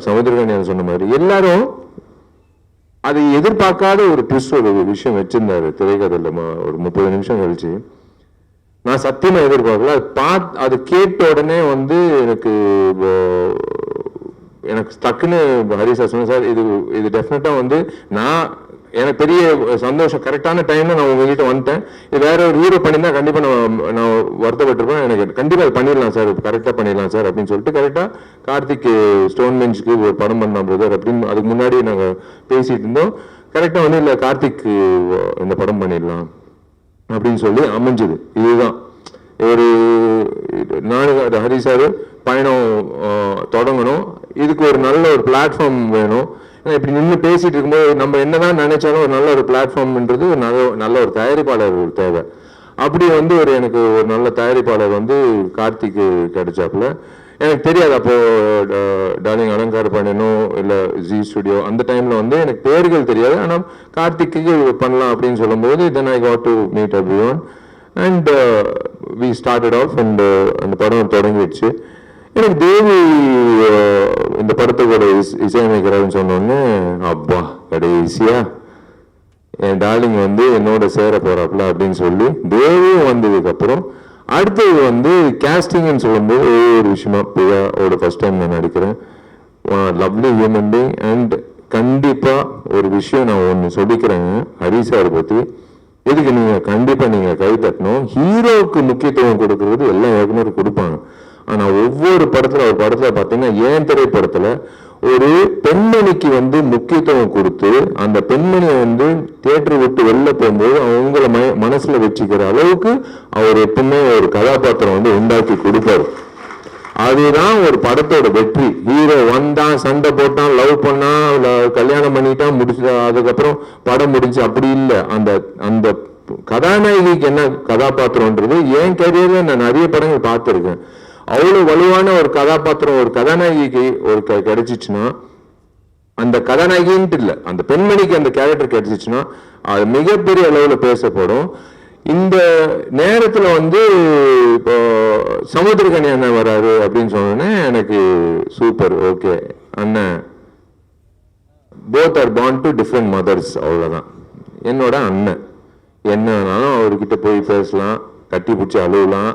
சமுத்திரகன்யா சொன்ன மாதிரி, எல்லாரும் அதை எதிர்பார்க்காத ஒரு ட்விஸ்ட் ஒரு விஷயம் வச்சிருந்தாரு திரைக்கதையில. ஒரு 30 நிமிஷம் கழிச்சு நான் சத்தியமா எதிர்பார்க்கல. அது கேட்ட உடனே வந்து எனக்கு டக்குன்னு ஹரி சார் சொன்னேன், சார் இது டெஃபினட்டா வந்து எனக்கு பெரிய சந்தோஷம், கரெக்டான டைம்ல நான் உங்ககிட்ட வந்துட்டேன். இது வேற ஒரு ஹீரோ பண்ணியிருந்தா கண்டிப்பா நான் வருத்தப்பட்டிருப்பேன். எனக்கு கண்டிப்பா பண்ணிடலாம் சார், கரெக்டா பண்ணிடலாம் சார் அப்படின்னு சொல்லிட்டு கரெக்டா கார்த்திக் ஸ்டோன் பெஞ்சுக்கு ஒரு படம் பண்ணலாம் பிரதர் அப்படின்னு அதுக்கு முன்னாடி நாங்க பேசிட்டு இருந்தோம். கரெக்டா வந்து இல்ல கார்த்திக் இந்த படம் பண்ணிடலாம் அப்படின்னு சொல்லி அமைஞ்சது. இதுதான் ஒரு ஹரி சார் பயணம் தொடங்கணும், இதுக்கு ஒரு நல்ல ஒரு பிளாட்ஃபார்ம் வேணும். இப்படி நின்று பேசிட்டு இருக்கும்போது நம்ம என்னதான் நினைச்சாலும் ஒரு நல்ல ஒரு பிளாட்ஃபார்ம்ன்றது நல்ல ஒரு தயாரிப்பாளர் தேவை. அப்படி வந்து எனக்கு ஒரு நல்ல தயாரிப்பாளர் வந்து கார்த்திக் கிடைச்சாப்புல. எனக்கு தெரியாது அப்போ டார்லிங் அலங்கார பண்ணனோ இல்லை ஜி ஸ்டுடியோ அந்த டைம்ல வந்து எனக்கு பேர்கள் தெரியாது. ஆனால் கார்த்திக்கு பண்ணலாம் அப்படின்னு சொல்லும்போது then I got to meet everyone and we started off and அந்த படம் தொடங்கிடுச்சு. எனக்கு தேவி இந்த படத்துக்கூட இசையமைக்கிறாருன்னு சொன்னோடனே அப்பா கடைசியா என் டார்லிங் வந்து என்னோட சேர போறாப்புல அப்படின்னு சொல்லி தேவியும் வந்ததுக்கு அப்புறம் அடுத்தது வந்து கேஸ்டிங்னு சொல்லும்போது ஒரு விஷயமா பிரியாவோட ஃபர்ஸ்ட் டைம் நான் நடிக்கிறேன். லவ்லி ஹியூமன் பீயிங் அண்ட் கண்டிப்பா ஒரு விஷயம் நான் ஒன்று சொல்லிக்கிறேங்க ஹரி சார் பத்தி. இதுக்கு நீங்க கண்டிப்பா நீங்க கை தட்டணும். ஹீரோவுக்கு முக்கியத்துவம் கொடுக்கறது எல்லா இயக்குனரும் கொடுப்பாங்க. ஆனா ஒவ்வொரு படத்துல ஒரு படத்துல பாத்தீங்கன்னா ஏன் திரைப்படத்துல ஒரு பெண்மணிக்கு வந்து முக்கியத்துவம் கொடுத்து அந்த பெண்மணியை வந்து தியேட்டரை விட்டு வெளில போகும்போது அவங்கள மனசுல வச்சுக்கிற அளவுக்கு அவர் எப்பவுமே ஒரு கதாபாத்திரம் வந்து உண்டாக்கி கொடுப்பாரு. அதுதான் ஒரு படத்தோட வெற்றி. ஹீரோ வந்தான், சண்டை போட்டான், லவ் பண்ணான், கல்யாணம் பண்ணிட்டான், முடிச்சு அதுக்கப்புறம் படம் முடிஞ்சு, அப்படி இல்லை. அந்த அந்த கதாநாயகிக்கு என்ன கதாபாத்திரம்ன்றது என் கேரியர்ல நான் நிறைய படங்கள் பார்த்துருக்கேன். அவ்வளவு வலுவான ஒரு கதாபாத்திரம் ஒரு கதாநாயகிக்கு ஒரு கிடைச்சிச்சுன்னா, அந்த கதாநாயகின்ட்டு இல்லை, அந்த பெண்மணிக்கு அந்த கேரக்டர் கிடைச்சிச்சுன்னா அது மிகப்பெரிய அளவுல பேசப்படும். இந்த நேரத்துல வந்து இப்போ சமுத்திரக்கனி அண்ணன் வராரு அப்படின்னு சொன்னோன்னே எனக்கு சூப்பர், ஓகே அண்ணன், both are born to different mothers, அவ்வளவுதான். என்னோட அண்ணன், என்னன்னாலும் அவர்கிட்ட போய் பேசலாம், கட்டி பிடிச்சி அழுவலாம்,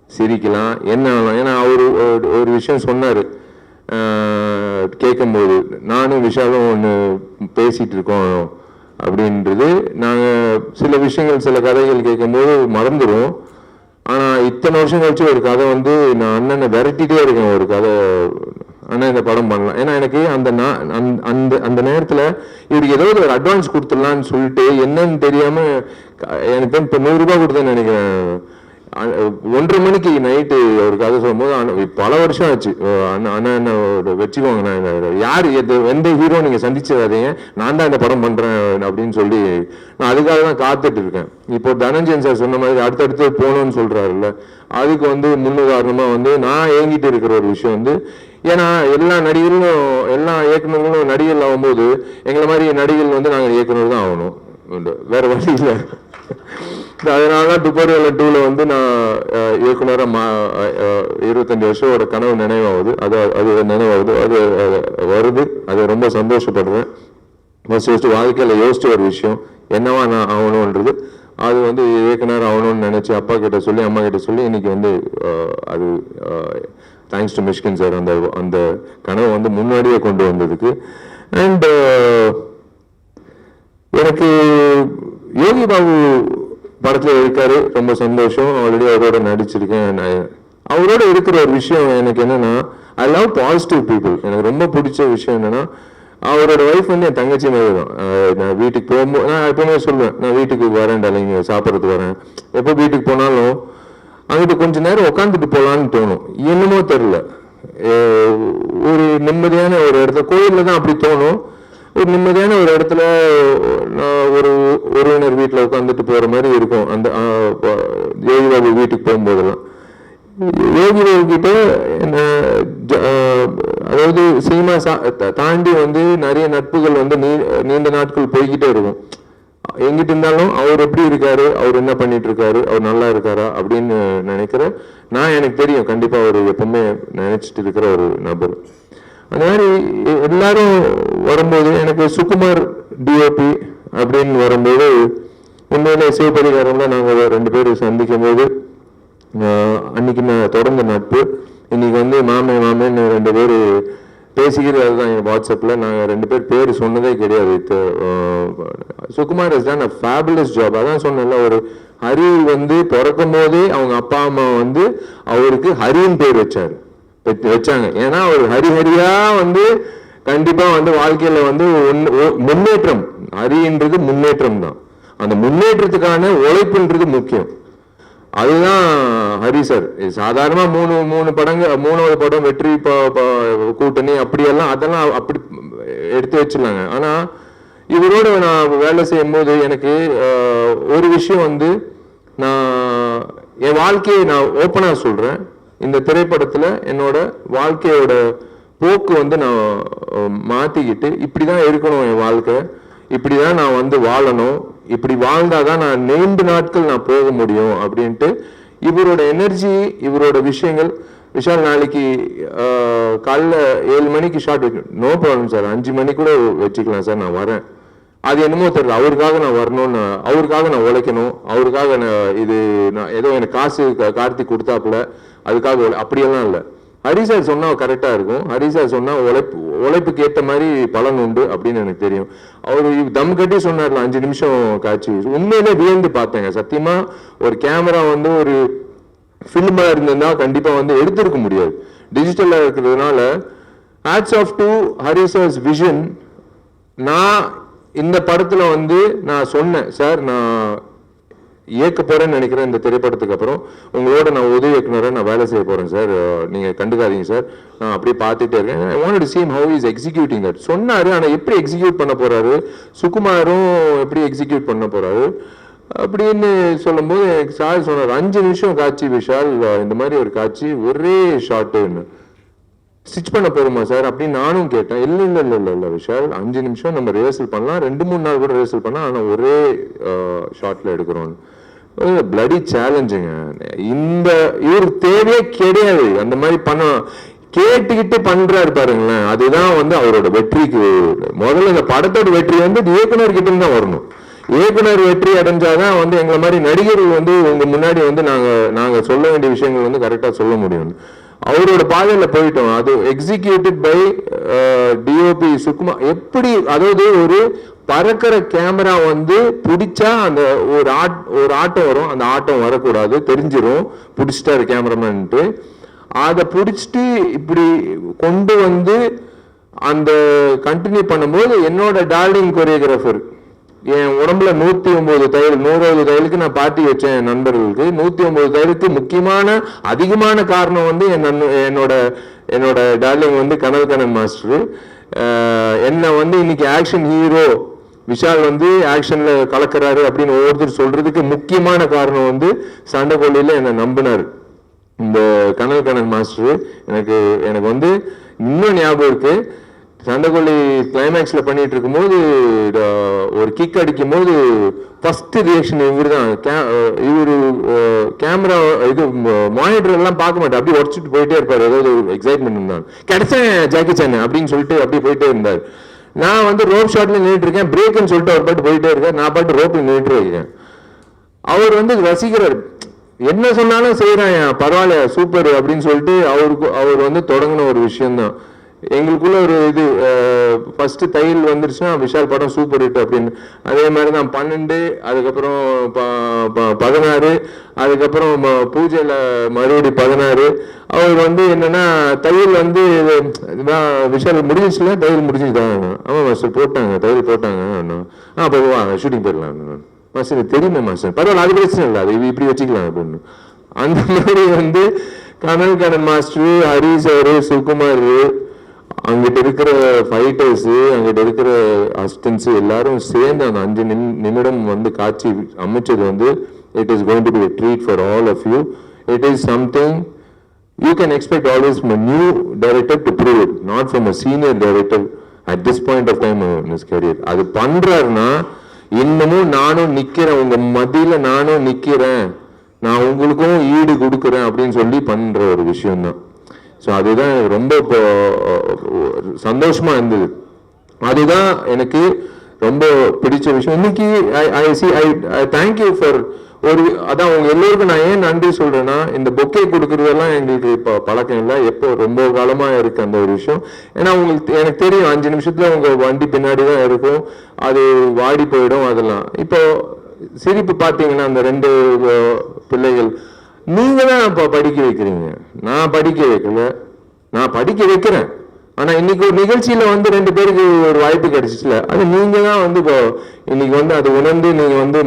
சிரிக்கலாம், என்ன ஆகலாம். ஏன்னா அவரு ஒரு விஷயம் சொன்னாரு கேட்கும்போது, நானும் விஷாலும் ஒன்று பேசிட்டு இருக்கோம் அப்படின்றது. நாங்கள் சில விஷயங்கள் சில கதைகள் கேட்கும்போது மறந்துடும். ஆனால் இத்தனை வருஷம் கழிச்சு ஒரு கதை வந்து நான் அண்ணனை விரட்டிகிட்டே இருக்கேன், ஒரு கதை அண்ணன் இந்த படம் பண்ணலாம். ஏன்னா எனக்கு அந்த அந்த அந்த நேரத்தில் இவருக்கு ஏதாவது ஒரு அட்வான்ஸ் கொடுத்துடலான்னு சொல்லிட்டு என்னன்னு தெரியாமல் எனக்கு இப்போ 100 ரூபாய் கொடுத்தேன்னு நினைக்கிறேன். 1:30 மணிக்கு நைட்டு ஒரு கதை சொல்லும்போது பல வருஷம் ஆச்சு. அண்ணன் வச்சுக்கோங்க, நான் யார் எந்த ஹீரோ நீங்கள் சந்திச்சிடாதீங்க, நான் தான் இந்த படம் பண்ணுறேன் அப்படின்னு சொல்லி நான் அதுக்காக தான் காத்துட்டு இருக்கேன். இப்போ தனஞ்சயன் சார் சொன்ன மாதிரி அடுத்தடுத்து போகணும்னு சொல்கிறாருல்ல, அதுக்கு வந்து முன்னுதாரணமாக வந்து நான் ஏங்கிட்டு இருக்கிற ஒரு விஷயம் வந்து, ஏன்னா எல்லா நடிகர்களும் எல்லா இயக்குநர்களும் நடிகர்கள் ஆகும்போது எங்களை மாதிரி நடிகர்கள் வந்து நாங்கள் இயக்குனர் தான் ஆகணும், வேற வழி இல்லை. அதனாலதான் துப்பாரிவேல 2ல வந்து நான் இயக்குனராக 25 வருஷத்தோட கனவு நினைவாகுது. அது நினைவாகுது, அது வருது, அது ரொம்ப சந்தோஷப்படுறேன். ஃபர்ஸ்ட் வாழ்க்கையில யோசிச்ச ஒரு விஷயம் என்னவா நான் ஆகணும்ன்றது, அது வந்து இயக்குனர் ஆகணும்னு நினைச்சு அப்பா கிட்ட சொல்லி அம்மா கிட்ட சொல்லி இன்னைக்கு வந்து அது தேங்க்ஸ் டு மிஷ்கின் சார் அந்த அந்த கனவை வந்து முன்னாடியே கொண்டு வந்ததுக்கு. அண்ட் எனக்கு யோகி பாபு படத்துல இருக்காரு, ரொம்ப சந்தோஷம். ஆல்ரெடி அவரோட நடிச்சிருக்கேன். அவரோட இருக்கிற ஒரு விஷயம் எனக்கு என்னன்னா, ஐ லவ் பாசிட்டிவ் பீப்புள். எனக்கு ரொம்ப பிடிச்ச விஷயம் என்னன்னா, அவரோட ஒய்ஃப் வந்து என் தங்கச்சி மாதிரி தான். நான் வீட்டுக்கு போகும்போது நான் எப்பவுமே சொல்லுவேன், நான் வீட்டுக்கு வரேன் டாலிங்க, சாப்பிட்றதுக்கு வரேன். எப்போ வீட்டுக்கு போனாலும் அங்கிட்டு கொஞ்ச நேரம் உட்காந்துட்டு போகலான்னு தோணும். என்னமோ தெரியல, ஒரு நிம்மதியான ஒரு இடத்துல, கோயிலில் தான் அப்படி தோணும். ஒரு நிம்மதியான ஒரு இடத்துல ஒரு உறவினர் வீட்டில் உட்காந்துட்டு போற மாதிரி இருக்கும். அந்த யோகி பாபு வீட்டுக்கு போகும்போதெல்லாம் யோகி பாபு கிட்ட அதாவது சினிமா தாண்டி வந்து நிறைய நட்புகள் வந்து நீண்ட நாட்கள் போய்கிட்டே இருக்கும். எங்கிட்ட இருந்தாலும் அவர் எப்படி இருக்காரு, அவர் என்ன பண்ணிட்டு இருக்காரு, அவர் நல்லா இருக்காரா அப்படின்னு நினைக்கிறேன். எனக்கு தெரியும் கண்டிப்பா அவர் எப்பவுமே நினைச்சிட்டு இருக்கிற ஒரு நபர். அந்த மாதிரி எல்லாரும் வரும்போது எனக்கு சுகுமார் டிஓபி அப்படின்னு வரும்போது உண்மையிலே சிவபரிகாரம்ல நாங்கள் 2 பேரும் சந்திக்கும் போது அன்னைக்கு நான் தொடர்ந்த நட்பு. இன்னைக்கு வந்து மாமேன்னு 2 பேர் பேசிக்கிறது தான் என் வாட்ஸ்அப்பில். நாங்கள் 2 பேர் சொன்னதே கிடையாது. Sukumar is done a fabulous job. அதான் சொன்னேன்ல, ஒரு ஹரி வந்து பிறக்கும் போதே அவங்க அப்பா அம்மா வந்து அவருக்கு ஹரின்னு பேர் வச்சாங்க. ஏன்னா அவர் ஹரிஹரியா வந்து கண்டிப்பா வந்து வாழ்க்கையில வந்து முன்னேற்றம், ஹரின்றது முன்னேற்றம் தான். அந்த முன்னேற்றத்துக்கான உழைப்புன்றது முக்கியம். அதுதான் ஹரி சார். சாதாரணமா 3 படங்கள், 3வது படம் வெற்றி கூட்டணி அப்படியெல்லாம் அதெல்லாம் அப்படி எடுத்து வச்சிருந்தாங்க. ஆனா இவரோட நான் வேலை செய்யும் போது எனக்கு ஒரு விஷயம் வந்து, நான் என் வாழ்க்கையை நான் ஓப்பனா சொல்றேன், இந்த திரைப்படத்துல என்னோட வாழ்க்கையோட போக்கு வந்து நான் மாத்திக்கிட்டு இப்படிதான் இருக்கணும், என் வாழ்க்கை இப்படிதான் நான் வந்து வாழணும், இப்படி வாழ்ந்தாதான் நான் நீண்ட நாட்கள் நான் போக முடியும் அப்படின்ட்டு இவரோட எனர்ஜி, இவரோட விஷயங்கள். விஷால் நாளைக்கு காலைல 7 மணிக்கு ஷார்ட் வைக்கணும், நோ ப்ராப்ளம் சார், 5 மணி கூட வச்சுக்கலாம் சார், நான் வரேன். அது என்னமோ தெரியல, அவருக்காக நான் வரணும்னு, அவருக்காக நான் உழைக்கணும், அவருக்காக நான் இது நான் ஏதோ எனக்கு காசு கார்த்திக் கொடுத்தாப்புல அதுக்காக அப்படியெல்லாம் இல்லை. ஹரி சார் சொன்னா கரெக்டா இருக்கும், ஹரி சார் சொன்னா உழைப்புக்கு ஏற்ற மாதிரி பலன் உண்டு அப்படின்னு எனக்கு தெரியும். அவரு தம் கட்டி சொன்னார்ல 5 நிமிஷம் காட்சி, உண்மையிலே வியந்து பார்த்தேங்க. சத்தியமா ஒரு கேமரா வந்து ஒரு ஃபில்மா இருந்ததுன்னா கண்டிப்பா வந்து எடுத்திருக்க முடியாது. டிஜிட்டலா இருக்கிறதுனால hats off to Hari sir's vision. நான் இந்த படத்துல வந்து நான் சொன்னேன், சார் நான் இயக்க போறேன்னு நினைக்கிறேன், இந்த திரைப்படத்துக்கு அப்புறம் உங்களோட நான் உதவி இயக்குனரை நான் வேலை செய்ய போறேன் சார், நீங்க கண்டுக்காதீங்க சார், நான் அப்படியே பார்த்துட்டே இருக்கேன். I want to see how he is executing that சொன்னாரு. ஆனா எப்படி எக்ஸிக்யூட் பண்ண போறாரு, சுகுமாரும் எப்படி எக்ஸிக்யூட் பண்ண போறாரு அப்படின்னு சொல்லும்போது சார் சொன்னார், 5 நிமிஷம் காட்சி விஷால், இந்த மாதிரி ஒரு காட்சி ஒரே ஷாட்டுன்னு ஸ்டிச் பண்ண போறோமா சார் அப்படின்னு நானும் கேட்டேன். இல்லை இல்லை இல்லை இல்லை இல்லை விஷால், 5 நிமிஷம் நம்ம ரிஹர்சல் பண்ணலாம், 2-3 நாள் கூட ரிஹர்சல் பண்ணலாம், ஆனால் ஒரே ஷார்ட்ல எடுக்கிறோம். பிளடி சேலஞ்சுங்க. இந்த இவர் தேவையே கிடையாது அந்த மாதிரி பண்ண, கேட்டுக்கிட்டு பண்றாரு பாருங்களேன், அதுதான் வந்து அவரோட வெற்றிக்கு. முதல்ல இந்த படத்தோட வெற்றி வந்து இயக்குனர் கிட்ட தான் வரணும். இயக்குனர் வெற்றி அடைஞ்சாதான் வந்து எங்களை மாதிரி நடிகர்கள் வந்து உங்க முன்னாடி வந்து நாங்க சொல்ல வேண்டிய விஷயங்கள் வந்து கரெக்டா சொல்ல முடியும். அவரோட பாதையில போயிட்டோம். அது எக்ஸிக்யூட்டட் பை டிஓபி சுகுமார். எப்படி, அதாவது ஒரு பறக்கிற கேமரா வந்து பிடிச்சா அந்த ஒரு ஆட்டம் வரும், அந்த ஆட்டம் வரக்கூடாது, தெரிஞ்சிடும் பிடிச்சிட்டாரு கேமராமேன்ட்டு. அதை பிடிச்சிட்டு இப்படி கொண்டு வந்து அந்த கண்டினியூ பண்ணும்போது என்னோட டார்லிங் கொரியோகிராஃபர், என் உடம்புல 109 தையல், 120 தையலுக்கு நான் பாட்டி வச்சேன் என் நண்பர்களுக்கு. 109 தையலுக்கு முக்கியமான அதிகமான காரணம் வந்து என்னோட டார்லிங் வந்து கனல் மாஸ்டர். என்ன வந்து இன்னைக்கு ஆக்ஷன் ஹீரோ விஷால் வந்து ஆக்ஷன்ல கலக்கிறாரு அப்படின்னு ஒவ்வொருத்தர் சொல்றதுக்கு முக்கியமான காரணம் வந்து சண்டைக்கோழியில என்னை நம்பினார் இந்த கனல் மாஸ்டர். எனக்கு வந்து இன்னும் ஞாபகம் இருக்கு, சண்டைக்கோழி கிளைமேக்ஸ்ல பண்ணிட்டு இருக்கும்போது ஒரு கிக் அடிக்கும் போது ஃபர்ஸ்ட் ரியாக்ஷன் இவர் தான். இவரு கேமரா இது மானிட்டர் எல்லாம் பார்க்க மாட்டார், அப்படியே உடச்சிட்டு போயிட்டே இருப்பாரு. ஏதாவது எக்ஸைட்மெண்ட் இருந்தாங்க, கிடைச்சேன் ஜாக்கி சான் அப்படின்னு சொல்லிட்டு அப்படியே போயிட்டே இருந்தார். நான் வந்து ரோப் ஷாட்ல நின்றுட்டு இருக்கேன், பிரேக்னு சொல்லிட்டு அவர் பாட்டு போயிட்டே இருக்கார், நான் பாட்டு ரோப்ல நின்றுட்டு இருக்கேன். அவர் வந்து ரசிக்கிறார், என்ன சொன்னாலும் செய்யறான், பரவாயில்ல சூப்பர் அப்படின்னு சொல்லிட்டு அவர் வந்து தொடங்கின ஒரு விஷயம்தான். எங்களுக்குள்ள ஒரு இது, ஃபர்ஸ்ட் தையல் வந்துருச்சுன்னா விஷால் படம் சூப்பர் ஹிட் அப்படின்னு. அதே மாதிரி தான் 12, அதுக்கப்புறம் 16, அதுக்கப்புறம் பூஜையில மறுபடி 16. அவர் வந்து என்னன்னா தையல் வந்து விஷால் முடிஞ்சிச்சுல, தையல் முடிஞ்சுதான். ஆமா மாஸ்டர் போட்டாங்க, தையல் போட்டாங்க, அப்போ ஷூட்டிங் போயிடலாம் மாஸ்டர், தெரியுமே மாஸ்டர், பரவாயில்ல அது பிரச்சனை இல்லை, அது இப்படி வச்சுக்கலாம் அப்படின்னு. அந்த மாதிரி வந்து கனல் மாஸ்டர், ஹரி சார், சுகுமார், அங்கிட்ட இருக்கிற ஃபைட்டர்ஸ், அங்கிட்ட இருக்கிற அசிஸ்டன்ஸ் எல்லாரும் சேர்ந்து அந்த 5 நிமிடம் வந்து காட்சி அமைச்சது வந்து it is going to be a treat for all of you. It is something you can expect always from a new director to prove it, not from a senior director at this point of time in his career. அது பண்றாருன்னா இன்னமும் நானும் நிக்கிறேன், உங்க மத்தியில நானும் நிக்கிறேன், நான் உங்களுக்கும் ஈடு கொடுக்குறேன் அப்படின்னு சொல்லி பண்ற ஒரு விஷயம் தான். ஸோ அதுதான் ரொம்ப சந்தோஷமா இருந்தது. அதுதான் எனக்கு ரொம்ப பிடிச்ச விஷயம். இன்னைக்கு ஐ தேங்க்யூ ஃபார் ஒரு, அதான் உங்க எல்லோருக்கும் நான் ஏன் நன்றி சொல்றேன்னா, இந்த பொக்கே கொடுக்கறதெல்லாம் எங்களுக்கு இப்போ பழக்கம் இல்லை, எப்போ ரொம்ப காலமா இருக்கு அந்த ஒரு விஷயம். ஏன்னா எனக்கு தெரியும் 5 நிமிஷத்துல உங்க வண்டி பின்னாடி தான் இருக்கும், அது வாடி போயிடும் அதெல்லாம். இப்போ சிரிப்பு பார்த்தீங்கன்னா அந்த 2 பிள்ளைகள், நீங்க தான் இப்போ படிக்க வைக்கிறீங்க, நான் படிக்க வைக்கல, நான் படிக்க வைக்கிறேன். ஆனா இன்னைக்கு ஒரு நிகழ்ச்சியில வந்து 2 பேருக்கு ஒரு வாய்ப்பு கிடைச்சிச்சுல, அது நீங்க தான் வந்து இப்போ இன்னைக்கு வந்து அதை உணர்ந்து நீங்க வந்து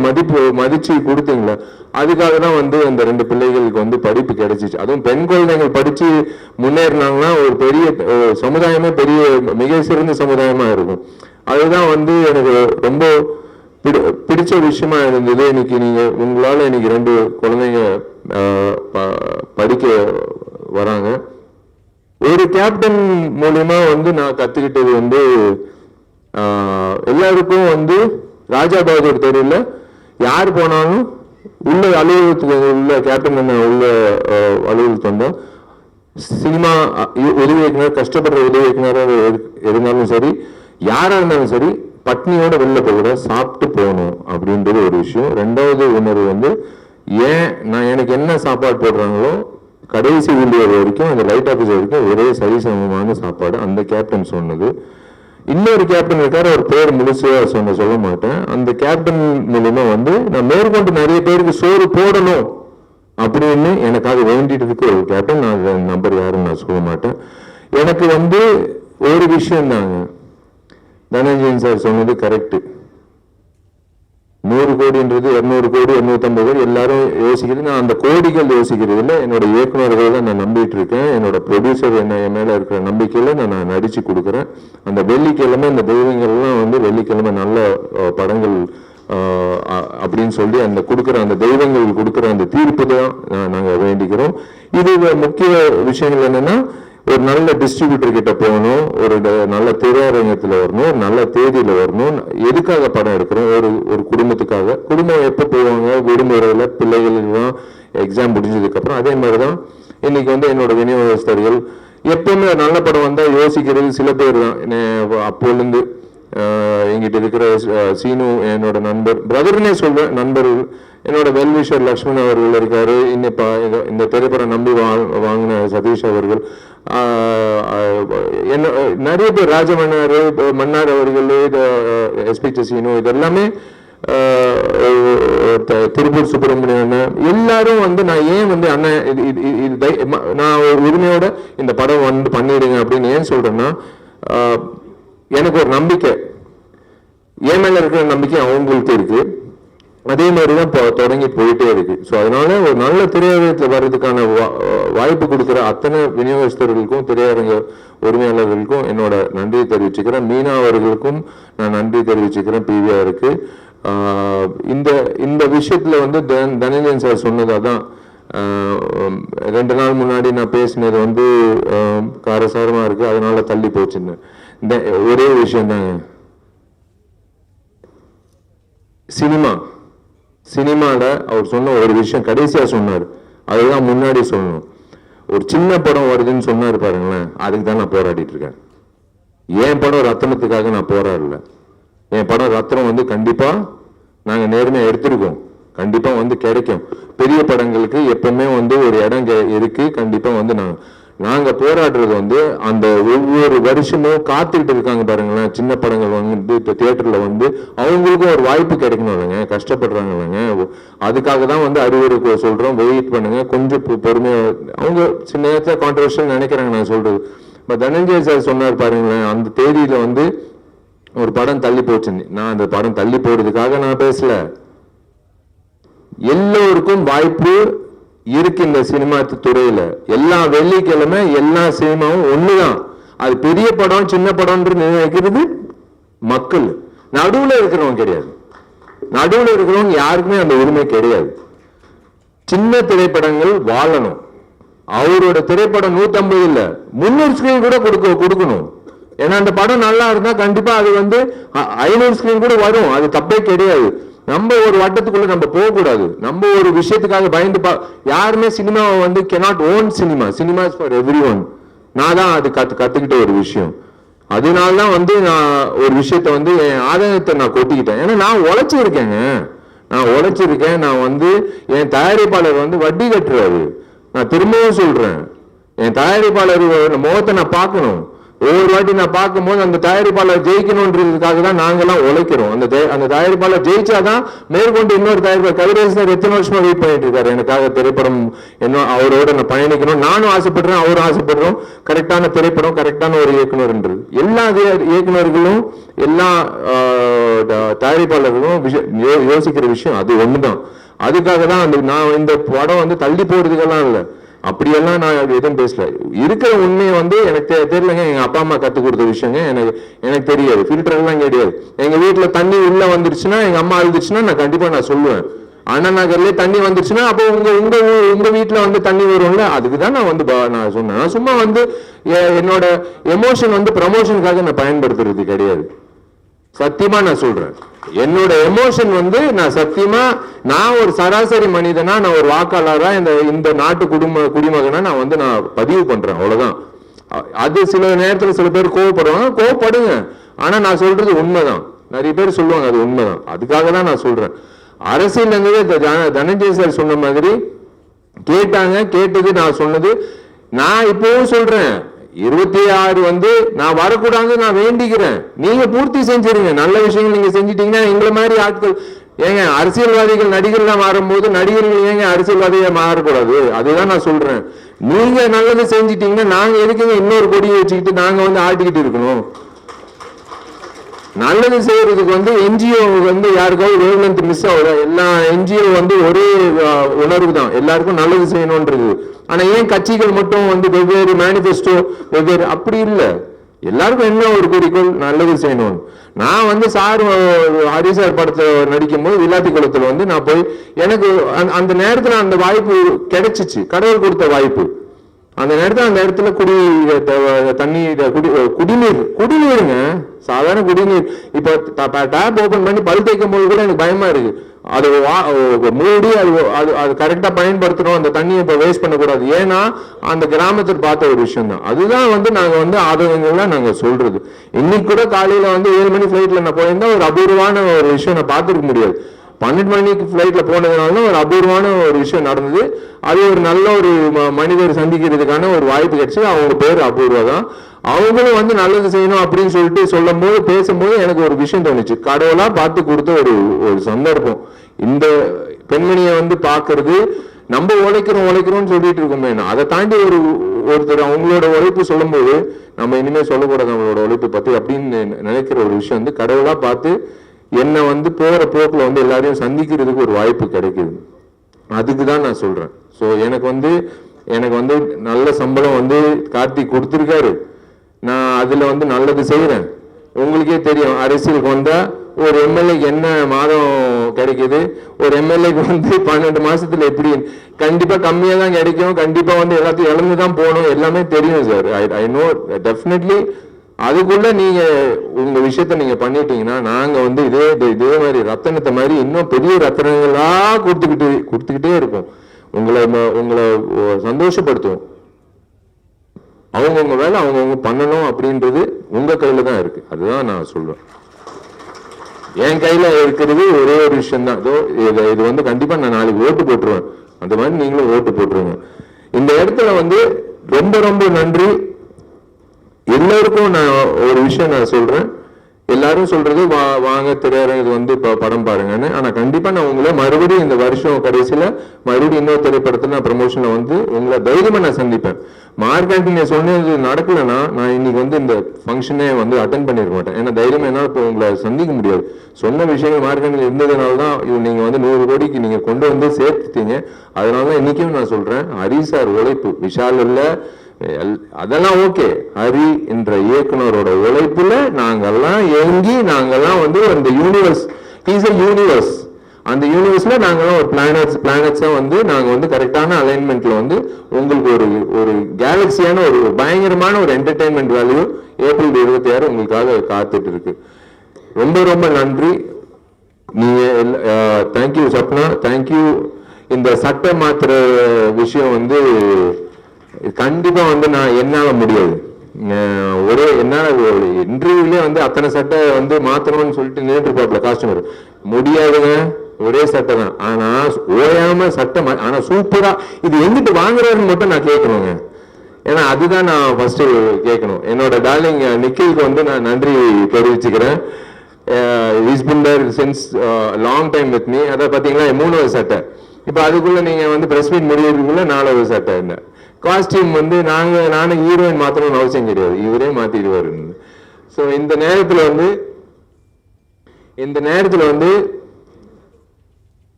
மதிச்சு கொடுத்தீங்களா, அதுக்காக தான் வந்து அந்த 2 பிள்ளைகளுக்கு வந்து படிப்பு கிடைச்சிச்சு. அதுவும் பெண் குழந்தைகள் படிச்சு முன்னேறினாங்கன்னா ஒரு பெரிய சமுதாயமே பெரிய மிக சிறந்த சமுதாயமா இருக்கும். அதுதான் வந்து எனக்கு ரொம்ப பிடிச்ச விஷயமா இருந்தது. இன்னைக்கு உங்களால இன்னைக்கு 2 குழந்தைங்க படிக்க வராங்க. ஒரு கேப்டன் மூலியமா வந்து நான் கத்துக்கிட்டது வந்து, எல்லாருக்கும் வந்து ராஜா பகதூர் தெரியல, யார் போனாலும் உள்ள அலுவலகத்துக்கு உள்ள கேப்டன் என்ன உள்ள அலுவலகத்துக்கு வந்தோம், சினிமா உதவி இயக்குனர், கஷ்டப்படுற உதவி இயக்குனராக இருந்தாலும் சரி, யாரா இருந்தாலும் சரி, பட்னியோட வெளில போகிற சாப்பிட்டு போகணும் அப்படின்றது ஒரு விஷயம். 2வது உணர்வு வந்து, எனக்கு என்ன சாப்பாடு போடுறாங்களோ கடைசி ஊழியர் வரைக்கும் அந்த லைட் ஆஃபீஸர் வரைக்கும் ஒரே சரிசமமான சாப்பாடு, அந்த கேப்டன் சொன்னது. இன்னொரு கேப்டன் இருக்காரு, அவர் பேர் முழுசா சொல்ல மாட்டேன். அந்த கேப்டன் மூலமா வந்து நான் மேற்கொண்டு நிறைய பேருக்கு சோறு போடணும் அப்படின்னு எனக்காக வேண்டிட்டு இருக்க ஒரு கேப்டன். நான் நம்பர் யாருன்னு நான் சொல்ல மாட்டேன். எனக்கு வந்து ஒரு விஷயம் தாங்க, தனஞ்சயன் சார் சொன்னது கரெக்டு. 100 கோடின்றது 200 கோடி 250 கோடி எல்லாரும் யோசிக்கிறது. நான் அந்த கோடிகள் யோசிக்கிறது இல்லை. என்னோட இயக்குநர்கள் தான் நான் நம்பிட்டு இருக்கேன். என்னோட ப்ரொடியூசர் என் மேல இருக்கிற நம்பிக்கையில நான் நடிச்சு கொடுக்குறேன். அந்த வெள்ளிக்கிழமை இந்த தெய்வங்கள்லாம் வந்து வெள்ளிக்கிழமை நல்ல படங்கள் அப்படின்னு சொல்லி அந்த கொடுக்குற அந்த தெய்வங்கள் கொடுக்குற அந்த தீர்ப்பு தான் நாங்கள் வேண்டிக்கிறோம். இது முக்கிய விஷயங்கள் என்னன்னா, ஒரு நல்ல டிஸ்ட்ரிபியூட்டர் கிட்ட போகணும், ஒரு நல்ல திரையரங்கத்தில் வரணும், ஒரு நல்ல தேதியில வரணும். எதுக்காக படம் எடுக்கிறோம்? ஒரு குடும்பத்துக்காக. குடும்பம் எப்போ போவாங்க? விடுமுறையில பிள்ளைகளுக்கு எக்ஸாம் முடிஞ்சதுக்கு அப்புறம். அதே மாதிரிதான் இன்னைக்கு வந்து என்னோட விநியோகஸ்தர்கள் எப்பவுமே நல்ல படம் வந்தா யோசிக்கிறது சில பேர் தான். அப்போலேருந்து எங்கிட்ட இருக்கிற சீனு என்னோட நண்பர், பிரதர்னே சொல்வேன், நண்பர்கள். என்னோட வெல்விஷர் லக்ஷ்மண் அவர்கள் இருக்காரு. இந்த திரைப்படம் நம்பி வாங்கின சதீஷ் அவர்கள், நிறைய பேர், ராஜமன்னார் மன்னார் அவர்கள், எஸ்பி சீனு, இது எல்லாமே திருப்பூர் சுப்பிரமணியன், எல்லாரும் வந்து நான் ஏன் வந்து அண்ணன் நான் உரிமையோட இந்த படம் வந்து பண்ணிடுங்க அப்படின்னு ஏன் சொல்றேன்னா, எனக்கு ஒரு நம்பிக்கை, என் மேல இருக்கிற நம்பிக்கை அவங்களுக்கு இருக்கு. அதே மாதிரிதான் தொடங்கி போயிட்டே இருக்கு. ஸோ அதனால ஒரு நல்ல திரையரங்கத்தில் வர்றதுக்கான வாய்ப்பு கொடுக்குற அத்தனை விநியோகஸ்தர்களுக்கும் திரையரங்க உரிமையாளர்களுக்கும் என்னோட நன்றியை தெரிவிச்சுக்கிறேன். மீனா அவர்களுக்கும் நான் நன்றி தெரிவிச்சுக்கிறேன், பிவிஆருக்கு. இந்த விஷயத்துல வந்து தனஞ்சயன் சார் சொன்னதான் 2 நாள் முன்னாடி நான் பேசினது வந்து காரசாரமா இருக்கு, அதனால தள்ளி போச்சுன்னு. ஒரே விஷயம் தாங்க, சினிமால அவர் சொன்ன ஒரு விஷயம் கடைசியா சொன்னார், அதுதான் முன்னாடி சொல்லணும். ஒரு சின்ன படம் வருதுன்னு சொன்னாரு பாருங்களேன், அதுக்கு தான் நான் போராடிட்டு இருக்கேன். என் படம் ரத்தனத்துக்காக நான் போராடல. என் படம் ரத்தனம் வந்து கண்டிப்பா நாங்க நேர்மையா எடுத்திருக்கோம், கண்டிப்பா வந்து கிடைக்கும். பெரிய படங்களுக்கு எப்பவுமே வந்து ஒரு இடம் இருக்கு. கண்டிப்பா வந்து நாங்க போராடுறது வந்து அந்த ஒவ்வொரு வருஷமும் காத்துக்கிட்டு இருக்காங்க பாருங்களேன், சின்ன படங்கள் வந்து தியேட்டர்ல வந்து அவங்களுக்கும் ஒரு வாய்ப்பு கிடைக்கணும் இல்லைங்க, கஷ்டப்படுறாங்க இல்லைங்க. அதுக்காக தான் வந்து அறிவுரை சொல்றோம், வெயிட் பண்ணுங்க, கொஞ்சம் பொறுமையா. அவங்க சின்ன நேரத்தில் கான்ட்ரவர்ஷியல் நினைக்கிறாங்க நான் சொல்றது. தனஞ்சய் சார் சொன்னார் பாருங்களேன், அந்த தேதியில வந்து ஒரு படம் தள்ளி போச்சுன்னு. நான் அந்த படம் தள்ளி போறதுக்காக நான் பேசல. எல்லோருக்கும் வாய்ப்பு இருக்கு இந்த சினிமா துறையில. எல்லா வெள்ளிக்கிழமை எல்லா சினிமாவும் ஒண்ணுதான். அது பெரிய படம் சின்ன படம் நினைக்கிறது மக்கள். நடுவுல இருக்கிறவங்க கிடையாது. நடுவுல இருக்கிறவங்க யாருக்குமே அந்த உரிமை கிடையாது. சின்ன திரைப்படங்கள் வாழணும். அவரோட திரைப்படம் 150 இல்ல 300 ஸ்கிரீன் கூட கொடுக்கணும். ஏன்னா அந்த படம் நல்லா இருந்தா கண்டிப்பா அது வந்து 500 ஸ்கிரீன் கூட வரும், அது தப்பே கிடையாது. நம்ம ஒரு வட்டத்துக்குள்ள நம்ம போகக்கூடாது. நம்ம ஒரு விஷயத்துக்காக பயந்து யாருமே சினிமாவை வந்து cannot own cinema is for everyone. நான் தான் அது கத்துக்கிட்ட ஒரு விஷயம். அதனாலதான் வந்து நான் ஒரு விஷயத்த வந்து என் ஆதாயத்தை நான் கொட்டிக்கிட்டேன். ஏன்னா நான் உழைச்சிருக்கேங்க, நான் வந்து என் தயாரிப்பாளர் வந்து வட்டி கட்டுறாரு. நான் திரும்பவும் சொல்றேன், என் தயாரிப்பாளர் முகத்தை நான் பார்க்கணும். ஒவ்வொரு வாட்டி நான் பார்க்கும்போது அந்த தயாரிப்பாளர் ஜெயிக்கணும்ன்றதுக்காக தான் நாங்கெல்லாம் உழைக்கிறோம். அந்த தயாரிப்பாளர் ஜெயிச்சாதான் மேற்கொண்டு இன்னொரு தயாரிப்பாளர் கதிரேசன் எத்தனை வருஷமா வெயிட் பண்ணிட்டு இருக்காரு எனக்காக திரைப்படம் இன்னும் அவரோட நான் பயணிக்கணும். நானும் ஆசைப்படுறேன், அவரும் ஆசைப்படுறோம். கரெக்டான திரைப்படம், கரெக்டான ஒரு இயக்குனர்ன்றது. எல்லா இயக்குனர்களும் எல்லா தயாரிப்பாளர்களும் யோசிக்கிற விஷயம் அது ஒண்ணுதான். அதுக்காக தான் நான் இந்த படம் வந்து தள்ளி போறதுக்கெல்லாம் இல்லை, அப்படியெல்லாம் நான் எதுவும் பேசல. இருக்கிற உண்மையை வந்து எனக்கு தெரியலங்க. எங்க அப்பா அம்மா கத்து கொடுத்த விஷயங்க எனக்கு தெரியாது. ஃபில்டர் எல்லாம் கிடையாது. எங்க வீட்டுல தண்ணி உள்ள வந்துருச்சுன்னா, எங்க அம்மா அழுதுச்சுன்னா நான் கண்டிப்பா நான் சொல்லுவேன். அண்ணா நகர்லயே தண்ணி வந்துருச்சுன்னா அப்போ உங்க வீட்டுல வந்து தண்ணி வரும்ல, அதுக்குதான் நான் வந்து நான் சொன்னேன். நான் சும்மா வந்து என்னோட எமோஷன் வந்து ப்ரமோஷனுக்காக நான் பயன்படுத்துறது கிடையாது. சத்தியமா நான் சொல்றேன், என்னோட எமோஷன் வந்து நான் சத்தியமா நான் ஒரு சராசரி மனிதனா, நான் ஒரு வாக்காளரா இந்த நாட்டு குடிமகனா நான் வந்து நான் பதிவு பண்றேன், அவ்வளவுதான். அது சில நேரத்துல சில பேர் கோவப்படுங்க. ஆனா நான் சொல்றது உண்மைதான். நிறைய பேர் சொல்லுவாங்க அது உண்மைதான். அதுக்காக தான் நான் சொல்றேன். அரசியல் தனஞ்சய் சார் சொன்ன மாதிரி கேட்டது நான் சொன்னது. நான் இப்பவும் சொல்றேன், 26 வந்து நான் வரக்கூடாது நான் வேண்டிக்கிறேன். நீங்க பூர்த்தி செஞ்சிருங்க. நல்ல விஷயங்கள் நீங்க செஞ்சிட்டீங்கன்னா எங்களை மாதிரி ஆட்கள் ஏங்க அரசியல்வாதிகள் நடிகர்லாம் மாறும்போது நடிகர்கள் ஏங்க அரசியல்வாதியா மாறக்கூடாது? அதுதான் நான் சொல்றேன். நீங்க நல்லது செஞ்சிட்டீங்கன்னா நாங்க எதுக்குங்க இன்னொரு கொடியை வச்சுக்கிட்டு நாங்க வந்து ஆட்டிக்கிட்டு இருக்கணும்? நல்லது செய்யறதுக்கு வந்து என்ஜிஓ வந்து யாருக்காவது வேவ்லென்த் மிஸ் ஆகுதா? எல்லா என்ஜிஓ வந்து ஒரே உணர்வு தான், எல்லாருக்கும் நல்லது செய்யணும்ன்றது. ஆனா ஏன் கட்சிகள் மட்டும் வந்து வெவ்வேறு மேனிபெஸ்டோ வெவ்வேறு? அப்படி இல்லை, எல்லாருக்கும் என்ன ஒரு குறிக்கோள், நல்லது செய்யணும். நான் வந்து சார் ஹரி சார் படத்தை நடிக்கும் போது விளாத்தி குளத்துல வந்து நான் போய் எனக்கு அந்த நேரத்துல அந்த வாய்ப்பு கிடைச்சிச்சு, கடவுள் கொடுத்த வாய்ப்பு. அந்த நேரத்தில் அந்த இடத்துல தண்ணீர் குடிநீருங்க, சாதாரண குடிநீர். இப்போ டேப் ஓபன் பண்ணி பல் தேய்க்கும் போது கூட எனக்கு பயமா இருக்கு. அது மூடி அது கரெக்டா பயன்படுத்தணும், அந்த தண்ணியை இப்போ வேஸ்ட் பண்ணக்கூடாது. ஏன்னா அந்த கிராமத்தில் பார்த்த ஒரு விஷயம் தான். அதுதான் வந்து நாங்க வந்து ஆதரவுகள்லாம் நாங்க சொல்றது. இன்னைக்கு கூட காலையில வந்து 7 மணி ஃபிளைட்ல நான் போயிருந்தா ஒரு அபூர்வமான ஒரு விஷயம் நான் பார்த்துருக்க முடியாது. 12 மணிக்கு ஃபிளைட்ல போனதுனால ஒரு அபூர்வமான ஒரு விஷயம் நடந்தது. அது ஒரு நல்ல ஒரு மனிதர் சந்திக்கிறதுக்கான ஒரு வாய்ப்பு கிடைச்சது. அவங்க பேர் அபூர்வா தான். அவங்களும் வந்து நல்லது செய்யணும் அப்படின்னு சொல்லிட்டு சொல்லும் போது பேசும்போது எனக்கு ஒரு விஷயம் தோணுச்சு. கடவுளா பார்த்து கொடுத்த ஒரு சந்தர்ப்பம். இந்த பெண்மணியை வந்து பாக்குறது, நம்ம உழைக்கிறோம்னு சொல்லிட்டு இருக்கோமே, அதை தாண்டி ஒருத்தர் அவங்களோட உழைப்பு சொல்லும் போது நம்ம இனிமேல் சொல்லக்கூடாது அவங்களோட உழைப்பு பத்தி அப்படின்னு நினைக்கிற ஒரு விஷயம் வந்து கடவுளா பார்த்து என்னை வந்து போற போக்குல வந்து எல்லாரையும் சந்திக்கிறதுக்கு ஒரு வாய்ப்பு கிடைக்குது. அதுக்கு தான் நான் சொல்றேன். ஸோ எனக்கு வந்து நல்ல சம்பளம் வந்து கார்த்திக் கொடுத்துருக்காரு. நான் அதுல வந்து நல்லது செய்யறேன். உங்களுக்கே தெரியும், அரசியலுக்கு வந்தா ஒரு எம்எல்ஏக்கு என்ன மாதம் கிடைக்குது, ஒரு எம்எல்ஏக்கு வந்து 12 மாசத்துல எப்படி, கண்டிப்பா கம்மியா தான் கிடைக்கும், கண்டிப்பா வந்து எல்லாத்தையும் இழந்துதான் போகணும், எல்லாமே தெரியும் சார். I know definitely. அதுக்குள்ள நீங்க உங்க விஷயத்த நீங்க பண்ணிட்டீங்கன்னா நாங்க வந்து இதே மாதிரி ரத்தனத்தை மாதிரி இன்னும் பெரிய ரத்தனங்களா கொடுத்துக்கிட்டே இருப்போம். உங்களை சந்தோஷப்படுத்துவோம். அவங்கவுங்க வேலை அவங்கவுங்க பண்ணணும் அப்படின்றது உங்க கையில தான் இருக்கு. அதுதான் நான் சொல்றேன். என் கையில இருக்கிறது ஒரே ஒரு விஷயம் தான். இது வந்து கண்டிப்பா நான் நாளைக்கு ஓட்டு போட்டுருவேன். அந்த மாதிரி நீங்களும் ஓட்டு போட்டுருங்க. இந்த இடத்துல வந்து ரொம்ப ரொம்ப நன்றி. எல்லாருக்கும் நான் ஒரு விஷயம் நான் சொல்றேன். எல்லாரும் சொல்றது வாங்க திரையரங்கு வந்து இப்ப படம் பாருங்கன்னு. ஆனா கண்டிப்பா நான் உங்களை மறுபடியும் இந்த வருஷம் கடைசியில மறுபடியும் இன்னொரு திரைப்படத்துல நான் ப்ரமோஷன்ல வந்து உங்களை தைரியமா நான் சந்திப்பேன். மார்க் ஆண்டனி சொன்னது நடக்கலன்னா நான் இன்னைக்கு வந்து இந்த ஃபங்க்ஷனே வந்து அட்டென்ட் பண்ணிருக்க மாட்டேன். ஏன்னா தைரியமா என்ன இப்போ உங்களை சந்திக்க முடியாது. சொன்ன விஷயங்கள் மார்க் ஆண்டனி இருந்ததுனாலதான் நீங்க வந்து 100 கோடிக்கு நீங்க கொண்டு வந்து சேர்த்துட்டீங்க. அதனாலதான் இன்னைக்கும் நான் சொல்றேன், ஹரி சார் உழைப்பு விஷால் இல்ல, அதெல்லாம் ஓகே. ஹரி என்ற இயக்குனரோட உழைப்புல நாங்கெல்லாம் ஏங்கி நாங்கெல்லாம் வந்து அந்த யூனிவர்ஸ், இஸ் எ யூனிவர்ஸ், அந்த யூனிவர்ஸ்ல நாங்கெல்லாம் ஒரு பிளானட்ஸா வந்து நாங்க வந்து கரெக்டான அலைன்மெண்ட்ல வந்து உங்களுக்கு ஒரு கேலக்சியான ஒரு பயங்கரமான ஒரு என்டர்டைன்மெண்ட் வேல்யூ ஏப்ரல் 26 உங்களுக்காக காத்துட்டு இருக்கு. ரொம்ப ரொம்ப நன்றி. நீங்க தேங்க்யூ சப்னா, தேங்க்யூ. இந்த சட்டை மாத்திர விஷயம் வந்து கண்டிப்பா வந்து நான் என்னால முடியாது. ஒரே என்னால இன்டர்வியூலயே வந்து அத்தனை சட்டை வந்து மாத்தணும்னு சொல்லிட்டு நின்றுப்பாப்ல காஸ்டமர், முடியாதுங்க, ஒரே சட்டை தான். ஆனா ஓயாம சட்டை, ஆனா சூப்பரா இது எங்கிட்டு வாங்குறாருன்னு மட்டும் நான் கேட்கணுங்க. ஏன்னா அதுதான் நான் ஃபர்ஸ்ட் கேட்கணும். என்னோட டார்லிங் நிக்கிலுக்கு வந்து நான் நன்றி தெரிவிச்சுக்கிறேன். Is been there since long time with me. அதான் பாத்தீங்களா 3வது சட்டை. இப்ப அதுக்குள்ள நீங்க வந்து பிரஸ் மீட் முடியறதுக்குள்ள 4வது சட்டை. என்ன காஸ்டியூம் வந்து நானும் ஹீரோயின் மாத்தணும்னு அவசியம் கிடையாது, இவரே மாத்திடுவாரு. ஸோ இந்த நேரத்தில் வந்து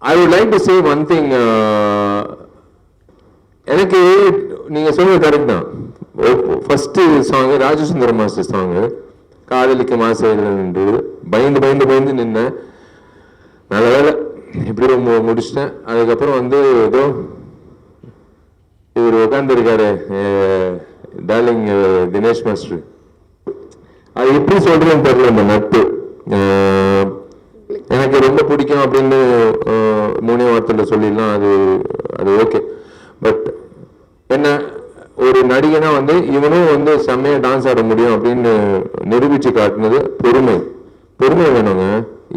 I would like to say one thing. எனக்கு நீங்க சொல்றது கரெக்ட் தான். First song Rajasundara master song காதலிக்கு மாசு பயந்து நின்ன நல்ல வேலை இப்படி முடிச்சிட்டேன். அதுக்கப்புறம் வந்து ஏதோ இவர் உட்கார்ந்து இருக்காரு டார்லிங் தினேஷ் மாஸ்டர். அது எப்படி சொல்றேன்னு தெரியல. இந்த நட்பு எனக்கு ரொம்ப பிடிக்கும் அப்படின்னு 3 வார்த்தையில சொல்லிடலாம். அது ஓகே. பட் என்ன ஒரு நடிகனா வந்து இவனும் வந்து செம்மையா டான்ஸ் ஆட முடியும் அப்படின்னு நிரூபிச்சு காட்டினது பொறுமை வேணுங்க.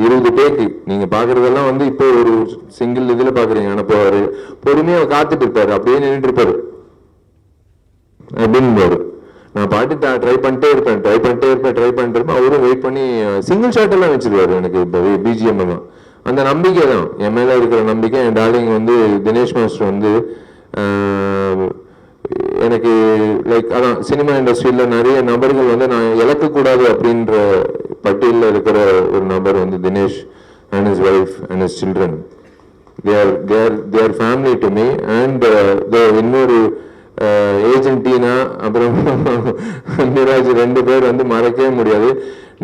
20 டேக்கு நீங்க பாக்குறதெல்லாம் வந்து இப்போ ஒரு சிங்கிள் இதுல பாக்குறீங்க. அனுப்புவாரு, பொறுமையா காத்துட்டு இருப்பாரு, அப்படியே நின்றுட்டு இருப்பாரு அப்படின்னு. நான் பாட்டு ட்ரை பண்ணிட்டே இருப்பேன். அவரும் வெயிட் பண்ணி சிங்கிள் ஷாட் எல்லாம் வச்சிருவாரு எனக்கு இப்போ பிஜிஎம் எல்லாம். அந்த நம்பிக்கை தான் என் மேல இருக்கிற நம்பிக்கை. என் டார்லிங் வந்து தினேஷ் மாஸ்டர் வந்து எனக்கு லைக் அதான் சினிமா இண்டஸ்ட்ரியில நிறைய நபர்கள் வந்து நான் இழக்கக்கூடாது அப்படின்ற பட்டியலில் இருக்கிற ஒரு நபர் வந்து Dinesh and his wife and his children. They are family to me. And the இன்னொரு ஏஜென்ட் டீனா அப்புறம் நிராஜ் 2 பேர் வந்து மறக்கவே முடியாது.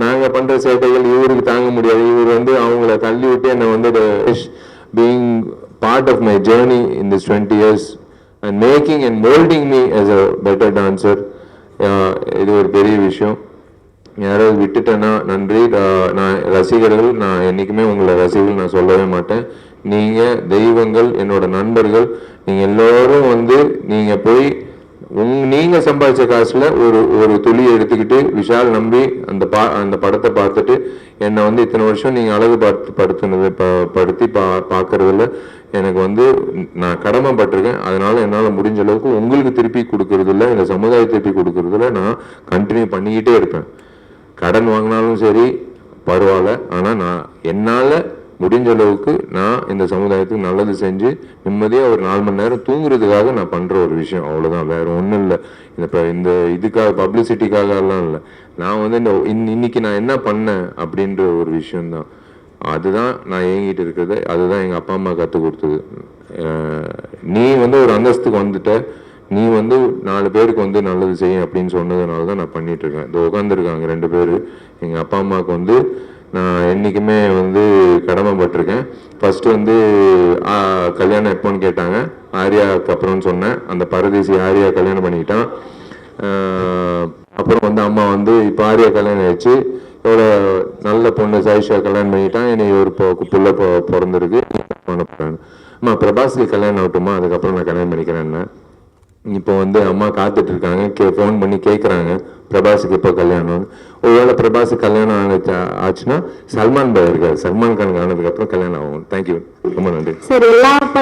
நாங்க பண்ற சேட்டைகள் இவருக்கு தாங்க முடியாது. இவர் வந்து அவங்கள தள்ளி விட்டு என்னை வந்து being part of my journey in this 20 years and making and molding me as a better dancer. இது ஒரு பெரிய விஷயம். யாராவது விட்டுட்டேன்னா நன்றி. நான் ரசிகர்கள், நான் என்றைக்குமே உங்களை ரசிகர்கள் நான் சொல்லவே மாட்டேன். நீங்கள் தெய்வங்கள், என்னோட நண்பர்கள். நீங்கள் எல்லோரும் வந்து நீங்கள் போய் நீங்கள் சம்பாதிச்ச காசில் ஒரு துளி எடுத்துக்கிட்டு விஷால் நம்பி அந்த படத்தை பார்த்துட்டு என்னை வந்து இத்தனை வருஷம் நீங்கள் அழகு படுத்தி பார்க்கறதுல எனக்கு வந்து நான் கடமைப்பட்டிருக்கேன். அதனால என்னால் முடிஞ்ச அளவுக்கு உங்களுக்கு திருப்பி கொடுக்கறதில்ல, இந்த சமுதாயத்தை திருப்பி கொடுக்கறதுல நான் கண்டினியூ பண்ணிக்கிட்டே இருப்பேன். கடன் வாங்கினாலும் சரி பரவாயில்ல, ஆனால் நான் என்னால் முடிஞ்ச அளவுக்கு நான் இந்த சமுதாயத்துக்கு நல்லது செஞ்சு நிம்மதியாக ஒரு 4 மணி நேரம் தூங்குறதுக்காக நான் பண்ணுற ஒரு விஷயம், அவ்வளோதான். வேற ஒன்றும் இல்லை. இந்த இதுக்காக பப்ளிசிட்டிக்காக எல்லாம் இல்லை. நான் வந்து இன்னைக்கு நான் என்ன பண்ணேன் அப்படின்ற ஒரு விஷயம்தான். அதுதான் நான் ஏங்கிட்டு இருக்கிறது. அதுதான் எங்கள் அப்பா அம்மா கற்றுக் கொடுத்தது. நீ வந்து ஒரு அந்தஸ்துக்கு வந்துட்ட, நீ வந்து 4 பேருக்கு வந்து நல்லது செய்யும் அப்படின்னு சொன்னதுனால தான் நான் பண்ணிட்டு இருக்கேன். இது உட்காந்துருக்காங்க 2 பேர். எங்கள் அப்பா அம்மாவுக்கு வந்து நான் என்றைக்குமே வந்து கடமைப்பட்டிருக்கேன். ஃபர்ஸ்ட் வந்து கல்யாணம் எப்போன்னு கேட்டாங்க. ஆர்யாவுக்கு அப்புறம்னு சொன்னேன். அந்த பரதேசி ஆர்யா கல்யாணம் பண்ணிக்கிட்டான். அப்புறம் வந்து அம்மா வந்து இப்போ ஆர்யா கல்யாணம் ஆயிடுச்சு, எவ்வளோ நல்ல பொண்ணு சாயிஷா கல்யாணம் பண்ணிக்கிட்டான், என்னை ஒரு புள்ள பிறந்திருக்கு பண்ண போகிறாங்க. அம்மா பிரபாஸ்க்கு கல்யாணம் ஆகட்டுமா, அதுக்கப்புறம் நான் கல்யாணம் பண்ணிக்கிறேன்னு. இப்போ வந்து அம்மா காத்துட்டு இருக்காங்க. ஃபோன் பண்ணி கேட்குறாங்க பிரபாஸுக்கு எப்போ கல்யாணம். ஒருவேளை பிரபாஸுக்கு கல்யாணம் ஆச்சுன்னா சல்மான் பாய் இருக்காரு, சல்மான் கானுக்கு ஆனதுக்கு அப்புறம் கல்யாணம் ஆகும். தேங்க்யூ, ரொம்ப நன்றி. சரி, எல்லா